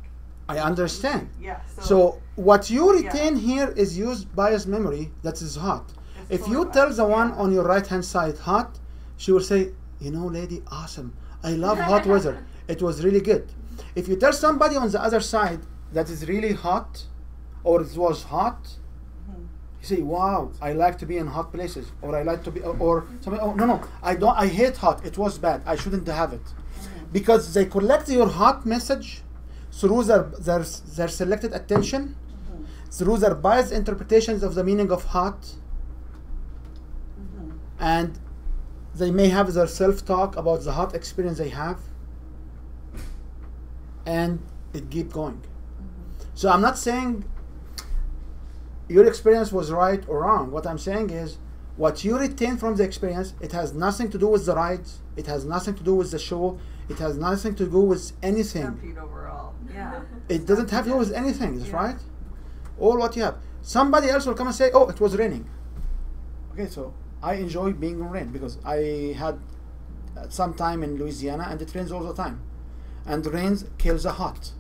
I understand. Yeah. So what you retain here is used bias memory that is hot. It's If you totally tell biased, the one yeah. on your right hand side hot, she will say, you know, lady, awesome. I love hot weather. It was really good. if you tell somebody on the other side that is really hot, or it was hot, you say, wow, I like to be in hot places, or I like to be, or something. Oh, no, I don't. I hate hot. It was bad. I shouldn't have it, because they collect your hot message through their selected attention, through their biased interpretations of the meaning of hot, and they may have their self-talk about the hot experience they have, and it keep going. So I'm not saying your experience was right or wrong. What I'm saying is, what you retain from the experience, it has nothing to do with the rides, it has nothing to do with the show, it has nothing to do with anything. Stampede overall. Yeah. It doesn't have to do with anything, that's right? All what you have. Somebody else will come and say, oh, it was raining. Okay, so I enjoy being in rain because I had some time in Louisiana and it rains all the time. And rains kills the hot.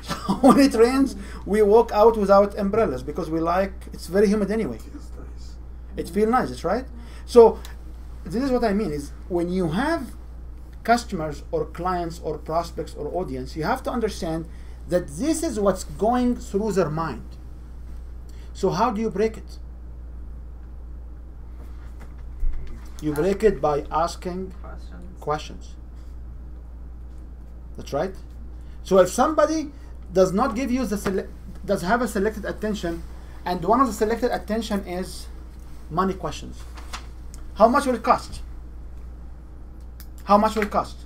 So when it rains, we walk out without umbrellas because we like, it's very humid anyway. Feels nice. It feels nice, that's right? So this is what I mean, is when you have customers or clients or prospects or audience, you have to understand that this is what's going through their mind. So how do you break it? You break it by asking questions. That's right. So if somebody does not give you does have a selected attention, and one of the selected attention is money questions. How much will it cost? How much will it cost?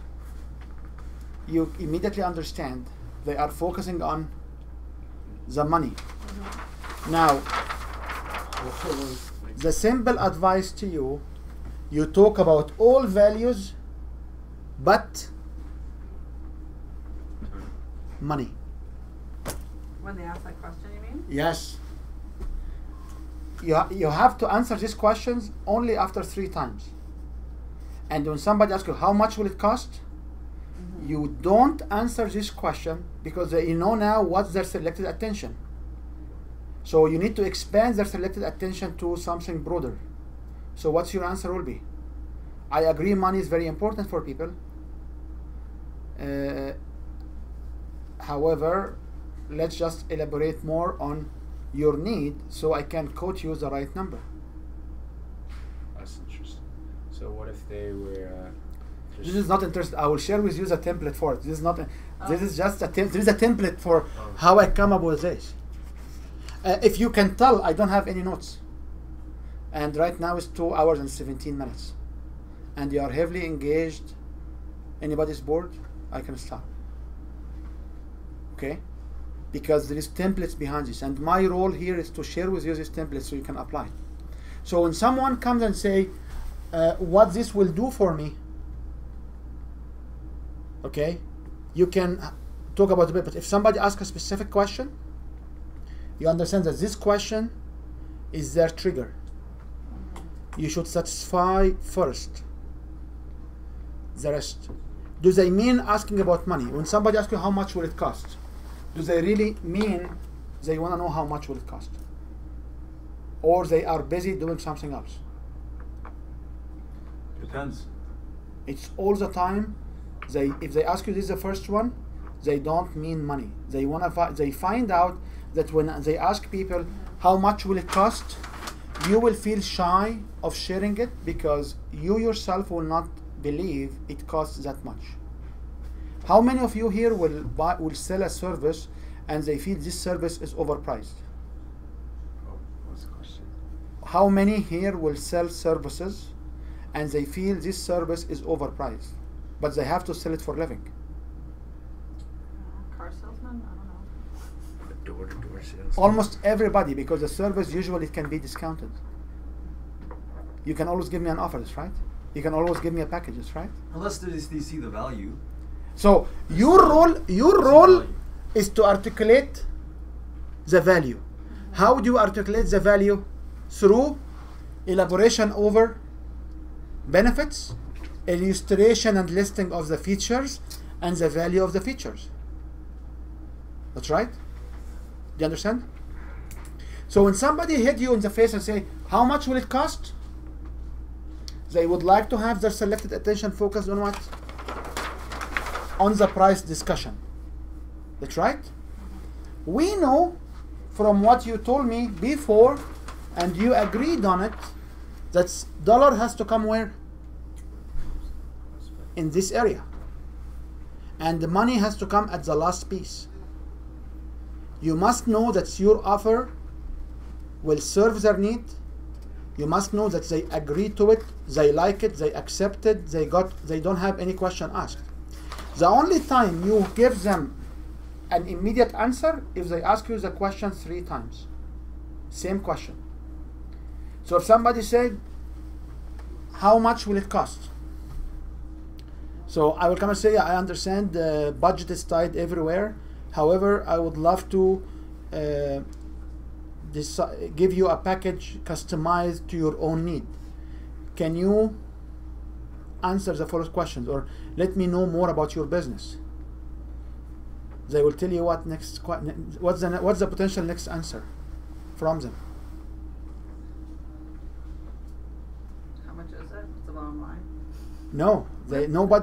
You immediately understand they are focusing on the money. Now, the simple advice to you, you talk about all values but money. When they ask that question, you mean? Yes. You have to answer these questions only after 3 times. And when somebody asks you, how much will it cost? You don't answer this question because you know now what's their selected attention. So you need to expand their selected attention to something broader. So what's your answer will be? I agree money is very important for people. However, let's just elaborate more on your need so I can quote you the right number. That's interesting. So what if they were This is not interesting. I will share with you the template for it. This is not. This is just a there is a template for how I come up with this. If you can tell, I don't have any notes. And right now it's 2 hours and 17 minutes. And you are heavily engaged. Anybody's bored? I can stop. Okay? Because there is templates behind this. And my role here is to share with you this template so you can apply. So when someone comes and say, what this will do for me, okay, you can talk about it. But if somebody asks a specific question, you understand that this question is their trigger. You should satisfy first the rest. Do they mean asking about money? When somebody asks you how much will it cost, do they really mean they want to know how much will it cost? Or they are busy doing something else? Depends. It's all the time. If they ask you this is the first one, they don't mean money. They they find out that when they ask people how much will it cost, you will feel shy of sharing it because you yourself will not believe it costs that much. How many of you here will sell a service and they feel this service is overpriced? Oh, what's the question? How many here will sell services and they feel this service is overpriced, but they have to sell it for a living? Car salesman? I don't know. A door-to-door sales. Almost everybody, because the service usually can be discounted. You can always give me an offer, that's right? You can always give me a package, that's right? Unless they see the value. So your role is to articulate the value. How do you articulate the value? Through elaboration over benefits, illustration and listing of the features, and the value of the features. That's right? Do you understand? So when somebody hit you in the face and say, how much will it cost? They would like to have their selected attention focused on what? On the price discussion. That's right. We know from what you told me before, and you agreed on it, that dollar has to come where? In this area. And the money has to come at the last piece. You must know that your offer will serve their need. You must know that they agree to it, they like it, they accept it, they don't have any question asked. The only time you give them an immediate answer if they ask you the question 3 times. Same question. So if somebody said, how much will it cost? So I will come and say, I understand the budget is tight everywhere. However, I would love to give you a package customized to your own need. Can you answer the following questions, or let me know more about your business? They will tell you what next. What's the potential next answer from them? How much is it? What's the bottom line? No,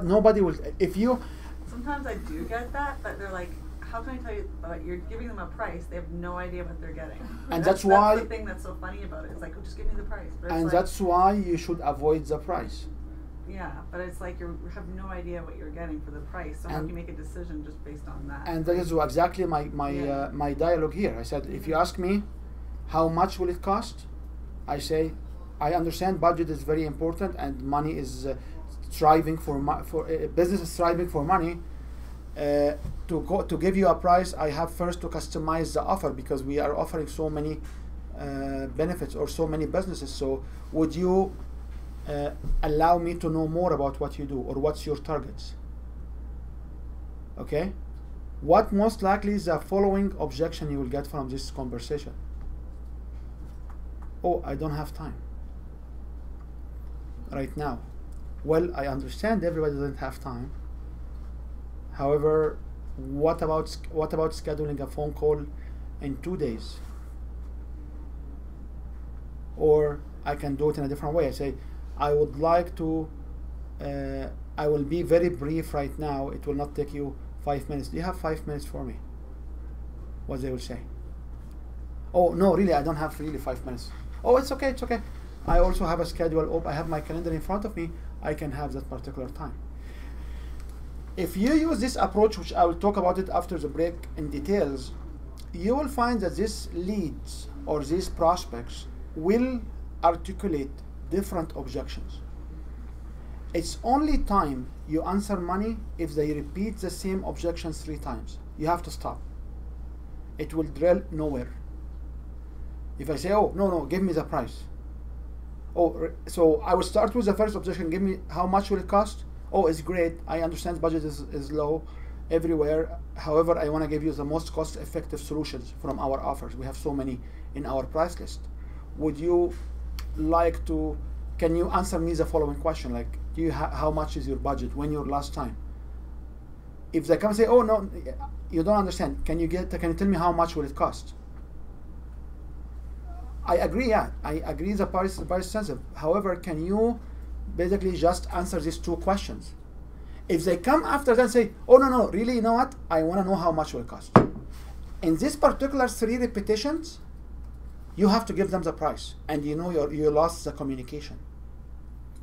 nobody will. If you. Sometimes I do get that, but they're like, how can I tell you? But you're giving them a price. They have no idea what they're getting. And that's why. That's the thing that's so funny about it. It's like, oh, just give me the price. But and like, that's why you should avoid the price. Yeah, but it's like you have no idea what you're getting for the price. So how can you make a decision just based on that? And that is exactly my dialogue here. I said, if you ask me, how much will it cost? I say, I understand budget is very important and money is striving for business is striving for money. To give you a price, I have first to customize the offer because we are offering so many benefits or so many businesses. So would you allow me to know more about what you do or what's your targets? Okay? What most likely is the following objection you will get from this conversation? Oh, I don't have time right now. Well, I understand everybody doesn't have time. However, what about scheduling a phone call in 2 days? Or I can do it in a different way. I say, I would like to, I will be very brief right now. It will not take you 5 minutes. Do you have 5 minutes for me? What they will say? Oh, no, really, I don't have really 5 minutes. Oh, it's okay, it's okay. I also have a schedule. I have my calendar in front of me. I can have that particular time. If you use this approach, which I will talk about it after the break in details, you will find that these leads or these prospects will articulate different objections. It's only time you answer money if they repeat the same objections 3 times. You have to stop. It will drill nowhere. If I say, oh, no, give me the price. Oh, so I will start with the first objection. Give me, how much will it cost? Oh, it's great. I understand budget is low everywhere. However, I want to give you the most cost-effective solutions from our offers. We have so many in our price list. Would you like to, can you answer me the following question? Like, do you how much is your budget? When your last time? If they come and say, oh, no, you don't understand. Can you tell me how much will it cost? I agree, yeah. I agree the price is sensitive. However, can you basically just answer these 2 questions? If they come after that and say, oh, no, really, you know what? I want to know how much will it cost. In this particular 3 repetitions, you have to give them the price. And you know you lost the communication.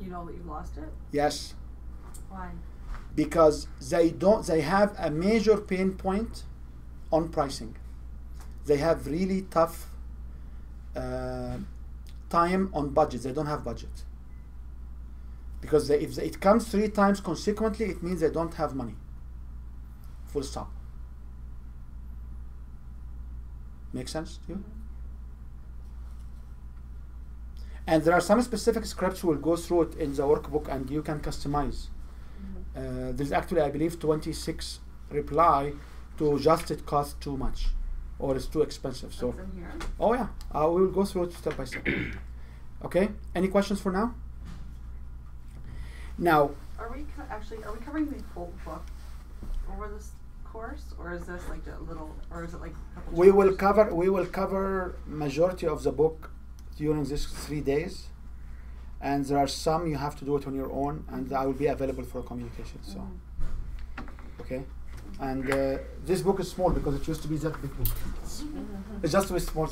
You know that you lost it? Yes. Why? Because they have a major pain point on pricing. They have really tough time on budget. They don't have budget. Because if it comes 3 times consequently, it means they don't have money. Full stop. Make sense to you? And there are some specific scripts we'll go through it in the workbook and you can customize. There's actually, I believe, 26 reply to just it costs too much or it's too expensive. So, That's in here. oh yeah, we will go through it step by step. Okay, any questions for now? Now, Are we covering the whole book over this course, or is this like a little, or is it like a couple we chapters? will cover majority of the book during these 3 days, and there are some you have to do it on your own, and I will be available for communication. So, okay. And this book is small because it used to be that big book. It's just a small.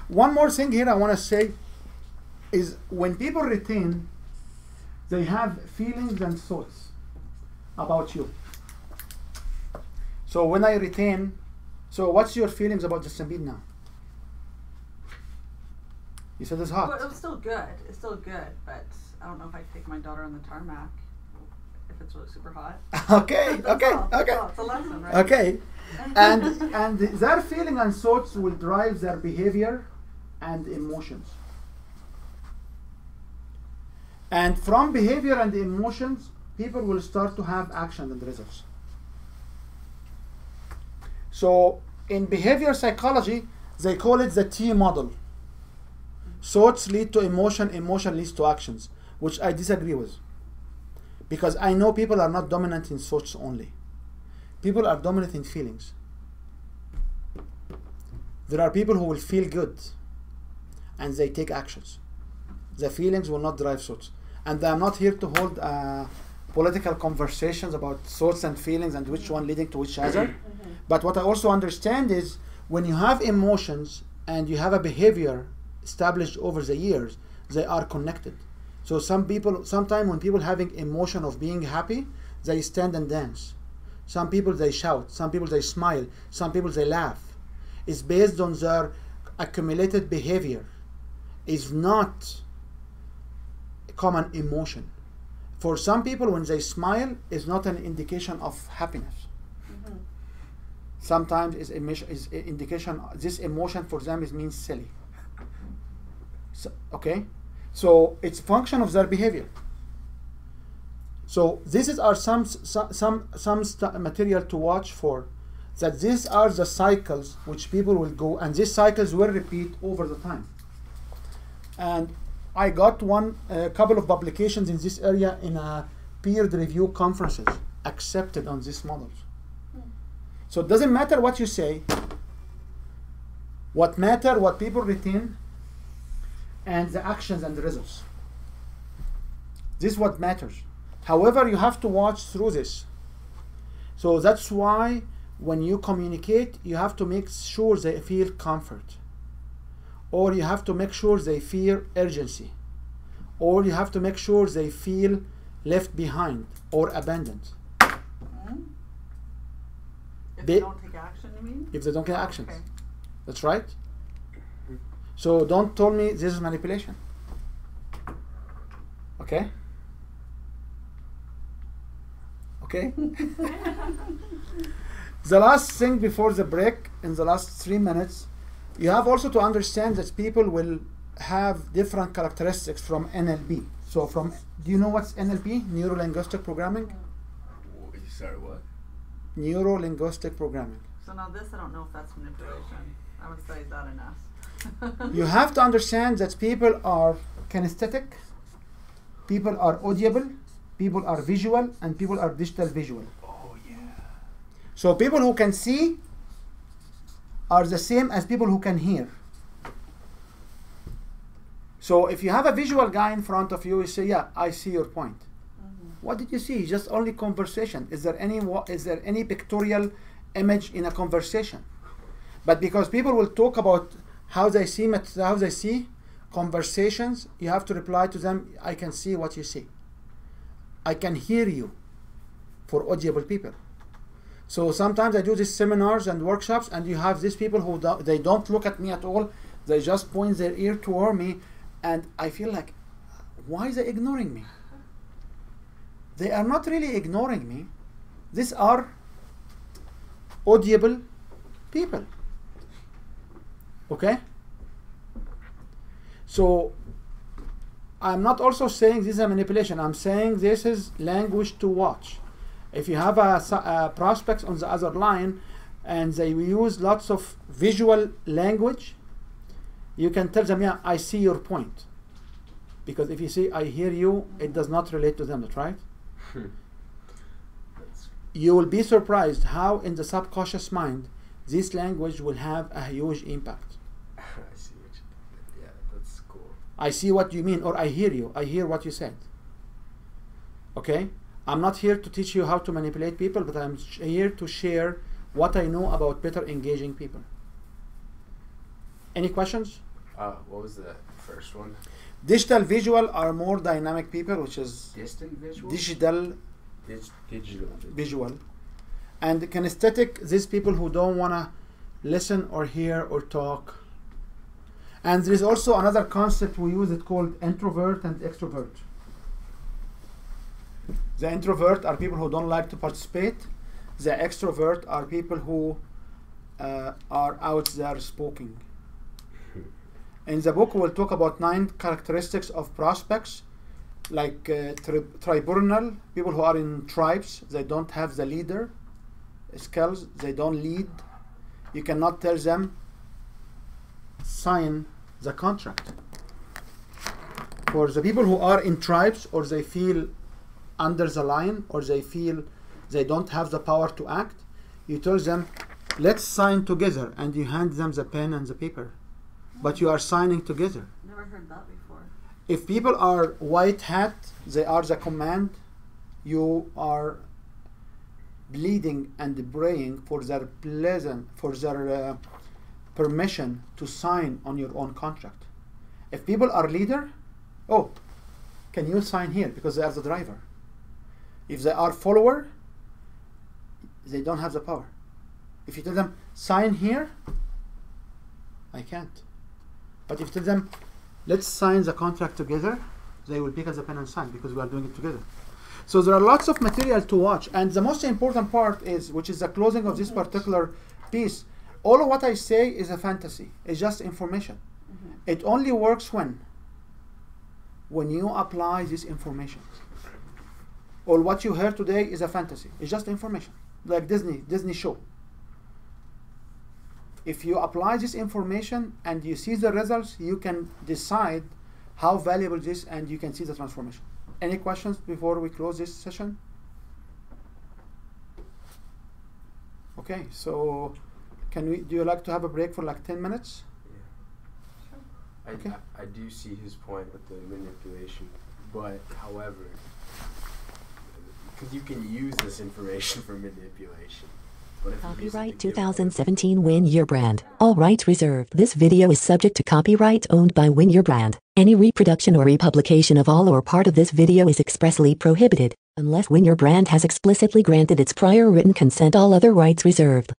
One more thing here I want to say is when people retain, they have feelings and thoughts about you. So when I retain, so what's your feelings about the Stampede now? You said it's hot. Well, it was still good. It's still good, but I don't know if I'd take my daughter on the tarmac if it's really super hot. Okay, That's okay, all. That's okay. all. It's a lesson, right? Okay, and their feeling and thoughts will drive their behavior and emotions. And from behavior and emotions, people will start to have action and results. So in behavior psychology, they call it the T model. Thoughts lead to emotion, emotion leads to actions, which I disagree with. Because I know people are not dominant in thoughts only. People are dominant in feelings. There are people who will feel good and they take actions. The feelings will not drive thoughts. And I'm not here to hold political conversations about thoughts and feelings and which one leading to which other. But what I also understand is when you have emotions and you have a behavior established over the years, they are connected. So some people, sometimes when people having emotion of being happy, they stand and dance. Some people they shout, some people they smile, some people they laugh. It's based on their accumulated behavior. It's not a common emotion. For some people, when they smile, it's not an indication of happiness. Sometimes it's an indication, this emotion for them means silly. So, okay? So it's function of their behavior. So this is our some material to watch for, that these are the cycles which people will go, and these cycles will repeat over the time. And I got a couple of publications in this area in peer review conferences accepted on these models. So it doesn't matter what you say. What matter, what people retain, and the actions and the results. This is what matters. However, you have to watch through this. So that's why when you communicate, you have to make sure they feel comfort. Or you have to make sure they feel urgency. Or you have to make sure they feel left behind or abandoned. If they don't take action, you mean? If they don't take action. Okay. That's right. So don't tell me this is manipulation. Okay? Okay? The last thing before the break, in the last 3 minutes, you have also to understand that people will have different characteristics from NLP. So do you know what's NLP? Neuro-linguistic programming? Sorry, what? Neuro-linguistic programming. So now this, I don't know if that's manipulation. I haven't studied that enough. You have to understand that people are kinesthetic, people are audible, people are visual, and people are digital visual. Oh, yeah. So people who can see are the same as people who can hear. So if you have a visual guy in front of you, you say, yeah, I see your point. What did you see? Just only conversation. Is there any pictorial image in a conversation? But because people will talk about how they see conversations, you have to reply to them, I can see what you see. I can hear you, for audible people. So sometimes I do these seminars and workshops, and you have these people who they don't look at me at all. They just point their ear toward me, and I feel like, why are they ignoring me? They are not really ignoring me. These are audible people. Okay? So I'm not also saying this is a manipulation. I'm saying this is language to watch. If you have a prospects on the other line and they use lots of visual language, you can tell them, yeah, I see your point. Because if you say, I hear you, it does not relate to them, right? You will be surprised how in the subconscious mind this language will have a huge impact. I see what you mean. Yeah, that's cool. I see what you mean, or I hear you. I hear what you said. Okay? I'm not here to teach you how to manipulate people, but I'm here to share what I know about better engaging people. Any questions? What was the first one? Digital visual are more dynamic people, which is Distant visual? digital Digital visual. And kinesthetic, these people who don't want to listen or hear or talk. And there is also another concept we use it called introvert and extrovert. The introvert are people who don't like to participate. The extrovert are people who are out there speaking. In the book, we'll talk about 9 characteristics of prospects, like tribunal, people who are in tribes. They don't have the leader skills. They don't lead. You cannot tell them, sign the contract. For the people who are in tribes, or they feel under the line, or they feel they don't have the power to act, you tell them, let's sign together, and you hand them the pen and the paper. But you are signing together. Never heard that before. If people are white hat, they are the command, you are bleeding and praying for their permission to sign on your own contract. If people are leader, oh, can you sign here, because they are the driver. If they are follower, they don't have the power. If you tell them, sign here, I can't. But if you tell them, let's sign the contract together, they will pick up the pen and sign, because we are doing it together. So there are lots of material to watch. And the most important part is, which is the closing of this particular piece, all of what I say is a fantasy. It's just information. It only works when you apply this information. All what you heard today is a fantasy. It's just information, like Disney show. If you apply this information and you see the results, you can decide how valuable it is, and you can see the transformation. Any questions before we close this session? Okay, so do you like to have a break for like 10 minutes? Yeah. Okay. I do see his point with the manipulation, but however, because you can use this information for manipulation. But if you use it to Copyright give 2017 Win Your Brand. All rights reserved. This video is subject to copyright owned by Win Your Brand. Any reproduction or republication of all or part of this video is expressly prohibited, unless Win Your Brand has explicitly granted its prior written consent. All other rights reserved.